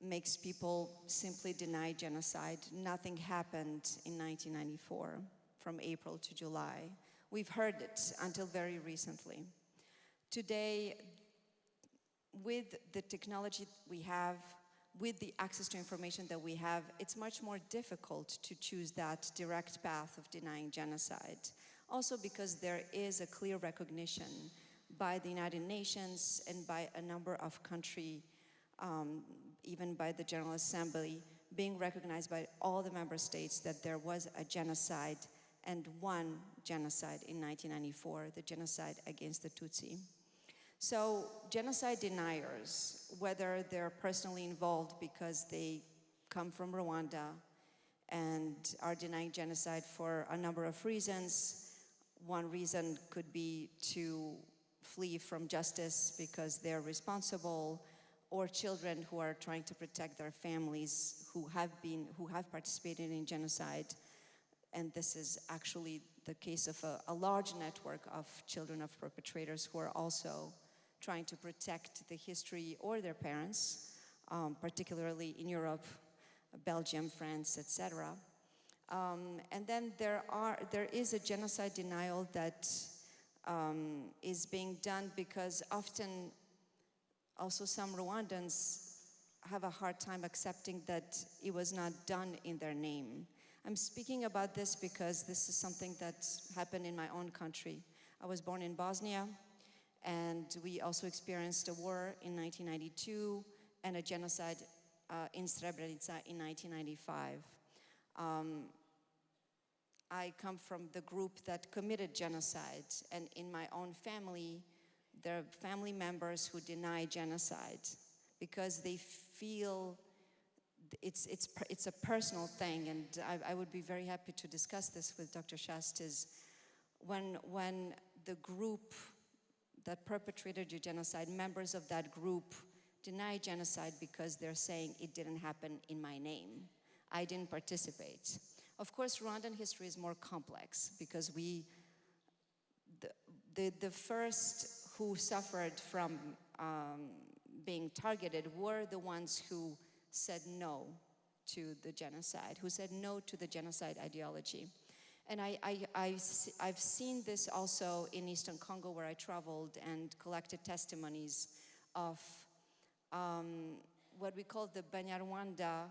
makes people simply deny genocide. Nothing happened in 1994, from April to July. We've heard it until very recently. Today, with the technology we have, with the access to information that we have, it's much more difficult to choose that direct path of denying genocide. Also because there is a clear recognition by the United Nations and by a number of countries, even by the General Assembly, being recognized by all the member states that there was a genocide, and one genocide in 1994, the genocide against the Tutsi. So genocide deniers, whether they're personally involved because they come from Rwanda and are denying genocide for a number of reasons. One reason could be to flee from justice because they're responsible, or children who are trying to protect their families who have participated in genocide. And this is actually the case of a large network of children of perpetrators who are also trying to protect the history or their parents, particularly in Europe, Belgium, France, etc. And then there is a genocide denial that is being done because often also some Rwandans have a hard time accepting that it was not done in their name. I'm speaking about this because this is something that happened in my own country. I was born in Bosnia, and we also experienced a war in 1992 and a genocide in Srebrenica in 1995. I come from the group that committed genocide, and in my own family, there are family members who deny genocide because they feel it's a personal thing, and I would be very happy to discuss this with Dr. Shastis. When the group that perpetrated the genocide, members of that group deny genocide because they're saying it didn't happen in my name. I didn't participate. Of course, Rwandan history is more complex because the first who suffered from being targeted were the ones who said no to the genocide, who said no to the genocide ideology. And I've seen this also in Eastern Congo, where I traveled and collected testimonies of what we call the Banyarwanda,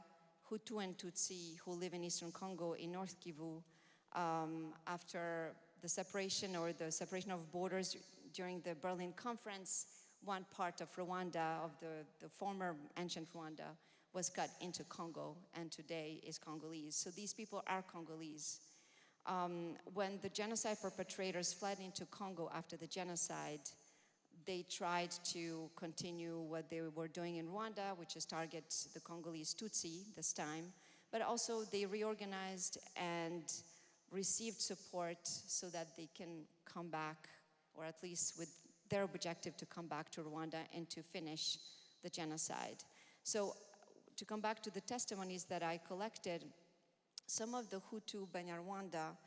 Hutu and Tutsi, who live in Eastern Congo in North Kivu, after the separation of borders during the Berlin Conference. One part of Rwanda, of the former ancient Rwanda, was cut into Congo, and today is Congolese. So these people are Congolese. When the genocide perpetrators fled into Congo after the genocide, they tried to continue what they were doing in Rwanda, which is target the Congolese Tutsi this time, but also they reorganized and received support so that they can come back, or at least with their objective to come back to Rwanda and to finish the genocide. So to come back to the testimonies that I collected, some of the Hutu Banyarwanda,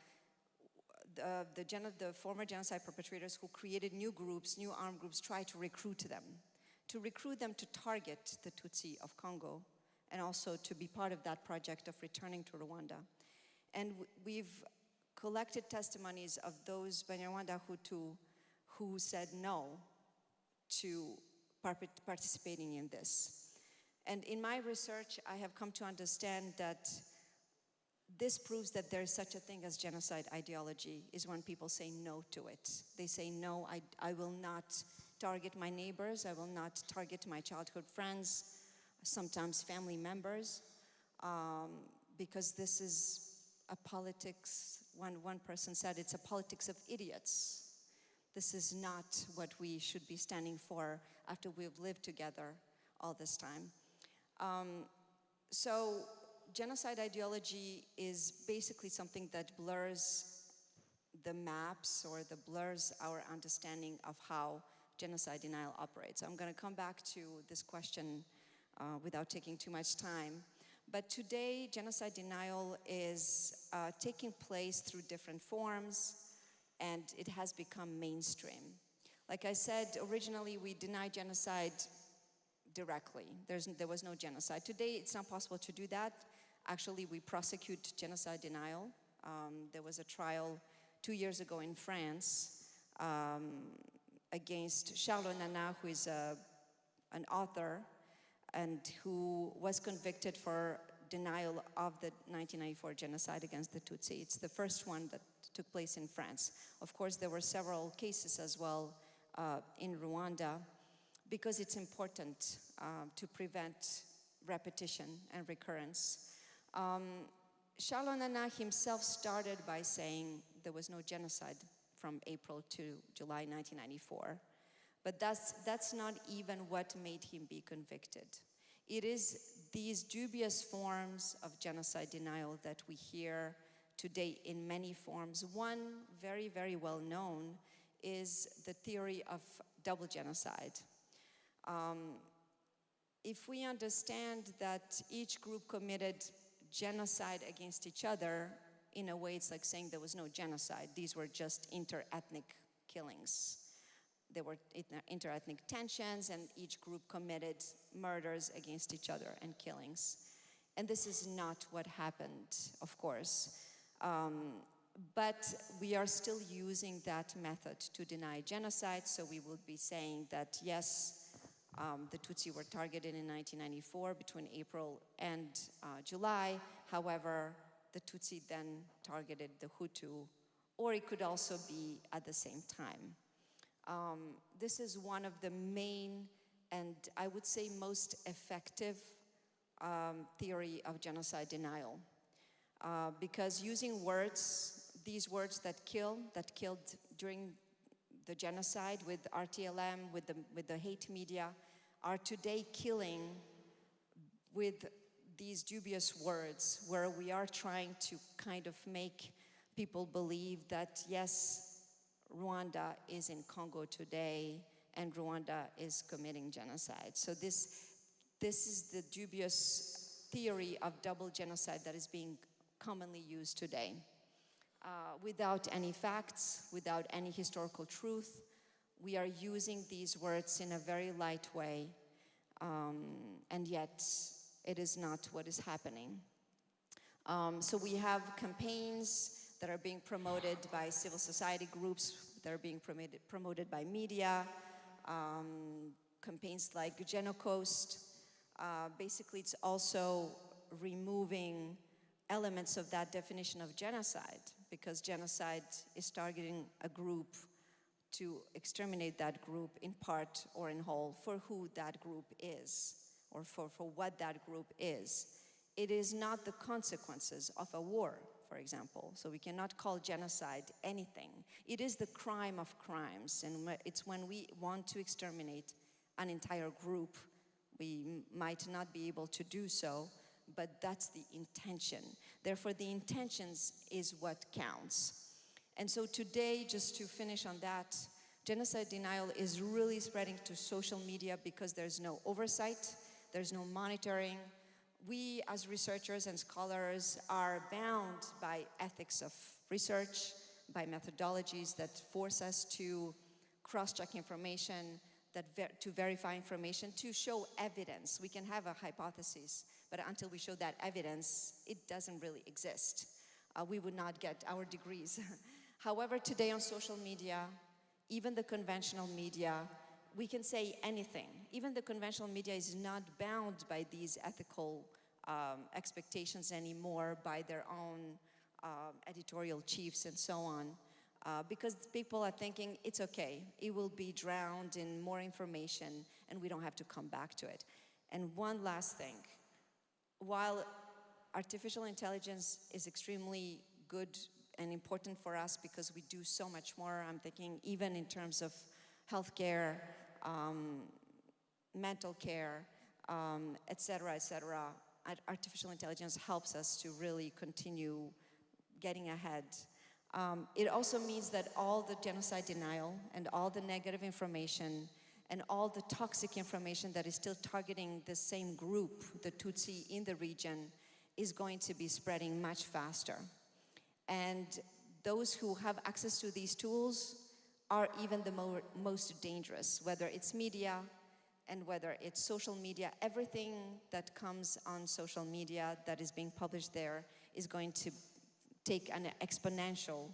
the former genocide perpetrators who created new groups, new armed groups, tried to recruit them to target the Tutsi of Congo, and also to be part of that project of returning to Rwanda. And we've collected testimonies of those Banyarwanda Hutu who said no to participating in this. And in my research, I have come to understand that this proves that there is such a thing as genocide ideology, is when people say no to it. They say, no, I will not target my neighbors, I will not target my childhood friends, sometimes family members, because this is a politics. One person said, it's a politics of idiots. This is not what we should be standing for after we've lived together all this time. So genocide ideology is basically something that blurs the maps, or that blurs our understanding of how genocide denial operates. I'm going to come back to this question without taking too much time. But today, genocide denial is taking place through different forms, and it has become mainstream. Like I said, originally we denied genocide directly. There was no genocide. Today, it's not possible to do that. Actually, we prosecute genocide denial. There was a trial 2 years ago in France against Charles Nana, who is an author and who was convicted for denial of the 1994 genocide against the Tutsi. It's the first one that took place in France. Of course, there were several cases as well in Rwanda, because it's important to prevent repetition and recurrence. Charles Nana himself started by saying there was no genocide from April to July 1994. But that's not even what made him be convicted. It is these dubious forms of genocide denial that we hear today in many forms. One very, very well known is the theory of double genocide. If we understand that each group committed genocide against each other, in a way it's like saying there was no genocide. These were just inter-ethnic killings. There were inter-ethnic tensions, and each group committed murders against each other and killings. And this is not what happened, of course. But we are still using that method to deny genocide, so we will be saying that, yes, the Tutsi were targeted in 1994 between April and July. However, the Tutsi then targeted the Hutu, or it could also be at the same time. This is one of the main and I would say most effective theory of genocide denial. Because using words, these words that killed during the genocide with RTLM, with the hate media, are today killing with these dubious words where we are trying to kind of make people believe that, yes, Rwanda is in Congo today and Rwanda is committing genocide. So this is the dubious theory of double genocide that is being commonly used today. Without any facts, without any historical truth, we are using these words in a very light way, and yet it is not what is happening. So we have campaigns that are being promoted by civil society groups, that are being promoted by media, campaigns like Genocide. Basically, it's also removing elements of that definition of genocide, because genocide is targeting a group to exterminate that group in part or in whole for who that group is, or for what that group is. It is not the consequences of a war, for example. So we cannot call genocide anything. It is the crime of crimes, and it's when we want to exterminate an entire group, we might not be able to do so, but that's the intention. Therefore, the intentions is what counts. And so today, just to finish on that, genocide denial is really spreading to social media because there's no oversight, there's no monitoring. We, as researchers and scholars, are bound by ethics of research, by methodologies that force us to cross-check information, to verify information, to show evidence. We can have a hypothesis, but until we show that evidence, it doesn't really exist. We would not get our degrees. However, today on social media, even the conventional media, we can say anything. Even the conventional media is not bound by these ethical expectations anymore, by their own editorial chiefs and so on. Because people are thinking, it's okay, it will be drowned in more information and we don't have to come back to it. And one last thing, while artificial intelligence is extremely good and important for us because we do so much more, I'm thinking even in terms of healthcare, mental care, et cetera, artificial intelligence helps us to really continue getting ahead. It also means that all the genocide denial and all the negative information and all the toxic information that is still targeting the same group, the Tutsi in the region, is going to be spreading much faster. And those who have access to these tools are even the most dangerous, whether it's media and whether it's social media. Everything that comes on social media that is being published there is going to take an exponential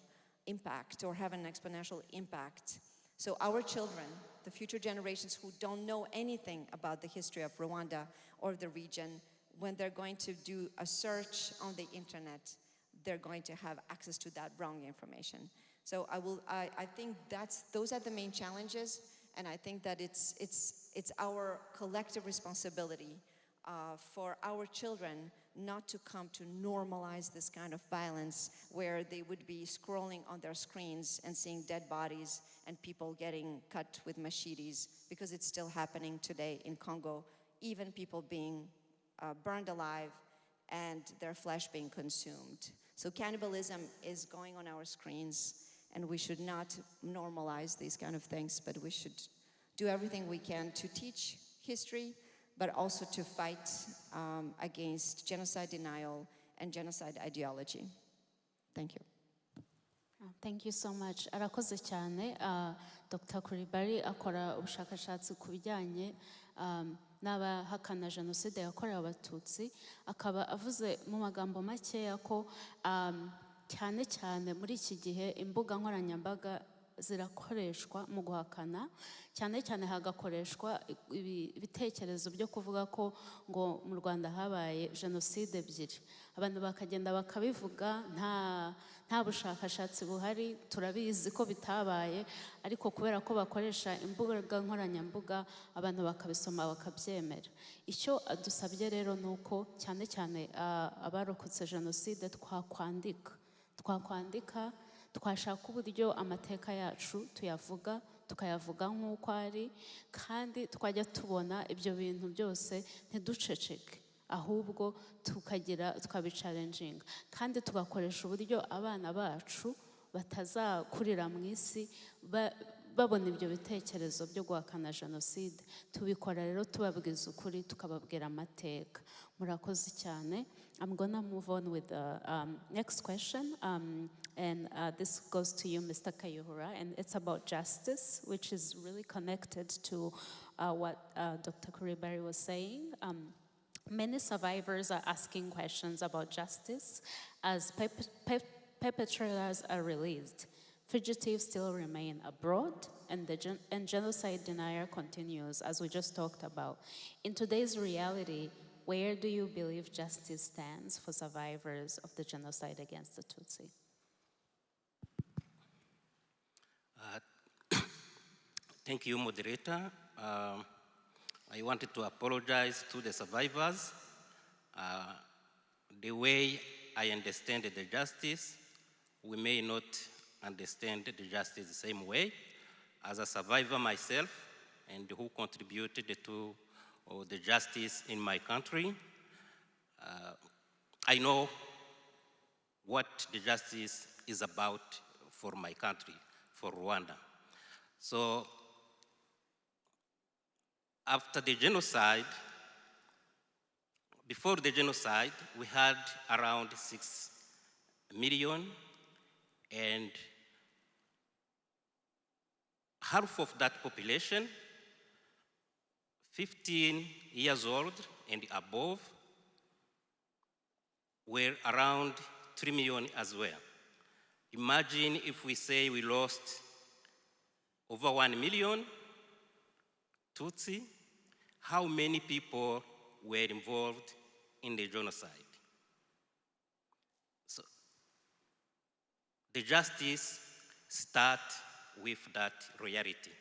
impact or have an exponential impact. So our children, the future generations who don't know anything about the history of Rwanda or the region, when they're going to do a search on the internet, they're going to have access to that wrong information. So I think those are the main challenges, and I think that it's our collective responsibility for our children not to come to normalize this kind of violence where they would be scrolling on their screens and seeing dead bodies and people getting cut with machetes, because it's still happening today in Congo, even people being burned alive and their flesh being consumed. So cannibalism is going on our screens, and we should not normalize these kind of things, but we should do everything we can to teach history, but also to fight against genocide denial and genocide ideology. Thank you. Thank you so much. Arakoze cyane. Dr. Coulibaly akora ubushakashatsi ku bijyanye n'abahakana jenoside yakorewe Abatutsi, akaba avuze mu magambo makeya ko cyane cyane muri iki gihe imbuga nkoranyambaga zirakoreshwa mu guhakana, cyane cyane hagakoreshwa ibitekerezo byo kuvuga ko ngo mu Rwanda habaye jenoside ebyiri. Abantu bakagenda bakabivuga nta bushakashatsi buhari, turabizi ko bitabaye, ariko kubera ko bakoresha imbuga nkoranyambuga abantu bakabisoma bakabyemera. Icyo dusabye rero ni uko cyane cyane abarokotse jenoside twakwandika, twashaka uburyo amateka yacu tuyavuga, tukayavuga nk'uko ari, kandi twajya tubona ibyo bintu byose ntiduceceke, ahubwo tukabicalenjinga, kandi tugakoresha uburyo abana bacu batazakurira mu isi babona ibyo bitekerezo byo guhakana jenoside. Tubikora rero tubabwiza ukuri, tukababwira amateka. Murakoze cyane. I'm gonna move on with the next question, and this goes to you, Mr. Kayihura, and it's about justice, which is really connected to what Dr. Kuribari was saying. Many survivors are asking questions about justice as perpetrators are released. Fugitives still remain abroad, and genocide denial continues, as we just talked about. In today's reality, where do you believe justice stands for survivors of the genocide against the Tutsi? Thank you, moderator. I wanted to apologize to the survivors. The way I understand the justice, we may not understand the justice the same way. As a survivor myself, and who contributed to the justice in my country, I know what the justice is about for my country, for Rwanda. So after the genocide, before the genocide, we had around 6 million, and half of that population, 15 years old and above, were around 3 million as well. Imagine if we say we lost over 1 million Tutsi, how many people were involved in the genocide? So the justice starts with that reality.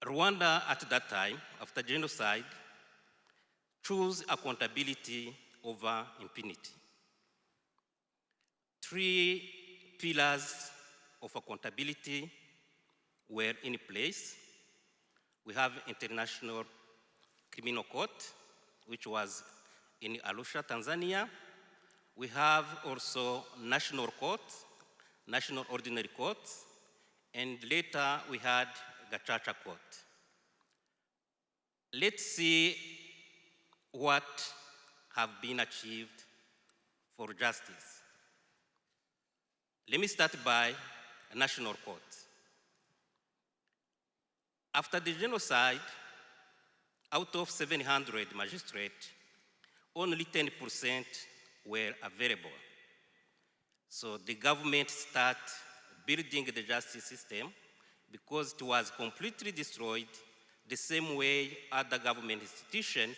Rwanda at that time, after genocide, chose accountability over impunity. 3 pillars of accountability were in place. We have International Criminal Court, which was in Arusha, Tanzania. We have also National Court, National Ordinary Court, and later we had Gacaca Court. Let's see what have been achieved for justice. Let me start by National Court. After the genocide, out of 700 magistrates, only 10% were available. So the government started building the justice system because it was completely destroyed the same way other government institutions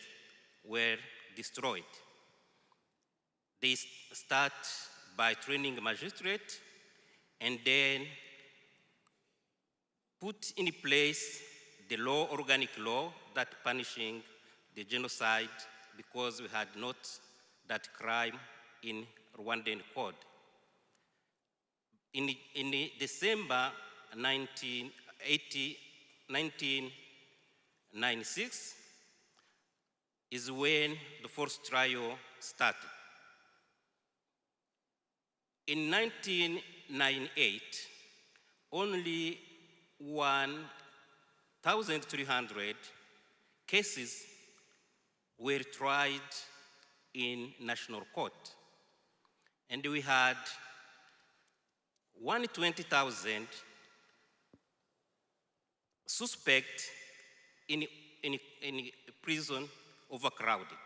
were destroyed. They start by training magistrates and then put in place the law, organic law, that punishing the genocide because we had not that crime in Rwandan code. In December 1996 is when the first trial started. In 1998, only 1,300 cases were tried in national court. And we had 120,000 suspects in prison overcrowded.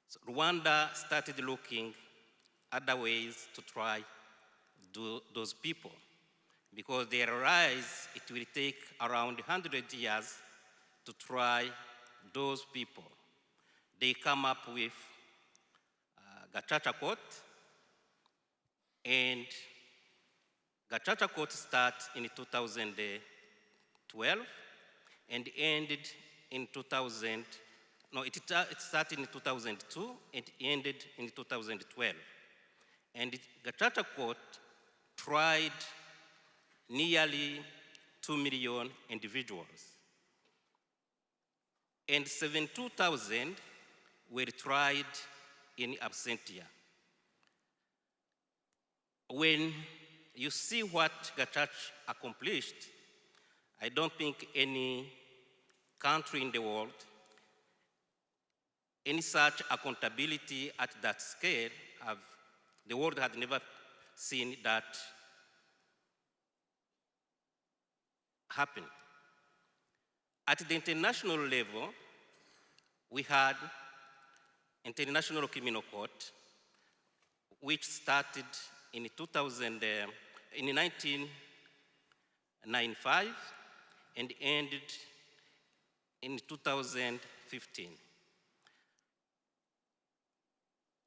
So Rwanda started looking other ways to try those people. Because they realize it will take around 100 years to try those people. They come up with Gachacha Court, and Gachacha Court started in 2012 and ended in 2000. No, it started in 2002 and ended in 2012. And Gachacha Court tried nearly 2 million individuals. And 72,000 were tried in absentia. When you see what Gachacha accomplished, I don't think any country in the world, any such accountability at that scale, the world had never seen that happen. At the international level, we had International Criminal Court, which started in 1995 and ended in 2015.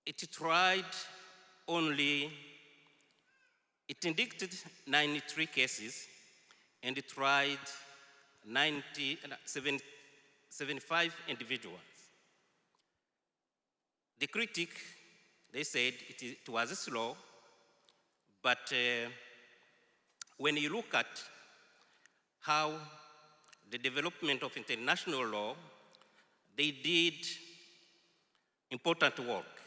It indicted 93 cases and it tried 75 individuals. The critic, they said it was slow, but when you look at how the development of international law, they did important work.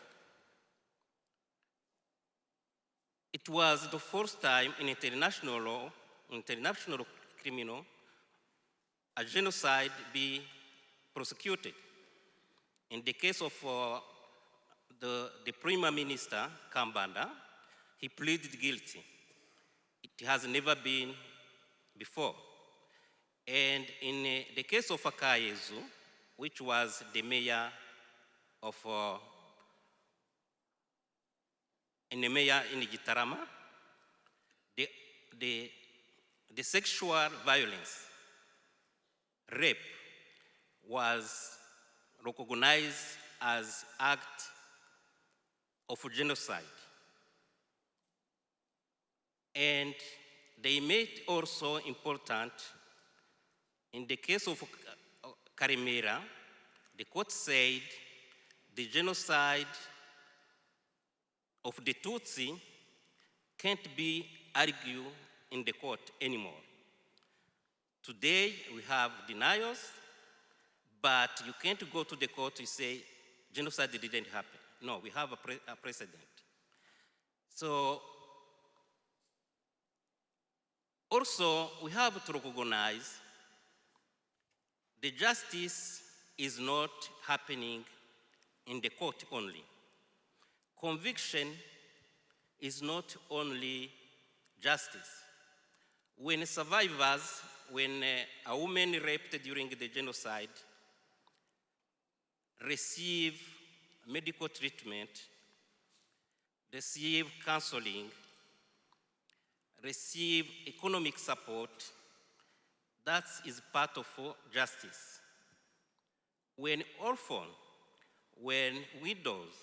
It was the first time in international law, international criminal, a genocide be prosecuted. In the case of the Prime Minister, Kambanda, he pleaded guilty. It has never been before. And in the case of Akayezu, which was the mayor of in Gitarama, the sexual violence, rape, was recognized as act of genocide. And they made also important, in the case of Karimera, the court said the genocide of the Tutsi can't be argued in the court anymore. Today, we have denials, but you can't go to the court to say genocide didn't happen. No, we have a precedent. So, also, we have to recognize the justice is not happening in the court only. Conviction is not only justice. When survivors, when a woman raped during the genocide receive medical treatment, receive counseling, receive economic support, that is part of justice. When orphans, when widows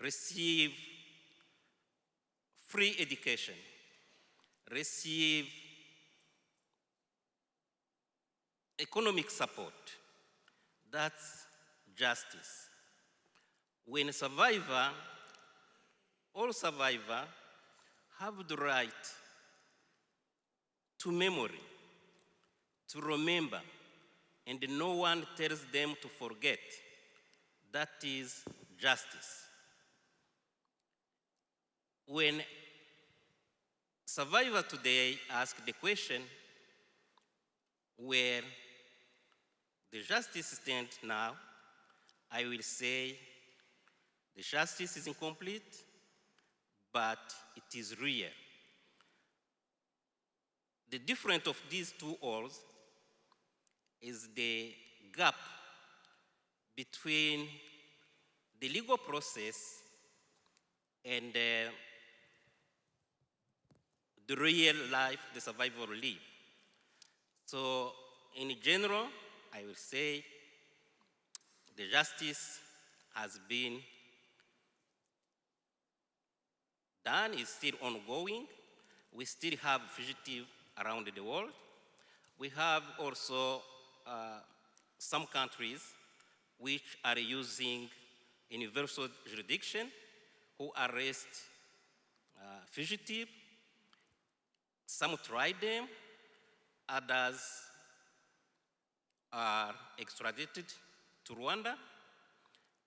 receive free education, receive economic support, that's justice. When all survivors have the right to memory, to remember, and no one tells them to forget, that is justice. When survivors today ask the question where the justice stands now, I will say the justice is incomplete, but it is real. The difference of these two wars is the gap between the legal process and the real life the survivor live. So in general, I will say the justice has been done, is still ongoing. We still have fugitives around the world. We have also some countries which are using universal jurisdiction who arrest fugitives. Some tried them, others are extradited to Rwanda.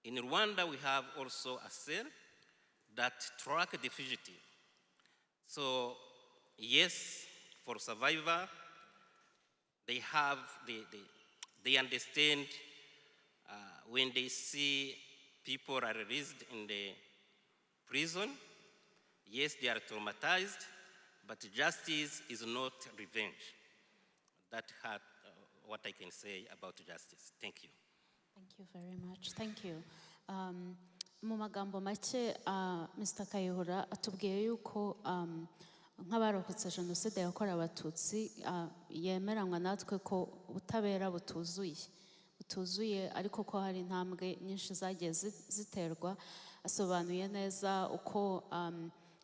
In Rwanda, we have also a cell that track the fugitive. So yes, for survivor, they have, they understand when they see people are released in the prison, yes, they are traumatized, but justice is not revenge. That's what I can say about justice. Thank you. Thank you very much. Thank you. Mu magambo make, Mr. Kayihura atubwiye yuko nk'abarokotse jenoside yakorewe abatutsi yemeranywa natwe ko ubutabera butuzuye ariko ko hari intambwe nyinshi zagiye ziterwa. Asobanuye neza uko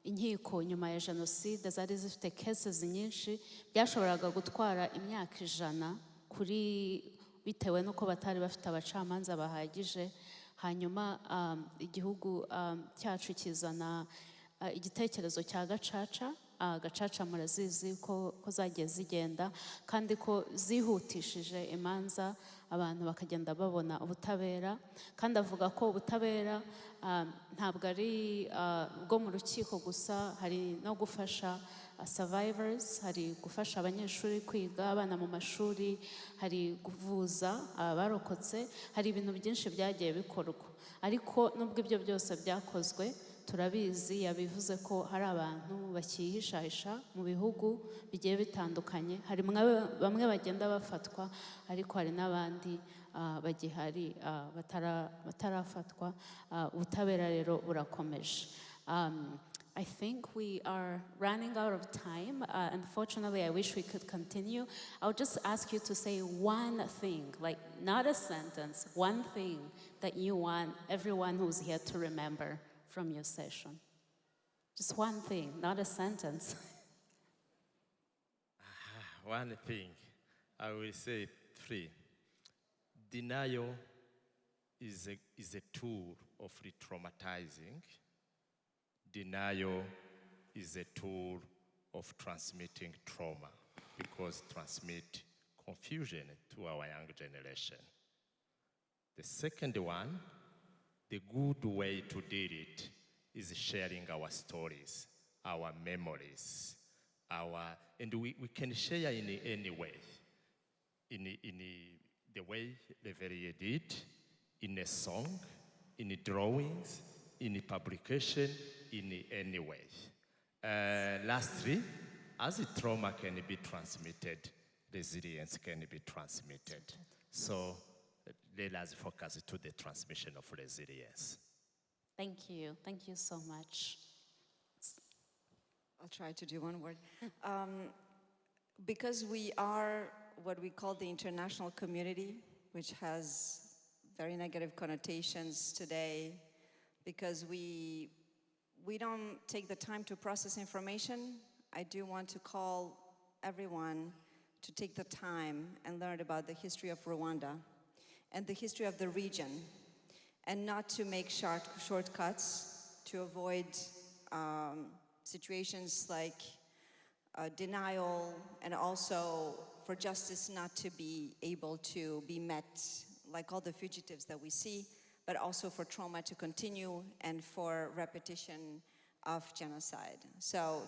inkiko nyuma ya jenoside zari zifite cases nyinshi byashoboraga gutwara imyaka 100 kuri bitewe nuko batari bafite abacamanza bahagije. Hanyuma igihugu cyacu kizana igitekerezo cya gacaca murazizi ko zagiye zigenda kandi ko zihutishije imanza abantu bakagenda babona ubutabera. Kandi avuga ko ubutabera ntabwo ari bwo mu rukiko gusa, hari no gufasha survivors, hari gufasha abanyeshuri kwiga, abana mu mashuri, hari kuvuza abarokotse, hari ibintu byinshi byagiye bikorwa. Ariko nubwo ibyo byose byakozwe, turabizi yabivuze ko hari abantu bakihishahisha mu bihugu bigiye bitandukanye. Hari bamwe bagenda bafatwa, ariko hari n'abandi bagihari batarafatwa. Ubutabera rero burakomeje. I think we are running out of time. Unfortunately, I wish we could continue. I'll just ask you to say one thing, like not a sentence, one thing that you want everyone who's here to remember from your session. Just one thing, not a sentence. One thing, I will say 3. Denial is a tool of re-traumatizing. Denial is a tool of transmitting trauma because transmit confusion to our young generation. The second one, the good way to deal it is sharing our stories, our memories, and we can share in any way. In the way Reverie did, in a song, in drawings, in publication, in any way. Lastly, as a trauma can be transmitted, resilience can be transmitted. So let us focus to the transmission of resilience. Thank you. Thank you so much. I'll try to do one word. Because we are what we call the international community, which has very negative connotations today, because we don't take the time to process information, I do want to call everyone to take the time and learn about the history of Rwanda and the history of the region, and not to make shortcuts to avoid situations like denial, and also for justice not to be able to be met, like all the fugitives that we see, but also for trauma to continue and for repetition of genocide. So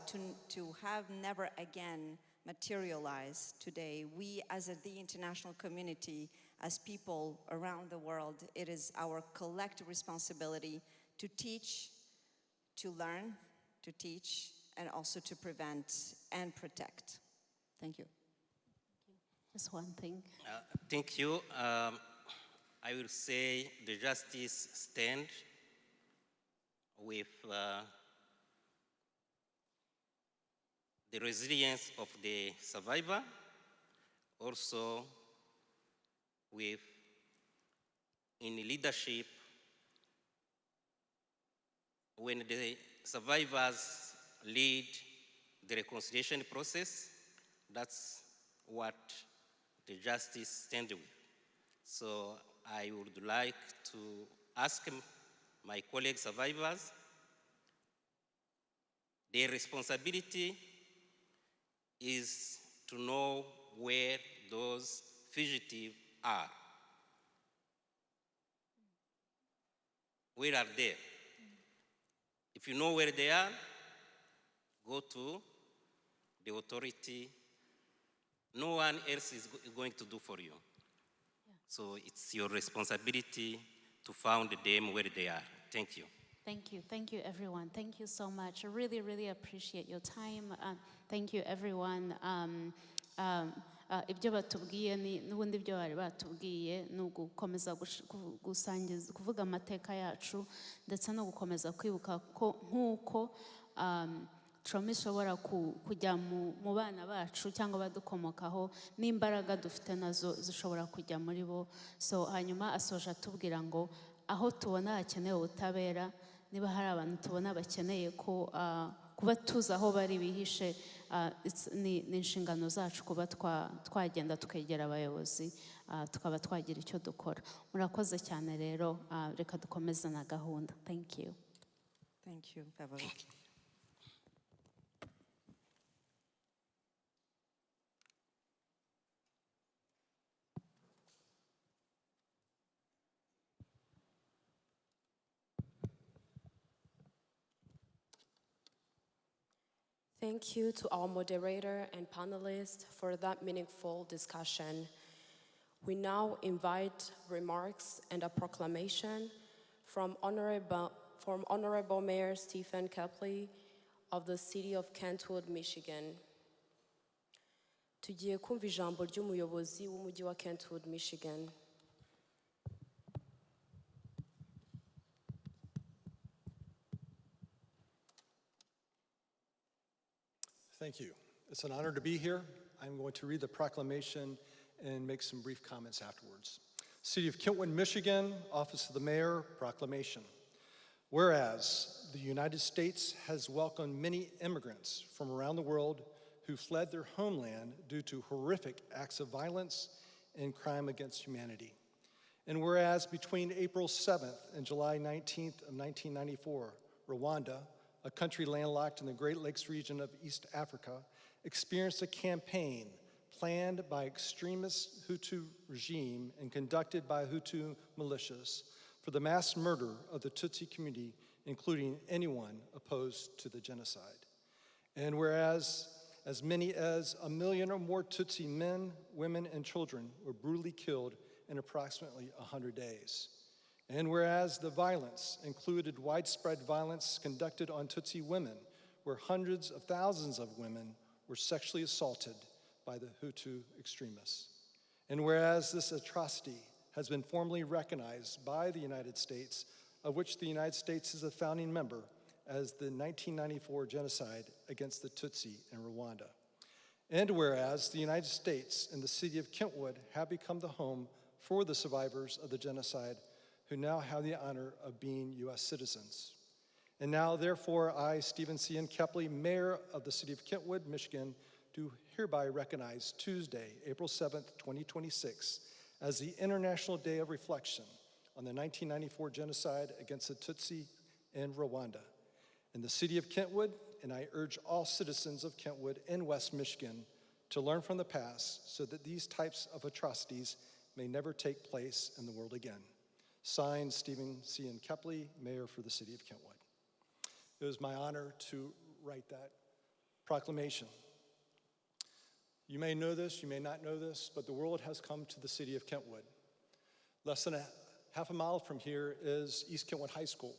to have never again materialize today, we as the international community, as people around the world, it is our collective responsibility to teach, to learn, to teach, and also to prevent and protect. Thank you. Just one thing. Thank you. I will say the justice stand with the resilience of the survivor, also with in leadership when the survivors lead the reconciliation process. That's what the justice stands with. So I would like to ask my colleague survivors, their responsibility is to know where those fugitives are. Where are they? If you know where they are, go to the authority. No one else is going to do for you. So it's your responsibility to find them where they are. Thank you. Thank you everyone. Thank you so much. I really, really appreciate your time. Thank you everyone. Ibyo batubwiye n'ubundi ibyo bari batubwiye ni ugukomeza gusangiza kuvuga amateka yacu ndetse no gukomeza kwibuka ko nk'uko trauma ishobora kujya mu bana bacu cyangwa badukomokaho n'imbaraga dufite nazo zishobora kujya muri bo. So hanyuma asoje atubwira ngo aho tubona hakenewe ubutabera, niba hari abantu tubona bakeneye ko kuba tuzi aho bari bihishe, ni inshingano zacu kuba twagenda tukegera abayobozi tukaba twagira icyo dukora. Murakoze cyane rero, reka dukomeze na gahunda. Thank you. Thank you, Favorite. Thank you to our moderator and panelists for that meaningful discussion. We now invite remarks and a proclamation from Honorable Mayor Stephen Kepley of the city of Kentwood, Michigan. Tugiye kumva ijambo ry'umuyobozi w'umujyi wa Kentwood, Michigan. Thank you. It's an honor to be here. I'm going to read the proclamation and make some brief comments afterwards. City of Kentwood, Michigan, Office of the Mayor, proclamation. Whereas the United States has welcomed many immigrants from around the world who fled their homeland due to horrific acts of violence and crime against humanity. And whereas between April 7th and July 19th of 1994, Rwanda, a country landlocked in the Great Lakes region of East Africa, experienced a campaign planned by extremist Hutu regime and conducted by Hutu militias for the mass murder of the Tutsi community, including anyone opposed to the genocide. And whereas as many as 1 million or more Tutsi men, women, and children were brutally killed in approximately 100 days. And whereas the violence included widespread violence conducted on Tutsi women, where hundreds of thousands of women were sexually assaulted by the Hutu extremists. And whereas this atrocity has been formally recognized by the United States, of which the United States is a founding member, as the 1994 genocide against the Tutsi in Rwanda. And whereas the United States and the city of Kentwood have become the home for the survivors of the genocide, who now have the honor of being U.S. citizens. And now, therefore, I, Stephen C. Kepley, Mayor of the City of Kentwood, Michigan, do hereby recognize Tuesday, April 7th, 2026, as the International Day of Reflection on the 1994 genocide against the Tutsi in Rwanda. In the City of Kentwood, and I urge all citizens of Kentwood and West Michigan to learn from the past so that these types of atrocities may never take place in the world again. Signed, Stephen C. Kepley, Mayor for the City of Kentwood. It was my honor to write that proclamation. You may know this, you may not know this, but the world has come to the city of Kentwood. Less than half a mile from here is East Kentwood High School.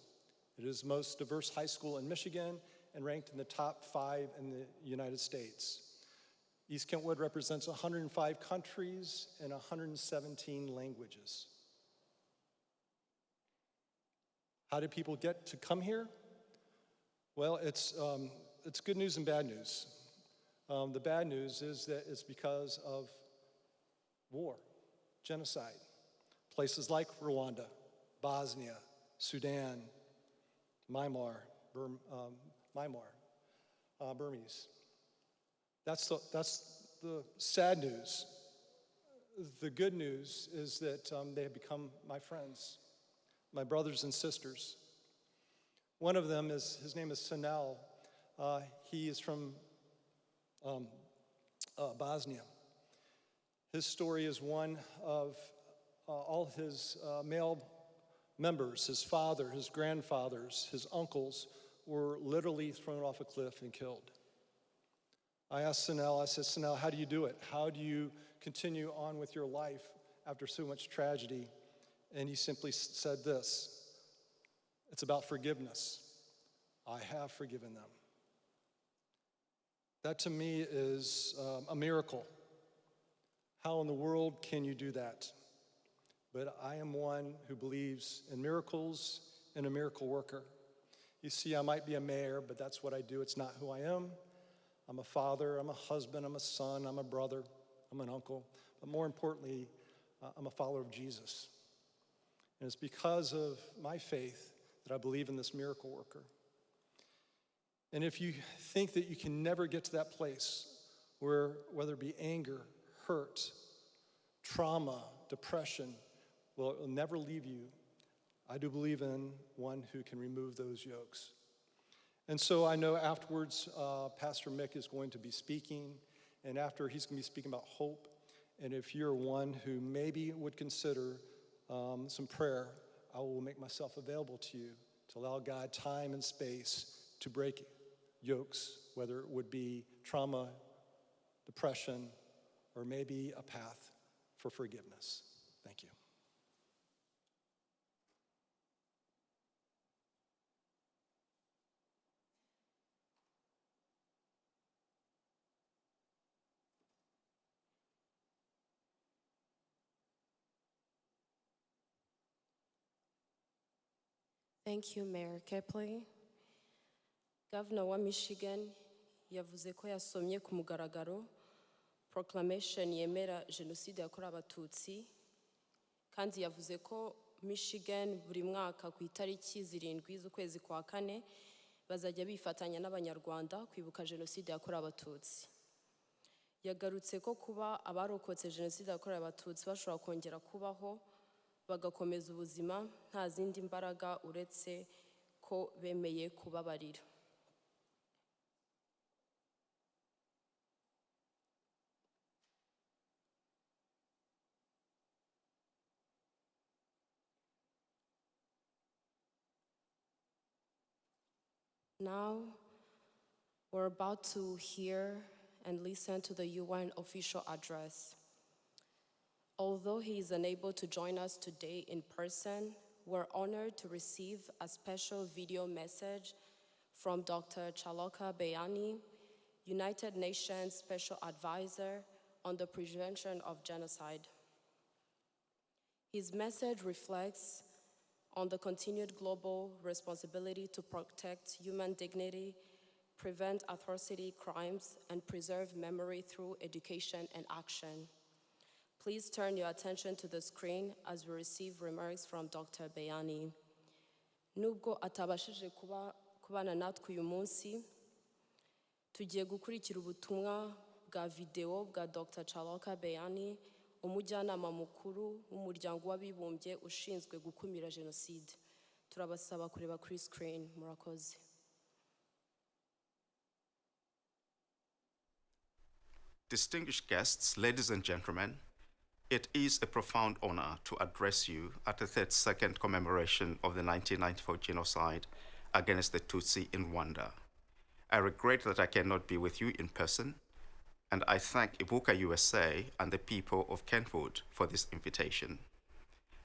It is the most diverse high school in Michigan and ranked in the top 5 in the United States. East Kentwood represents 105 countries and 117 languages. How did people get to come here? Well, it's good news and bad news. The bad news is that it's because of war, genocide. Places like Rwanda, Bosnia, Sudan, Myanmar, Burmese. That's the sad news. The good news is that they have become my friends, my brothers and sisters. One of them his name is Sanel. He is from Bosnia. His story is one of all his male members, his father, his grandfathers, his uncles were literally thrown off a cliff and killed. I asked Sanel, I said, Sanel, how do you do it? How do you continue on with your life after so much tragedy? And he simply said this, it's about forgiveness. I have forgiven them. That to me is a miracle. How in the world can you do that? But I am one who believes in miracles and a miracle worker. You see, I might be a mayor, but that's what I do. It's not who I am. I'm a father, I'm a husband, I'm a son, I'm a brother, I'm an uncle. But more importantly, I'm a follower of Jesus. And it's because of my faith that I believe in this miracle worker. And if you think that you can never get to that place where, whether it be anger, hurt, trauma, depression, well, it will never leave you, I do believe in one who can remove those yokes. And so I know afterwards, Pastor Mick is going to be speaking, and after he's going to be speaking about hope. And if you're one who maybe would consider some prayer, I will make myself available to you to allow God time and space to break yokes, whether it would be trauma, depression, or maybe a path for forgiveness. Thank you. Thank you, Mayor Kepley. Governor wa Michigan yavuze ko yasomye ku mugaragaro proclamation yemera Genocide yakorewe Abatutsi, kandi yavuze ko Michigan buri mwaka ku itariki 7 z'ukwezi kwa 4 bazajya bifatanya n'Abanyarwanda kwibuka Genocide yakorewe Abatutsi. Yagarutse ko kuba abarokotse Genocide yakorewe Abatutsi bashobora kongera kubaho bagakomeza ubuzima nta zindi mbaraga uretse ko bemeye kubabarira. Now, we're about to hear and listen to the UN official address. Although he is unable to join us today in person, we're honored to receive a special video message from Dr. Chaloka Beyani, United Nations Special Advisor on the Prevention of Genocide. His message reflects on the continued global responsibility to protect human dignity, prevent atrocity crimes, and preserve memory through education and action. Please turn your attention to the screen as we receive remarks from Dr. Beyani. Nubwo atabashije kubana natwe uyu munsi, tugiye gukurikira ubutumwa bwa video bwa Dr. Chaloka Beyani, umujyanama mukuru w'umuryango w'abibumbye ushinzwe gukumira Jenoside. Turabasaba kureba kuri screen, murakoze. Distinguished guests, ladies and gentlemen, it is a profound honor to address you at the 32nd commemoration of the 1994 genocide against the Tutsi in Rwanda. I regret that I cannot be with you in person, and I thank Ibuka USA and the people of Kentwood for this invitation.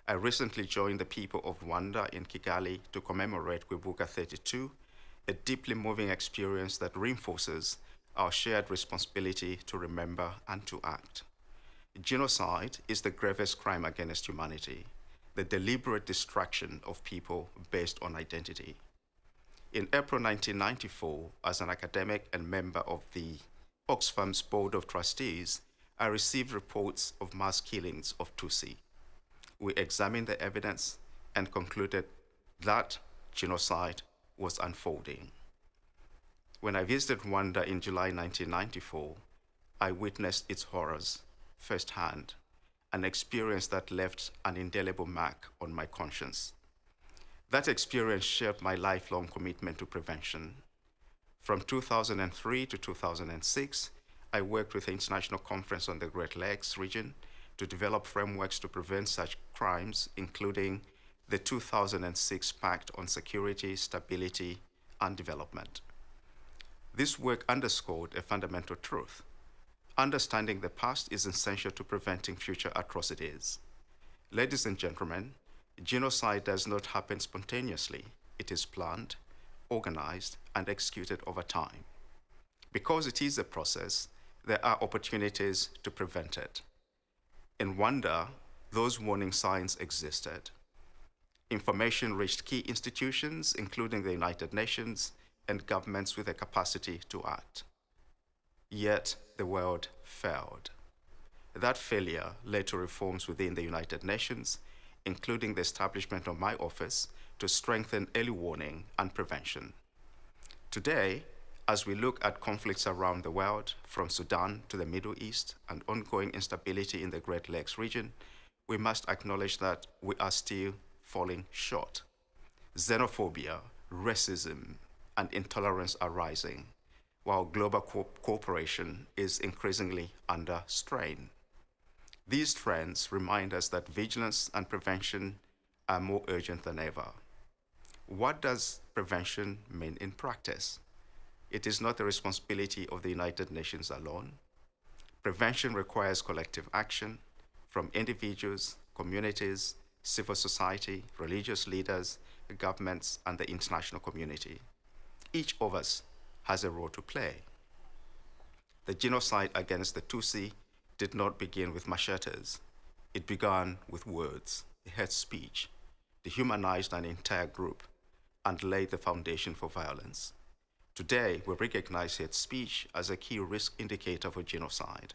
I recently joined the people of Rwanda in Kigali to commemorate Kwibuka 32, a deeply moving experience that reinforces our shared responsibility to remember and to act. Genocide is the gravest crime against humanity, the deliberate destruction of people based on identity. In April 1994, as an academic and member of the Oxfam's Board of Trustees, I received reports of mass killings of Tutsi. We examined the evidence and concluded that genocide was unfolding. When I visited Rwanda in July 1994, I witnessed its horrors firsthand, an experience that left an indelible mark on my conscience. That experience shaped my lifelong commitment to prevention. From 2003 to 2006, I worked with the International Conference on the Great Lakes region to develop frameworks to prevent such crimes, including the 2006 Pact on Security, Stability, and Development. This work underscored a fundamental truth. Understanding the past is essential to preventing future atrocities. Ladies and gentlemen, genocide does not happen spontaneously. It is planned, organized, and executed over time. Because it is a process, there are opportunities to prevent it. In Rwanda, those warning signs existed. Information reached key institutions, including the United Nations, and governments with the capacity to act. Yet, the world failed. That failure led to reforms within the United Nations, including the establishment of my office to strengthen early warning and prevention. Today, as we look at conflicts around the world, from Sudan to the Middle East and ongoing instability in the Great Lakes region, we must acknowledge that we are still falling short. Xenophobia, racism, and intolerance are rising, while global cooperation is increasingly under strain. These trends remind us that vigilance and prevention are more urgent than ever. What does prevention mean in practice? It is not the responsibility of the United Nations alone. Prevention requires collective action from individuals, communities, civil society, religious leaders, governments, and the international community. Each of us has a role to play. The genocide against the Tutsi did not begin with machetes. It began with words, hate speech, dehumanized an entire group, and laid the foundation for violence. Today, we recognize hate speech as a key risk indicator for genocide.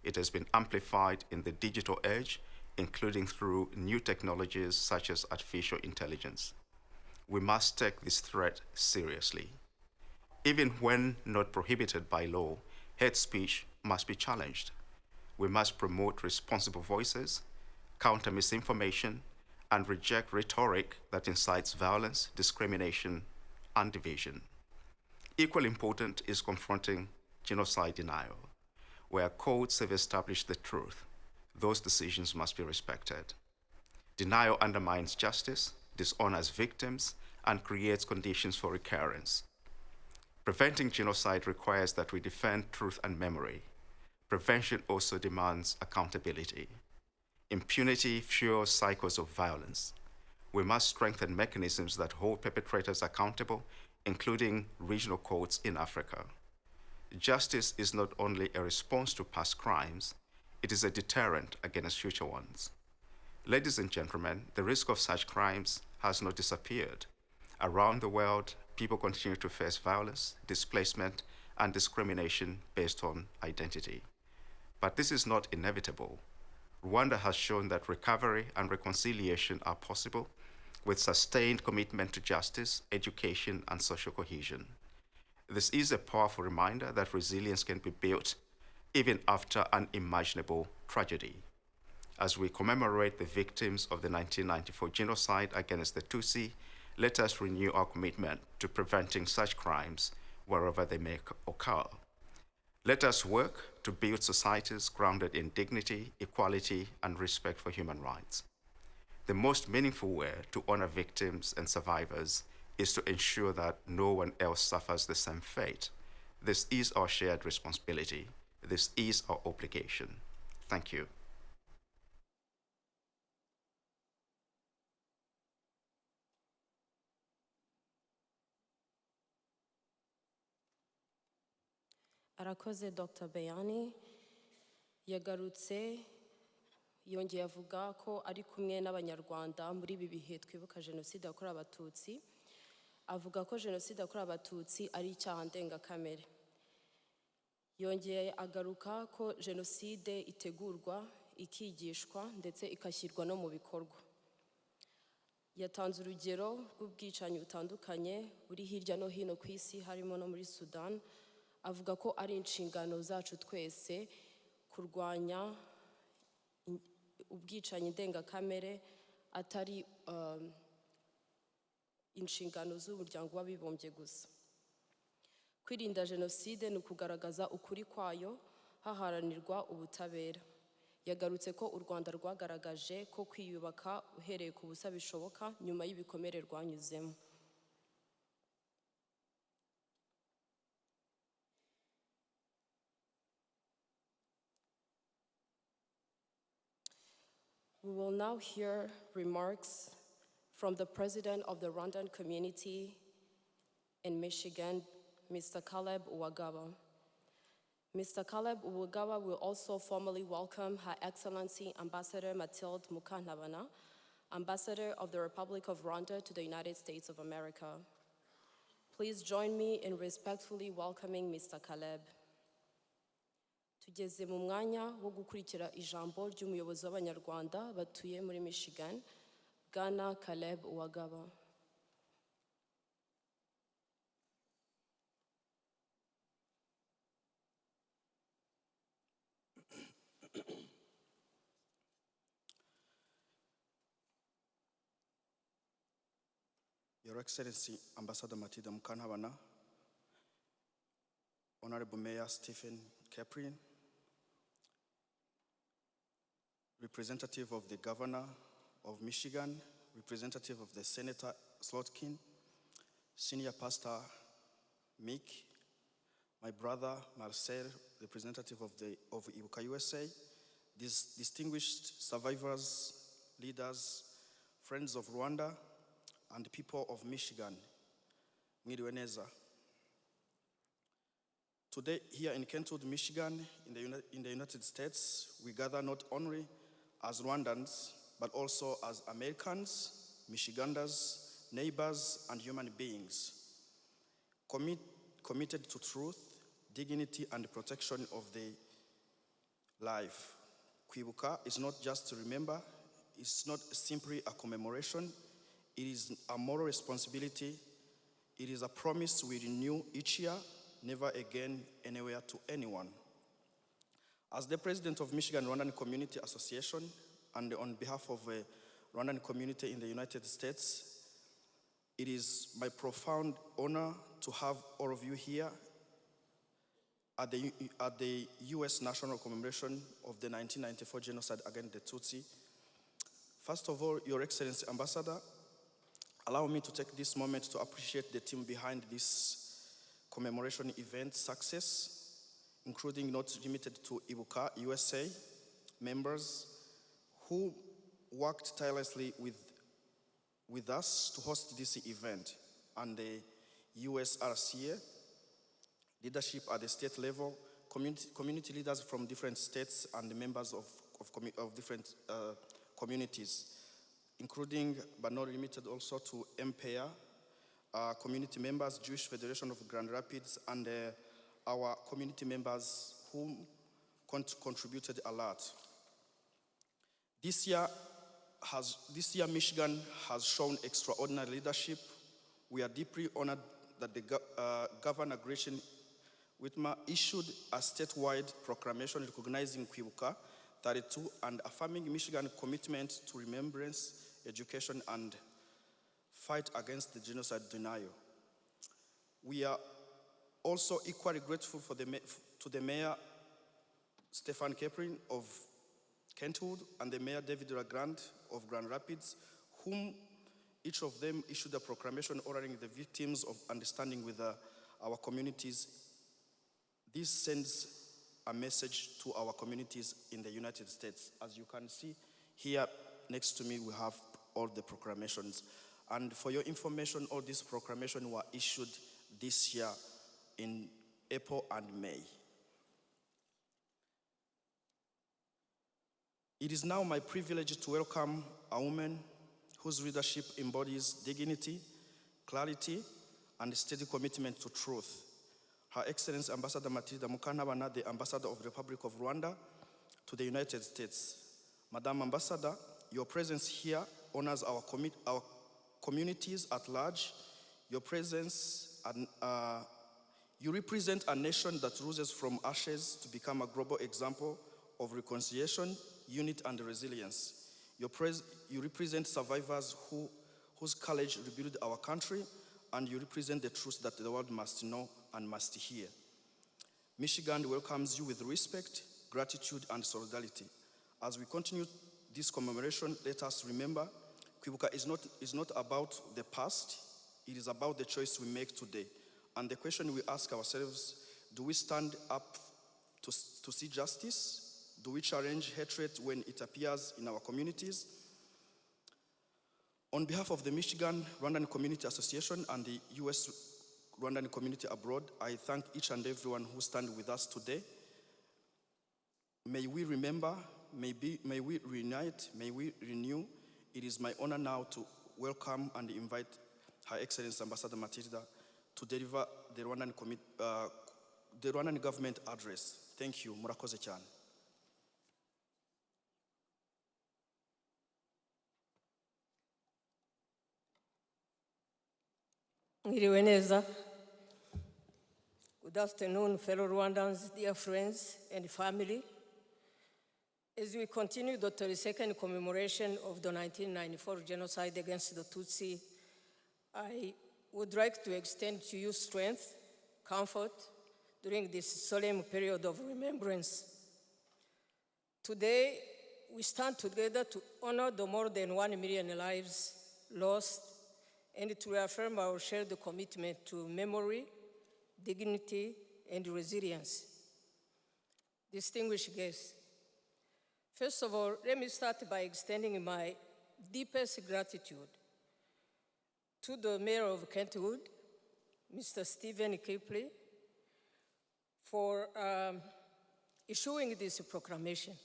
It has been amplified in the digital age, including through new technologies such as artificial intelligence. We must take this threat seriously. Even when not prohibited by law, hate speech must be challenged. We must promote responsible voices, counter misinformation, and reject rhetoric that incites violence, discrimination, and division. Equally important is confronting genocide denial. Where courts have established the truth, those decisions must be respected. Denial undermines justice, dishonors victims, and creates conditions for recurrence. Preventing genocide requires that we defend truth and memory. Prevention also demands accountability. Impunity fuels cycles of violence. We must strengthen mechanisms that hold perpetrators accountable, including regional courts in Africa. Justice is not only a response to past crimes, it is a deterrent against future ones. Ladies and gentlemen, the risk of such crimes has not disappeared. Around the world, people continue to face violence, displacement, and discrimination based on identity. But this is not inevitable. Rwanda has shown that recovery and reconciliation are possible with sustained commitment to justice, education, and social cohesion. This is a powerful reminder that resilience can be built even after unimaginable tragedy. As we commemorate the victims of the 1994 genocide against the Tutsi, let us renew our commitment to preventing such crimes wherever they may occur. Let us work to build societies grounded in dignity, equality, and respect for human rights. The most meaningful way to honor victims and survivors is to ensure that no one else suffers the same fate. This is our shared responsibility. This is our obligation. Thank you. arakoze Dr. Beyani yagarutse yongeye avuga ko ari kumwe n'abanyarwanda muri ibi bihe twibuka jenoside yakorewe abatutsi avuga ko jenoside yakorewe abatutsi ari icyaha ndengakamere. Yongeye agaruka ko jenoside itegurwa, ikigishwa ndetse igashyirwa no mu bikorwa. Yatanze urugero rw'ubwicanyi butandukanye buri hirya no hino ku isi harimo no muri Sudan, avuga ko ari inshingano zacu twese kurwanya ubwicanyi ndengakamere atari inshingano z'umuryango w'abibumbye gusa. Kwirinda jenoside ni ukugaragaza ukuri kwayo haharanirwa ubutabera. Yagarutse ko u Rwanda rwagaragaje ko kwiyubaka uhereye ku busa bishoboka nyuma y'ibikomere rwanyuzemo. We will now hear remarks from the president of the Rwandan community in Michigan, Mr. Caleb Uwagaba. Mr. Caleb Uwagaba will also formally welcome Her Excellency Ambassador Mathilde Mukantabana, Ambassador of the Republic of Rwanda to the United States of America. Please join me in respectfully welcoming Mr. Caleb. Tugeze mu mwanya wo gukurikira ijambo ry'umuyobozi w'Abanyarwanda batuye muri Michigan, Bwana Caleb Uwagaba. Your Excellency Ambassador Mathilde Mukantabana, Honorable Mayor Stephen Caprin, representative of the Governor of Michigan, representative of the Senator Slotkin, Senior Pastor Mick, my brother Marcel, representative of Ibuka USA, these distinguished survivors, leaders, friends of Rwanda, and people of Michigan, mwiriwe neza. Today, here in Kentwood, Michigan, in the United States, we gather not only as Rwandans, but also as Americans, Michiganders, neighbors, and human beings, committed to truth, dignity, and protection of the life. Kwibuka is not just to remember, it's not simply a commemoration, it is a moral responsibility, it is a promise we renew each year, never again, anywhere to anyone. As the president of Michigan Rwandan Community Association, and on behalf of the Rwandan community in the United States, it is my profound honor to have all of you here at the US National Commemoration of the 1994 genocide against the Tutsi. First of all, Your Excellency Ambassador, allow me to take this moment to appreciate the team behind this commemoration event success, including not limited to Ibuka USA members who worked tirelessly with us to host this event, and the USRCA leadership at the state level, community leaders from different states, and the members of different communities, including but not limited also to MPA, community members, Jewish Federation of Grand Rapids, and our community members who contributed a lot. This year, Michigan has shown extraordinary leadership. We are deeply honored that the Governor Gretchen Whitmer issued a statewide proclamation recognizing Kwibuka 32 and affirming Michigan's commitment to remembrance, education, and fight against the genocide denial. We are also equally grateful to the Mayor Stephen Caprin of Kentwood and the Mayor David LaGrand of Grand Rapids, whom each of them issued a proclamation honoring the victims of understanding with our communities. This sends a message to our communities in the United States. As you can see here next to me, we have all the proclamations. And for your information, all these proclamations were issued this year in April and May. It is now my privilege to welcome a woman whose leadership embodies dignity, clarity, and steady commitment to truth. Her Excellency Ambassador Matilda Mukantabana, the Ambassador of the Republic of Rwanda to the United States. Madam Ambassador, your presence here honors our communities at large. Your presence, you represent a nation that rises from ashes to become a global example of reconciliation, unity, and resilience. You represent survivors whose courage rebuilt our country, and you represent the truth that the world must know and must hear. Michigan welcomes you with respect, gratitude, and solidarity. As we continue this commemoration, let us remember, Kwibuka is not about the past, it is about the choice we make today. And the question we ask ourselves, do we stand up to see justice? Do we challenge hatred when it appears in our communities? On behalf of the Michigan Rwandan Community Association and the U.S. Rwandan community abroad, I thank each and everyone who stand with us today. May we remember, may we reunite, may we renew. It is my honor now to welcome and invite Her Excellency Ambassador Matilda to deliver the Rwandan government address. Thank you. Murakoze cyane. Mwiriwe neza. Good afternoon, fellow Rwandans, dear friends and family. As we continue the 32nd commemoration of the 1994 genocide against the Tutsi, I would like to extend to you strength, comfort during this solemn period of remembrance. Today, we stand together to honor the more than 1 million lives lost and to reaffirm our shared commitment to memory, dignity, and resilience. Distinguished guests, first of all, let me start by extending my deepest gratitude to the Mayor of Kentwood, Mr. Stephen Kipley, for issuing this proclamation,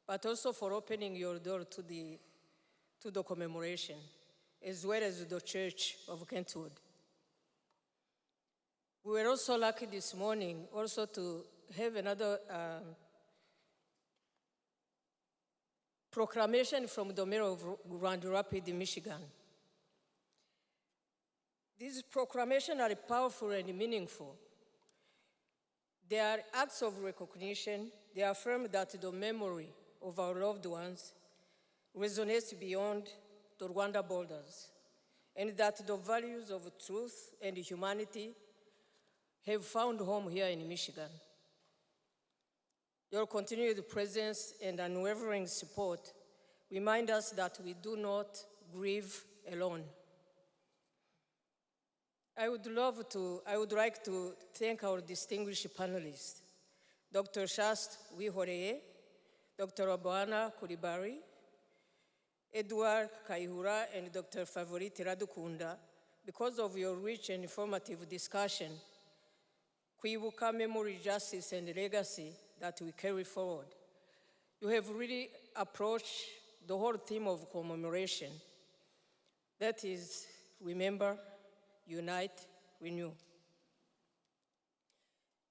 but also for opening your door to the commemoration, as well as the Church of Kentwood. We were also lucky this morning also to have another proclamation from the Mayor of Grand Rapids, Michigan. These proclamations are powerful and meaningful. They are acts of recognition. They affirm that the memory of our loved ones resonates beyond the Rwanda borders, and that the values of truth and humanity have found home here in Michigan. Your continued presence and unwavering support remind us that we do not grieve alone. I would like to thank our distinguished panelists, Dr. Shast Wihoreye, Dr. Aboana Kuribari, Edward Kaihura, and Dr. Favorite Radukunda, because of your rich and informative discussion, Kwibuka, memory, justice, and legacy that we carry forward. You have really approached the whole theme of commemoration. That is, remember, unite, renew.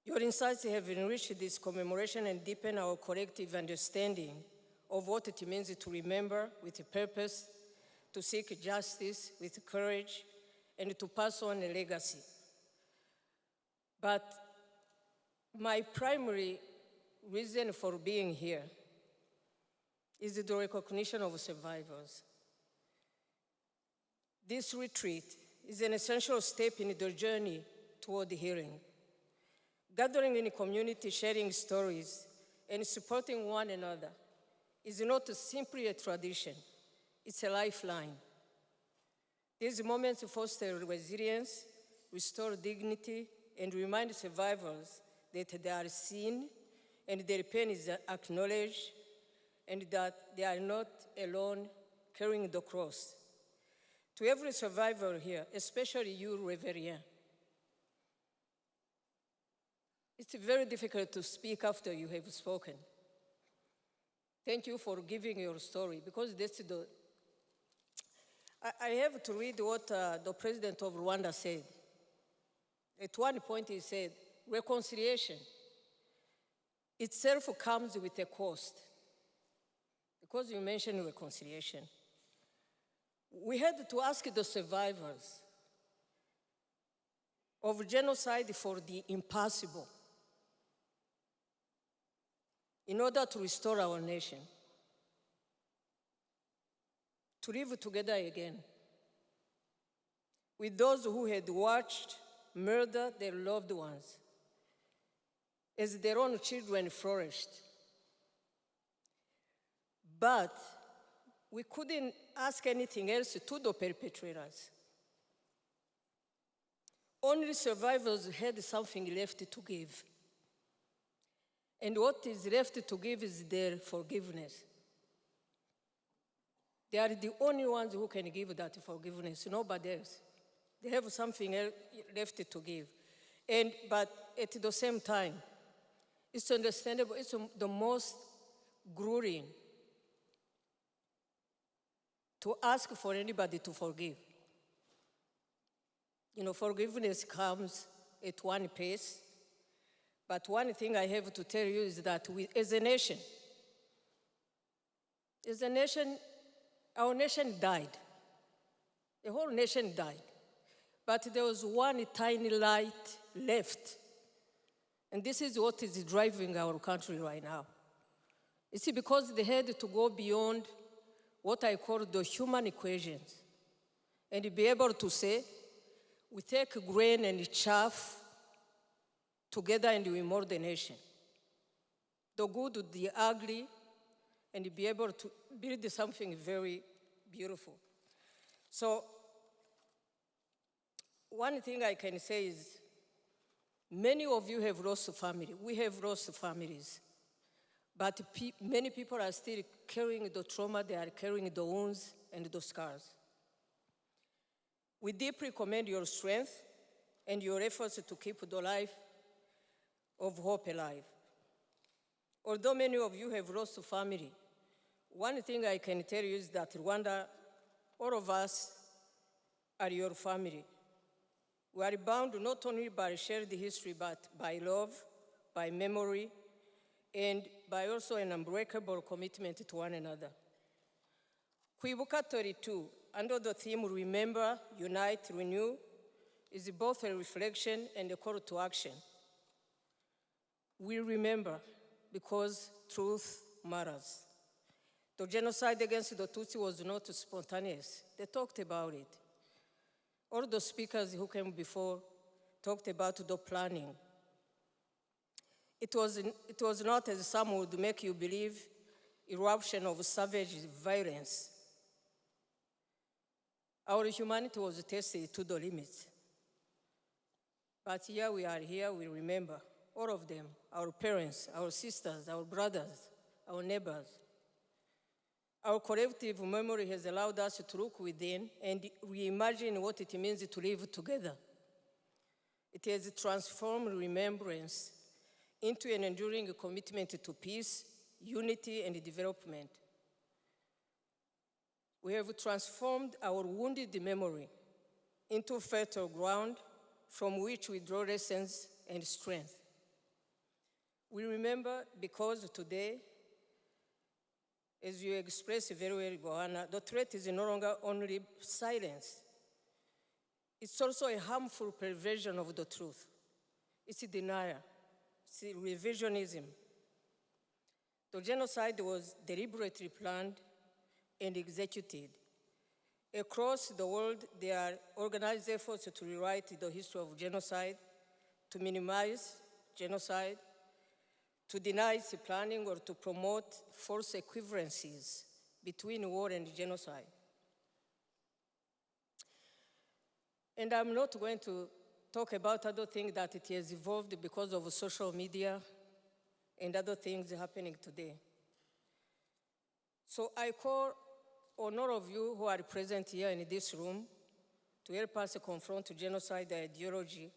Your insights have enriched this commemoration and deepened our collective understanding of what it means to remember with a purpose, to seek justice with courage, and to pass on a legacy. But my primary reason for being here is the recognition of survivors. This retreat is an essential step in the journey toward healing. Gathering in a community, sharing stories, and supporting one another is not simply a tradition, it's a lifeline. These moments foster resilience, restore dignity, and remind survivors that they are seen and their pain is acknowledged, and that they are not alone carrying the cross. To every survivor here, especially you, Reverien, it's very difficult to speak after you have spoken. Thank you for giving your story, because I have to read what the president of Rwanda said. At one point he said, reconciliation itself comes with a cost. Because you mentioned reconciliation. We had to ask the survivors of genocide for the impossible in order to restore our nation, to live together again with those who had watched murder their loved ones as their own children flourished. But we couldn't ask anything else to the perpetrators. Only survivors had something left to give. And what is left to give is their forgiveness. They are the only ones who can give that forgiveness, nobody else. They have something left to give. But at the same time, it's understandable, it's the most grueling to ask for anybody to forgive. You know, forgiveness comes at one pace, but one thing I have to tell you is that as a nation, our nation died. The whole nation died. But there was one tiny light left. And this is what is driving our country right now. You see, because they had to go beyond what I call the human equations and be able to say, we take grain and chaff together and we mold the nation. The good, the ugly, and be able to build something very beautiful. So, one thing I can say is, many of you have lost family. We have lost families. But many people are still carrying the trauma, they are carrying the wounds and the scars. We deeply commend your strength and your efforts to keep the life of hope alive. Although many of you have lost family, one thing I can tell you is that Rwanda, all of us are your family. We are bound not only by shared history, but by love, by memory, and by also an unbreakable commitment to one another. Kwibuka 32, under the theme Remember, Unite, Renew, is both a reflection and a call to action. We remember because truth matters. The genocide against the Tutsi was not spontaneous. They talked about it. All the speakers who came before talked about the planning. It was not, as some would make you believe, eruption of savage violence. Our humanity was tested to the limits. But here we are, here we remember, all of them, our parents, our sisters, our brothers, our neighbors. Our collective memory has allowed us to look within and reimagine what it means to live together. It has transformed remembrance into an enduring commitment to peace, unity, and development. We have transformed our wounded memory into fertile ground from which we draw lessons and strength. We remember because today, as you expressed very well, Gohana, the threat is no longer only silence. It's also a harmful perversion of the truth. It's a denial. It's a revisionism. The genocide was deliberately planned and executed. Across the world, there are organized efforts to rewrite the history of genocide, to minimize genocide, to deny its planning, or to promote false equivalencies between war and genocide. And I'm not going to talk about other things that it has evolved because of social media and other things happening today. So I call on all of you who are present here in this room to help us confront genocide ideology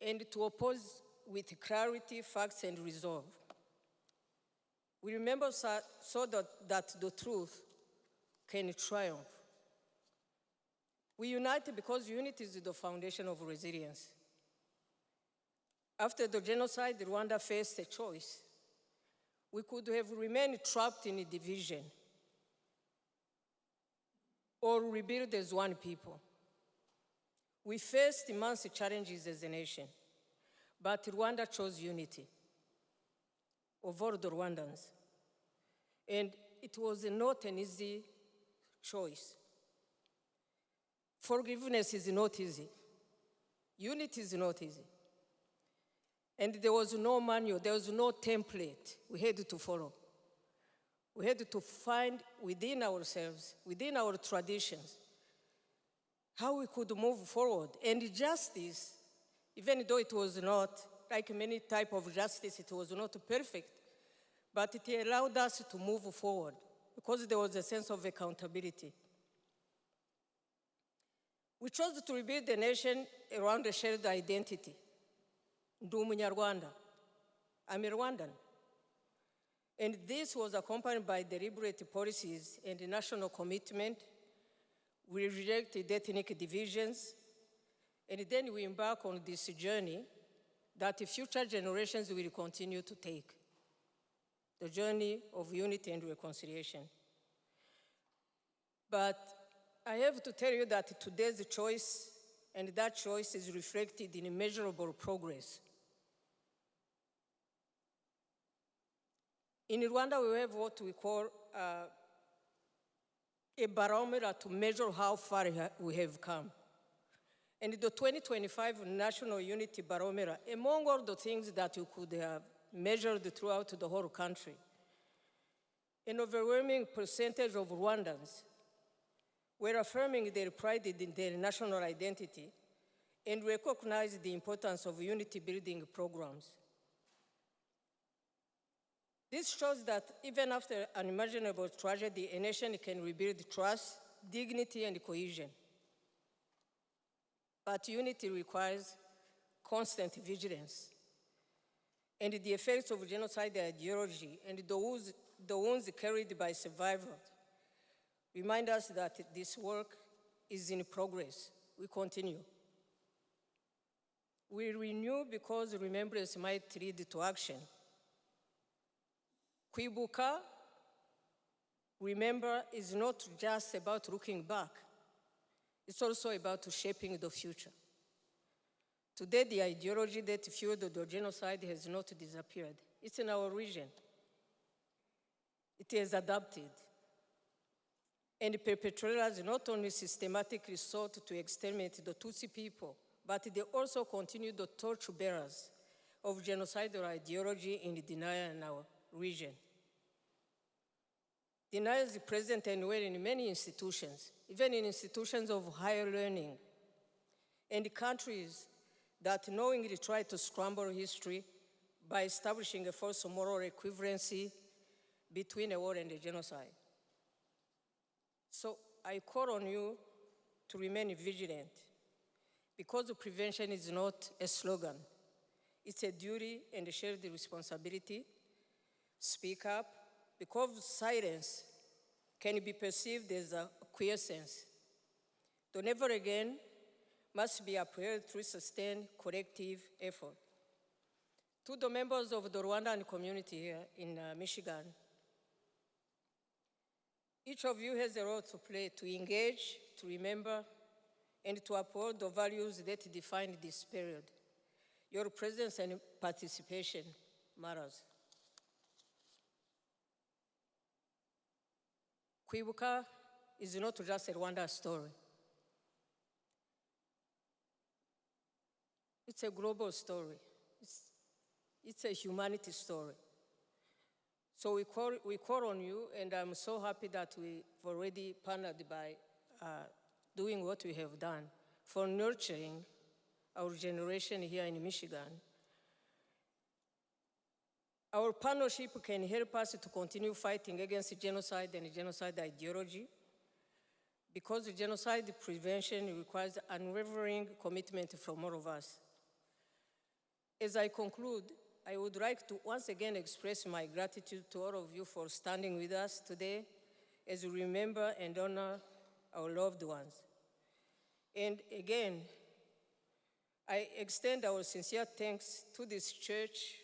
and to oppose with clarity, facts, and resolve. We remember so that the truth can triumph. We unite because unity is the foundation of resilience. After the genocide, Rwanda faced a choice. We could have remained trapped in a division or rebuild as one people. We faced immense challenges as a nation, but Rwanda chose unity of all the Rwandans. And it was not an easy choice. Forgiveness is not easy. Unity is not easy. And there was no manual, there was no template we had to follow. We had to find within ourselves, within our traditions, how we could move forward. And justice, even though it was not, like many types of justice, it was not perfect, but it allowed us to move forward because there was a sense of accountability. We chose to rebuild the nation around a shared identity. Ndi Umunyarwanda. I'm a Rwandan. And this was accompanied by deliberate policies and national commitment. We rejected ethnic divisions, and then we embark on this journey that future generations will continue to take, the journey of unity and reconciliation. But I have to tell you that today's choice, and that choice is reflected in immeasurable progress. In Rwanda, we have what we call a barometer to measure how far we have come. And the 2025 National Unity Barometer, among all the things that you could have measured throughout the whole country, an overwhelming percentage of Rwandans were affirming their pride in their national identity and recognized the importance of unity-building programs. This shows that even after unimaginable tragedy, a nation can rebuild trust, dignity, and cohesion. But unity requires constant vigilance. And the effects of genocide ideology and the wounds carried by survivors remind us that this work is in progress. We continue. We renew because remembrance might lead to action. Kwibuka, remember, is not just about looking back. It's also about shaping the future. Today, the ideology that fueled the genocide has not disappeared. It's in our region. It has adapted. And perpetrators not only systematically sought to exterminate the Tutsi people, but they also continue the torchbearers of genocidal ideology in denial in our region. Denial is present anywhere in many institutions, even in institutions of higher learning, and countries that knowingly try to scramble history by establishing a false moral equivalency between a war and a genocide. So I call on you to remain vigilant, because prevention is not a slogan. It's a duty and a shared responsibility. Speak up, because silence can be perceived as a quiescence. The never again must be upheld through sustained collective effort. To the members of the Rwandan community here in Michigan, each of you has a role to play to engage, to remember, and to uphold the values that define this period. Your presence and participation matters. Kwibuka is not just a Rwanda story. It's a global story. It's a humanity story. So we call on you, and I'm so happy that we've already partnered by doing what we have done for nurturing our generation here in Michigan. Our partnership can help us to continue fighting against genocide and genocide ideology, because genocide prevention requires unwavering commitment from all of us. As I conclude, I would like to once again express my gratitude to all of you for standing with us today as we remember and honor our loved ones. And again, I extend our sincere thanks to this church,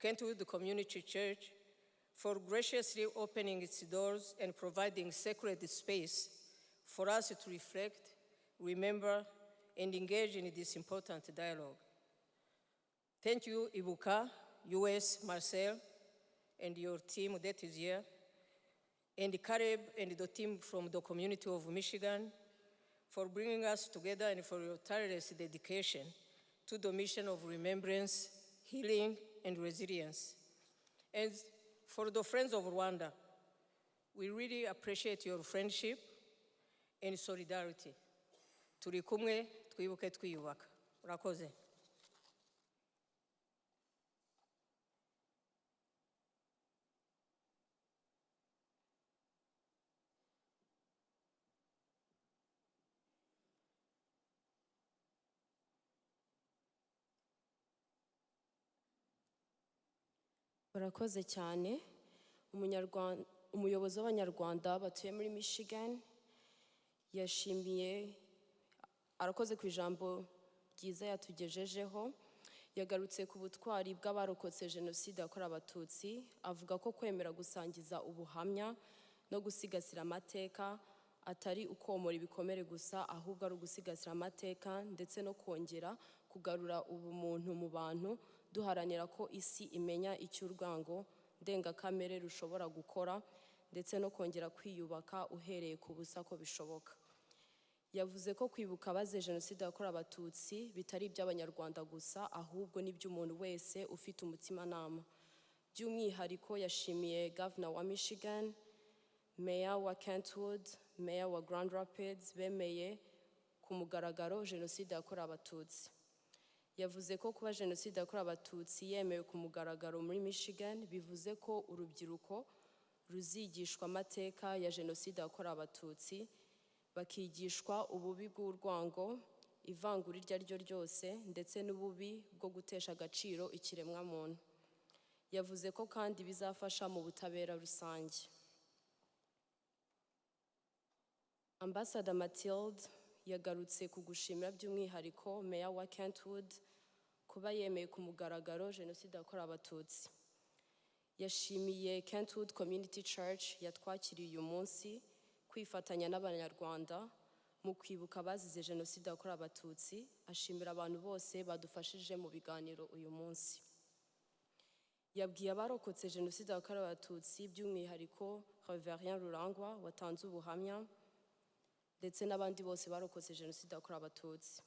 Kentwood Community Church, for graciously opening its doors and providing sacred space for us to reflect, remember, and engage in this important dialogue. Thank you, Ibuka US, Marcel, and your team that is here, and Caleb and the team from the community of Michigan for bringing us together and for your tireless dedication to the mission of remembrance, healing, and resilience. And for the friends of Rwanda, we really appreciate your friendship and solidarity. Turi kumwe, twibuke twiyubaka. Urakoze. Murakoze cyane. Umuyobozi w'Abanyarwanda batuye muri Michigan arakoze ku ijambo ryiza yatugejejeho. Yagarutse ku butwari bw'abarokotse Jenoside yakorewe Abatutsi, avuga ko kwemera gusangiza ubuhamya no gusigasira amateka atari ukomora ibikomere gusa, ahubwo ari ugusigasira amateka ndetse no kongera kugarura ubumuntu mu bantu, duharanira ko isi imenya icyo urwango ndengakamere rushobora gukora ndetse no kongera kwiyubaka uhereye ku busa ko bishoboka. Yavuze ko kwibuka abazize Jenoside yakorewe Abatutsi bitari iby'Abanyarwanda gusa, ahubwo n'iby'umuntu wese ufite umutimanama. By'umwihariko yashimiye Governor wa Michigan, Mayor wa Kentwood, Mayor wa Grand Rapids bemeye ku mugaragaro Jenoside yakorewe Abatutsi. Yavuze ko kuba Jenoside yakorewe Abatutsi yemewe ku mugaragaro muri Michigan bivuze ko urubyiruko ruzigishwa amateka ya Jenoside yakorewe Abatutsi, bakigishwa ububi bw'urwango, ivangura iryo ari ryo ryose ndetse n'ububi bwo gutesha agaciro ikiremwamuntu. Yavuze ko kandi bizafasha mu butabera rusange. Ambassador Mathilde yagarutse ku gushimira by'umwihariko Mayor wa Kentwood kuba yemeye ku mugaragaro Jenoside yakorewe Abatutsi. Yashimiye Kentwood Community Church yatwakiriye uyu munsi kwifatanya n'Abanyarwanda mu kwibuka abazize Jenoside yakorewe Abatutsi. Ashimira abantu bose badufashije mu biganiro uyu munsi. Yabwiye abarokotse Jenoside yakorewe Abatutsi by'umwihariko Reverien Rurangwa watanze ubuhamya ndetse n'abandi bose barokotse Jenoside yakorewe Abatutsi.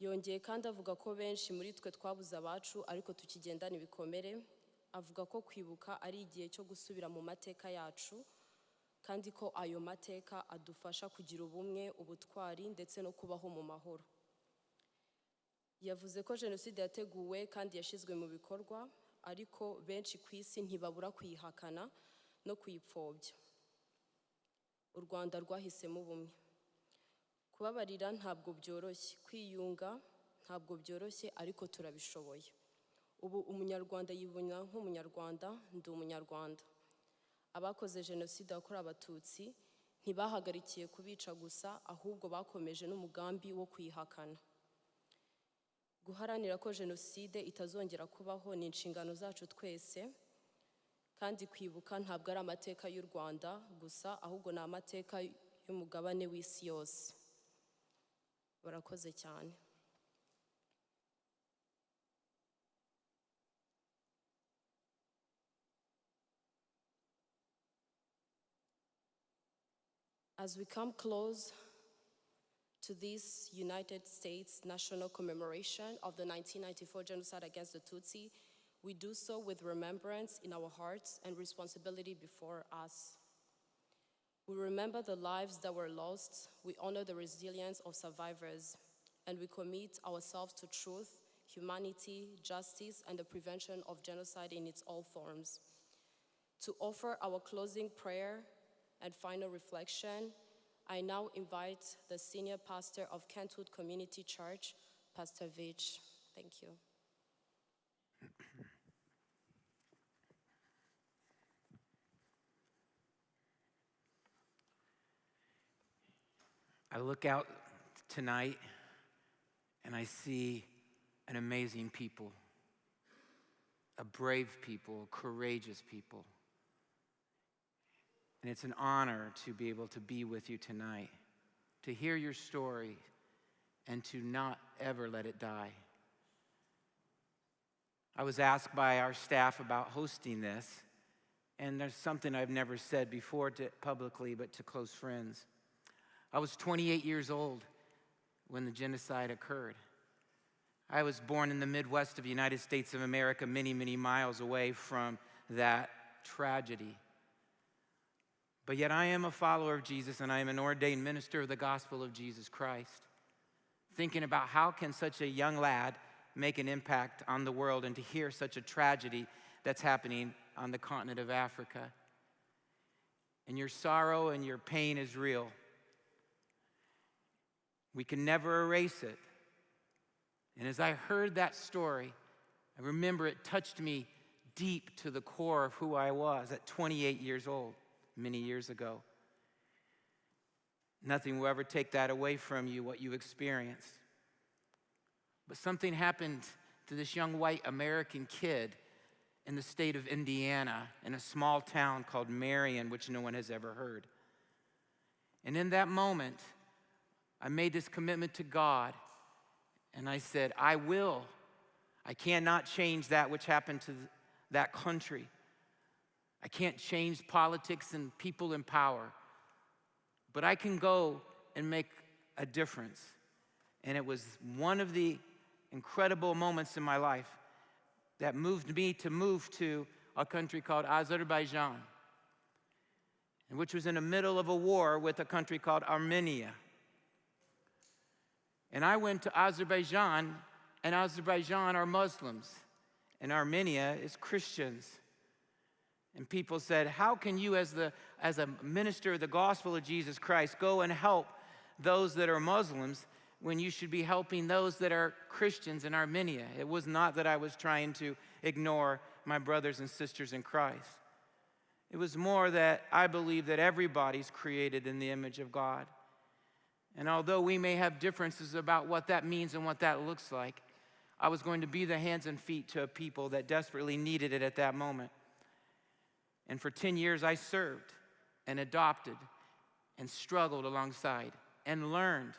Yongeye kandi avuga ko benshi muri twe twabuze abacu ariko tukigendana ibikomere. Avuga ko kwibuka ari igihe cyo gusubira mu mateka yacu kandi ko ayo mateka adufasha kugira ubumwe, ubutwari ndetse no kubaho mu mahoro. Yavuze ko Jenoside yateguwe kandi yashizwe mu bikorwa, ariko benshi ku isi ntibabura kuyihakana no kuyipfobya. U Rwanda rwahisemo ubumwe. Kubabarira ntabwo byoroshye, kwiyunga ntabwo byoroshye, ariko turabishoboye. Ubu umunyarwanda yibona nk'umunyarwanda, ndi umunyarwanda. Abakoze Jenoside yakorewe Abatutsi ntibahagarikiye kubica gusa, ahubwo bakomeje n'umugambi wo kuyihakana. Guharanira ko Jenoside itazongera kubaho ni inshingano zacu twese, kandi kwibuka ntabwo ari amateka y'u Rwanda gusa, ahubwo ni amateka y'umugabane w'isi yose. Barakoze cyane. As we come close to this United States national commemoration of the 1994 genocide against the Tutsi, we do so with remembrance in our hearts and responsibility before us. We remember the lives that were lost, we honor the resilience of survivors, and we commit ourselves to truth, humanity, justice, and the prevention of genocide in its all forms. To offer our closing prayer and final reflection, I now invite the senior pastor of Kentwood Community Church, Pastor Vich. Thank you. I look out tonight and I see an amazing people, a brave people, courageous people. And it's an honor to be able to be with you tonight, to hear your story and to not ever let it die. I was asked by our staff about hosting this, and there's something I've never said before publicly, but to close friends. I was 28 years old when the genocide occurred. I was born in the Midwest of the United States of America, many, many miles away from that tragedy. But yet I am a follower of Jesus, and I am an ordained minister of the gospel of Jesus Christ, thinking about how can such a young lad make an impact on the world, and to hear such a tragedy that's happening on the continent of Africa. And your sorrow and your pain is real. We can never erase it. And as I heard that story, I remember it touched me deep to the core of who I was at 28 years old, many years ago. Nothing will ever take that away from you, what you experienced. But something happened to this young white American kid in the state of Indiana, in a small town called Marion, which no one has ever heard. And in that moment, I made this commitment to God, and I said, I will. I cannot change that which happened to that country. I can't change politics and people in power, but I can go and make a difference. And it was one of the incredible moments in my life that moved me to move to a country called Azerbaijan, which was in the middle of a war with a country called Armenia. And I went to Azerbaijan, and Azerbaijan are Muslims, and Armenia is Christians. And people said, how can you as a minister of the gospel of Jesus Christ go and help those that are Muslims when you should be helping those that are Christians in Armenia? It was not that I was trying to ignore my brothers and sisters in Christ. It was more that I believe that everybody's created in the image of God. And although we may have differences about what that means and what that looks like, I was going to be the hands and feet to a people that desperately needed it at that moment. And for 10 years, I served and adopted and struggled alongside and learned.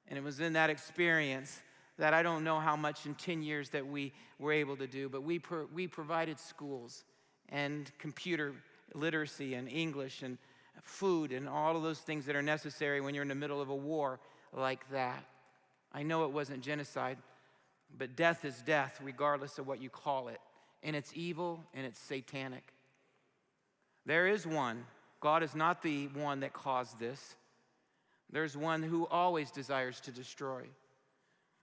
And it was in that experience that I don't know how much in 10 years that we were able to do, but we provided schools and computer literacy and English and food and all of those things that are necessary when you're in the middle of a war like that. I know it wasn't genocide, but death is death regardless of what you call it. And it's evil and it's satanic. There is one. God is not the one that caused this. There's one who always desires to destroy.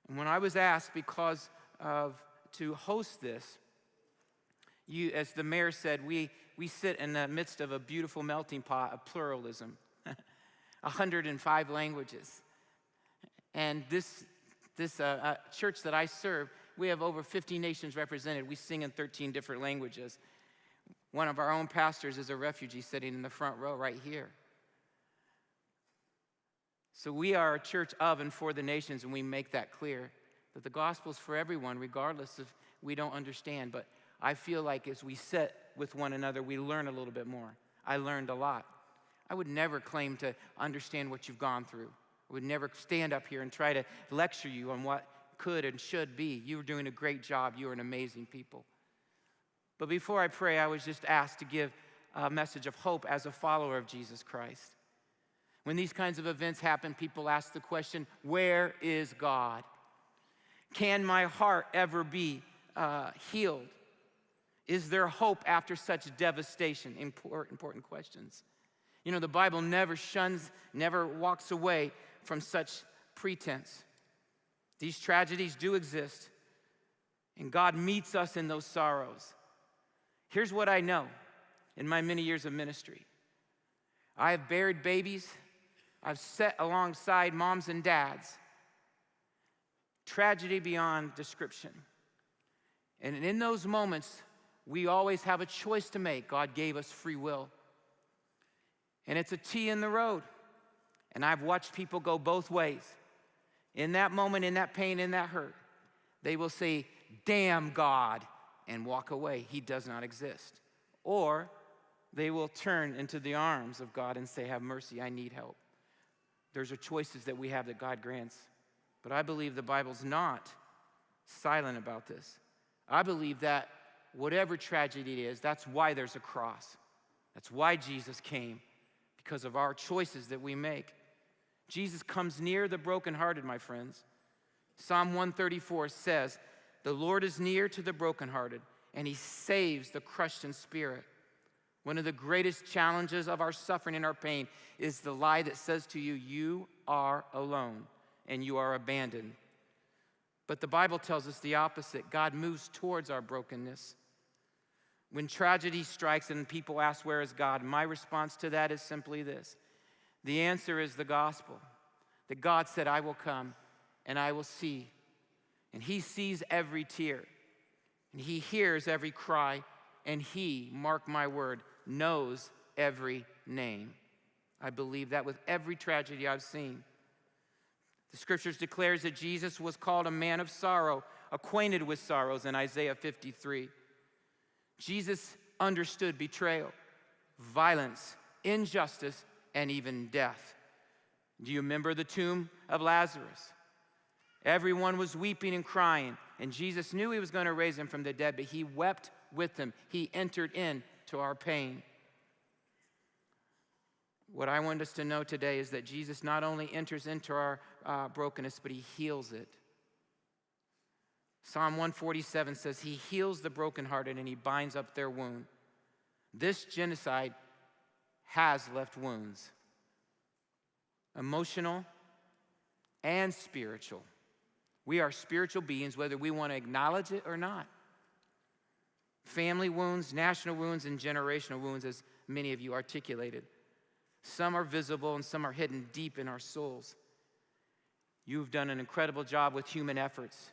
And when I was asked to host this, as the mayor said, we sit in the midst of a beautiful melting pot of pluralism, 105 languages. And this church that I serve, we have over 50 nations represented. We sing in 13 different languages. One of our own pastors is a refugee sitting in the front row right here. So we are a church of and for the nations, and we make that clear, that the gospel's for everyone, regardless if we don't understand. But I feel like as we sit with one another, we learn a little bit more. I learned a lot. I would never claim to understand what you've gone through. I would never stand up here and try to lecture you on what could and should be. You were doing a great job. You are an amazing people. But before I pray, I was just asked to give a message of hope as a follower of Jesus Christ. When these kinds of events happen, people ask the question, where is God? Can my heart ever be healed? Is there hope after such devastation? Important questions. You know, the Bible never shuns, never walks away from such pretense. These tragedies do exist, and God meets us in those sorrows. Here's what I know in my many years of ministry. I have buried babies. I've sat alongside moms and dads. Tragedy beyond description. And in those moments, we always have a choice to make. God gave us free will. And it's a T in the road. And I've watched people go both ways. In that moment, in that pain, in that hurt, they will say, damn God, and walk away. He does not exist. Or they will turn into the arms of God and say, have mercy, I need help. There's choices that we have that God grants. But I believe the Bible's not silent about this. I believe that whatever tragedy it is, that's why there's a cross. That's why Jesus came, because of our choices that we make. Jesus comes near the brokenhearted, my friends. Psalm 134 says, the Lord is near to the brokenhearted, and he saves the crushed in spirit. One of the greatest challenges of our suffering and our pain is the lie that says to you, you are alone and you are abandoned. But the Bible tells us the opposite. God moves towards our brokenness. When tragedy strikes and people ask, where is God? My response to that is simply this. The answer is the gospel. That God said, I will come and I will see. And he sees every tear. And he hears every cry. And he, mark my word, knows every name. I believe that with every tragedy I've seen. The scriptures declares that Jesus was called a man of sorrow, acquainted with sorrows in Isaiah 53. Jesus understood betrayal, violence, injustice, and even death. Do you remember the tomb of Lazarus? Everyone was weeping and crying, and Jesus knew he was going to raise him from the dead, but he wept with them. He entered into our pain. What I want us to know today is that Jesus not only enters into our brokenness, but he heals it. Psalm 147 says he heals the brokenhearted and he binds up their wound. This genocide has left wounds, emotional and spiritual. We are spiritual beings, whether we want to acknowledge it or not. Family wounds, national wounds, and generational wounds, as many of you articulated. Some are visible and some are hidden deep in our souls. You've done an incredible job with human efforts,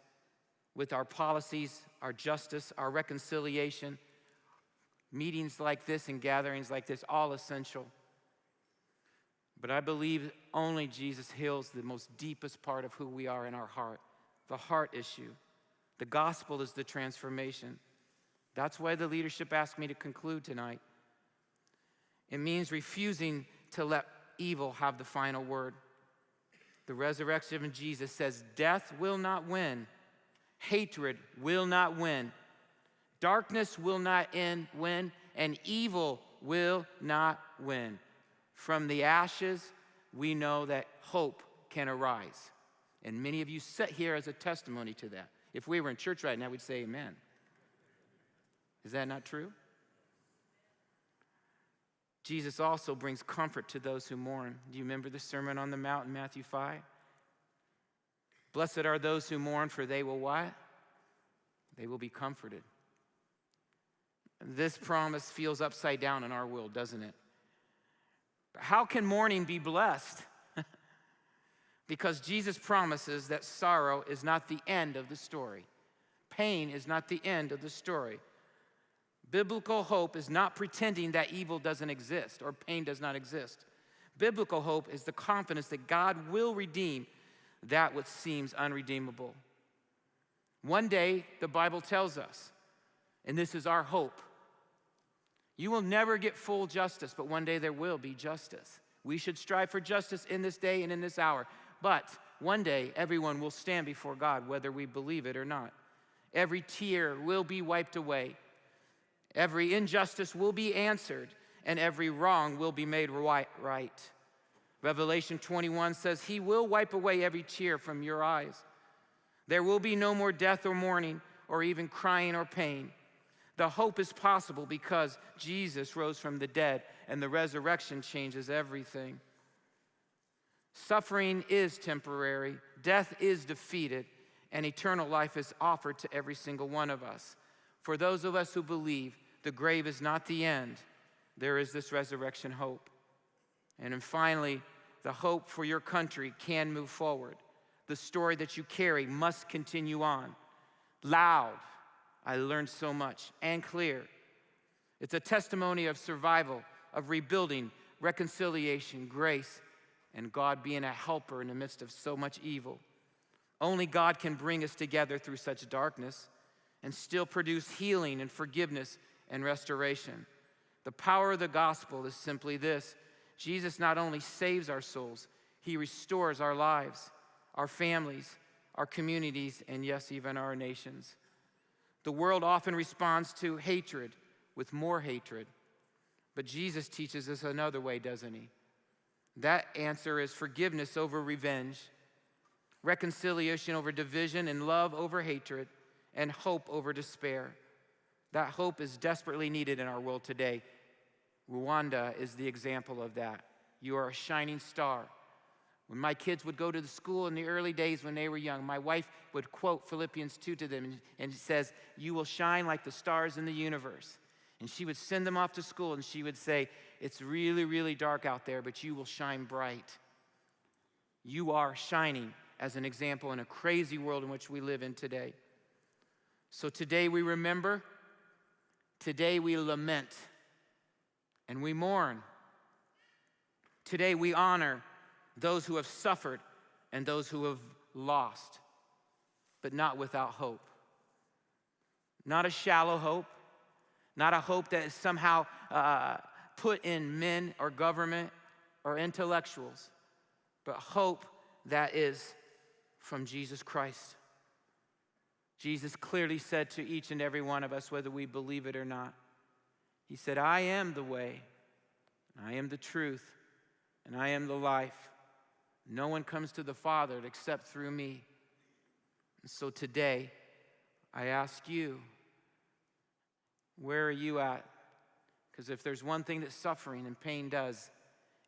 with our policies, our justice, our reconciliation, meetings like this and gatherings like this, all essential. But I believe only Jesus heals the most deepest part of who we are in our heart, the heart issue. The gospel is the transformation. That's why the leadership asked me to conclude tonight. It means refusing to let evil have the final word. The resurrection of Jesus says death will not win. Hatred will not win. Darkness will not win, and evil will not win. From the ashes, we know that hope can arise. And many of you sit here as a testimony to that. If we were in church right now, we'd say amen. Is that not true? Jesus also brings comfort to those who mourn. Do you remember the Sermon on the Mount in Matthew 5? Blessed are those who mourn, for they will what? They will be comforted. This promise feels upside down in our world, doesn't it? But how can mourning be blessed? Because Jesus promises that sorrow is not the end of the story. Pain is not the end of the story. Biblical hope is not pretending that evil doesn't exist or pain does not exist. Biblical hope is the confidence that God will redeem that which seems unredeemable. One day, the Bible tells us, and this is our hope, you will never get full justice, but one day there will be justice. We should strive for justice in this day and in this hour. But one day, everyone will stand before God, whether we believe it or not. Every tear will be wiped away. Every injustice will be answered, and every wrong will be made right. Revelation 21 says, he will wipe away every tear from your eyes. There will be no more death or mourning or even crying or pain. The hope is possible because Jesus rose from the dead, and the resurrection changes everything. Suffering is temporary, death is defeated, and eternal life is offered to every single one of us. For those of us who believe the grave is not the end, there is this resurrection hope. And then finally, the hope for your country can move forward. The story that you carry must continue on. Loud, I learned so much, and clear. It's a testimony of survival, of rebuilding, reconciliation, grace, and God being a helper in the midst of so much evil. Only God can bring us together through such darkness and still produce healing and forgiveness and restoration. The power of the gospel is simply this: Jesus not only saves our souls, he restores our lives, our families, our communities, and yes, even our nations. The world often responds to hatred with more hatred, but Jesus teaches us another way, doesn't he? That answer is forgiveness over revenge, reconciliation over division, and love over hatred, and hope over despair. That hope is desperately needed in our world today. Rwanda is the example of that. You are a shining star. When my kids would go to the school in the early days when they were young, my wife would quote Philippians 2 to them, and it says, "You will shine like the stars in the universe." And she would send them off to school, and she would say, "It's really, really dark out there, but you will shine bright." You are shining as an example in a crazy world in which we live in today. So today we remember, today we lament, and we mourn. Today we honor those who have suffered and those who have lost, but not without hope. Not a shallow hope, not a hope that is somehow put in men or government or intellectuals, but hope that is from Jesus Christ. Jesus clearly said to each and every one of us, whether we believe it or not, he said, "I am the way, and I am the truth, and I am the life. No one comes to the Father except through me." And so today, I ask you, where are you at? Because if there's one thing that suffering and pain does,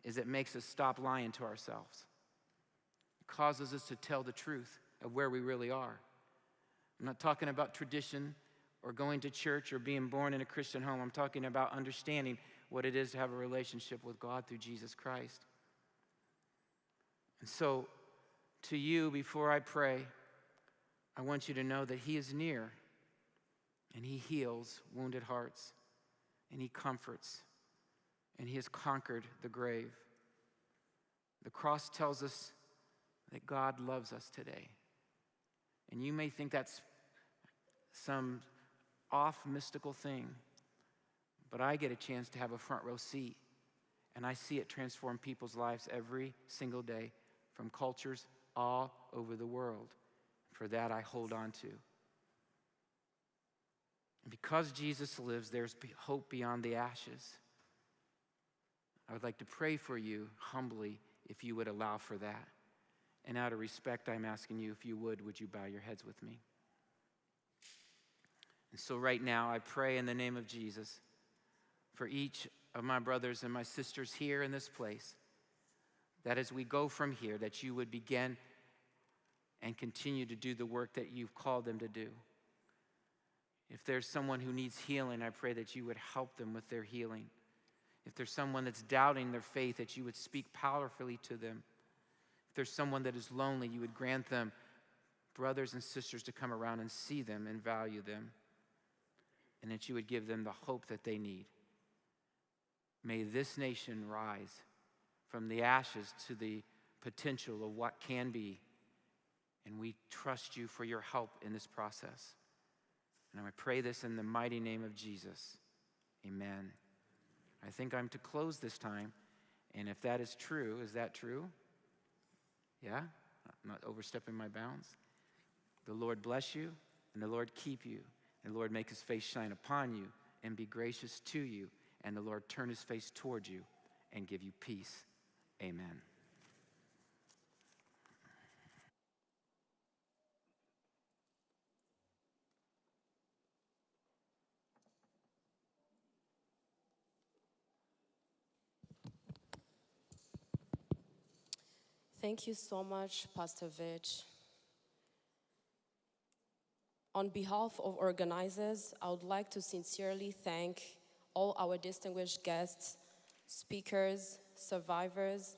is it makes us stop lying to ourselves. It causes us to tell the truth of where we really are. I'm not talking about tradition or going to church or being born in a Christian home. I'm talking about understanding what it is to have a relationship with God through Jesus Christ. And so, to you, before I pray, I want you to know that he is near, and he heals wounded hearts, and he comforts, and he has conquered the grave. The cross tells us that God loves us today. And you may think that's some off mystical thing, but I get a chance to have a front row seat, and I see it transform people's lives every single day from cultures all over the world. For that, I hold on to. And because Jesus lives, there's hope beyond the ashes. I would like to pray for you humbly if you would allow for that. And out of respect, I'm asking you, if you would you bow your heads with me? And so right now, I pray in the name of Jesus for each of my brothers and my sisters here in this place, that as we go from here, that you would begin and continue to do the work that you've called them to do. If there's someone who needs healing, I pray that you would help them with their healing. If there's someone that's doubting their faith, that you would speak powerfully to them. If there's someone that is lonely, you would grant them brothers and sisters to come around and see them and value them, and that you would give them the hope that they need. May this nation rise from the ashes to the potential of what can be, and we trust you for your help in this process. And I pray this in the mighty name of Jesus. Amen. I think I'm to close this time, and if that is true, is that true? Yeah? I'm not overstepping my bounds? The Lord bless you, and the Lord keep you, and the Lord make his face shine upon you and be gracious to you, and the Lord turn his face toward you and give you peace. Amen. Thank you so much, Pastor Vich. On behalf of organizers, I would like to sincerely thank all our distinguished guests, speakers, survivors,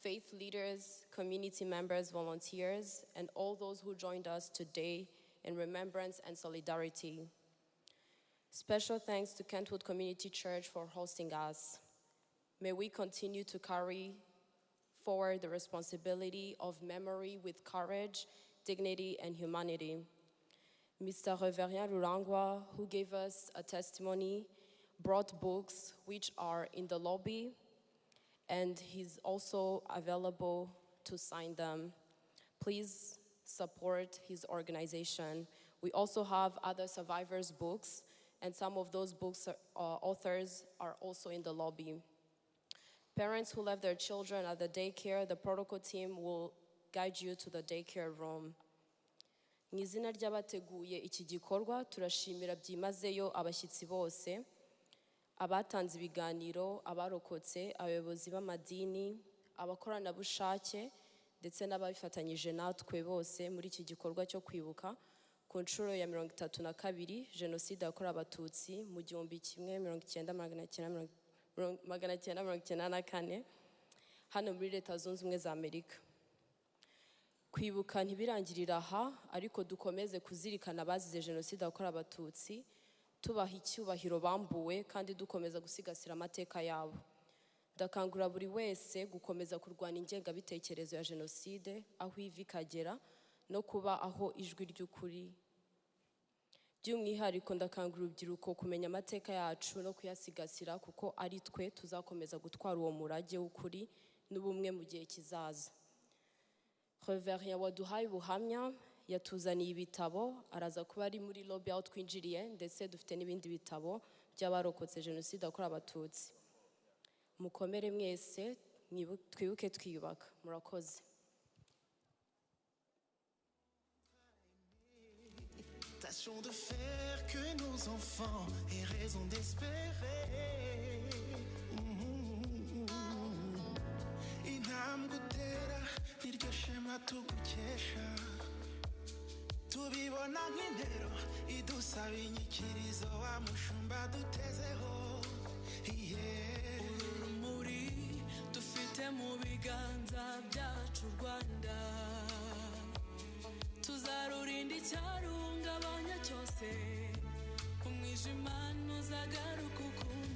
faith leaders, community members, volunteers, and all those who joined us today in remembrance and solidarity. Special thanks to Kentwood Community Church for hosting us. May we continue to carry forward the responsibility of memory with courage, dignity, and humanity. Mr. Reverien Rurangwa, who gave us a testimony, brought books which are in the lobby, and he's also available to sign them. Please support his organization. We also have other survivors' books, and some of those books' authors are also in the lobby. Parents who left their children at the daycare, the protocol team will guide you to the daycare room. Mu izina ry'abateguye iki gikorwa turashimira byimazeyo abashyitsi bose, abatanze ibiganiro, abarokotse, abayobozi b'amadini, abakoranabushake ndetse n'ababifatanyije natwe bose muri iki gikorwa cyo kwibuka ku nshuro ya 32 Genocide yakorewe Abatutsi mu 1994 hano muri Leta Zunze Ubumwe za Amerika. Kwibuka ntibirangirira aha, ariko dukomeze kuzirikana abazize Genocide yakorewe Abatutsi, tubaha icyubahiro bambuwe kandi dukomeza gusigasira amateka yabo. Ndakangurira buri wese gukomeza kurwanya ingengabitekerezo ya Genocide aho iva ikagera no kuba aho ijwi ry'ukuri. By'umwihariko ndakangurira urubyiruko kumenya amateka yacu no kuyasigasira kuko ari twe tuzakomeza gutwara uwo murage w'ukuri n'ubumwe mu gihe kizaza. Reverien waduhaye ubuhamya yatuzaniye ibitabo, araza kuba ari muri lobby aho twinjiriye, ndetse dufite n'ibindi bitabo by'abarokotse Genocide yakorewe Abatutsi. Mukomere mwese, twibuke twiyubaka. Murakoze. Tâchons de faire que nos enfants aient raison d'espérer. Intambwe utera niryo shema tugukesha, tubibona nk'intero idusaba inyikirizo wa mushumba dutezeho. Uru rumuri dufite mu biganza byacu Rwanda, tuzarurinda icyarungabanya cyose, umwijima ntuzagaruka ukundi.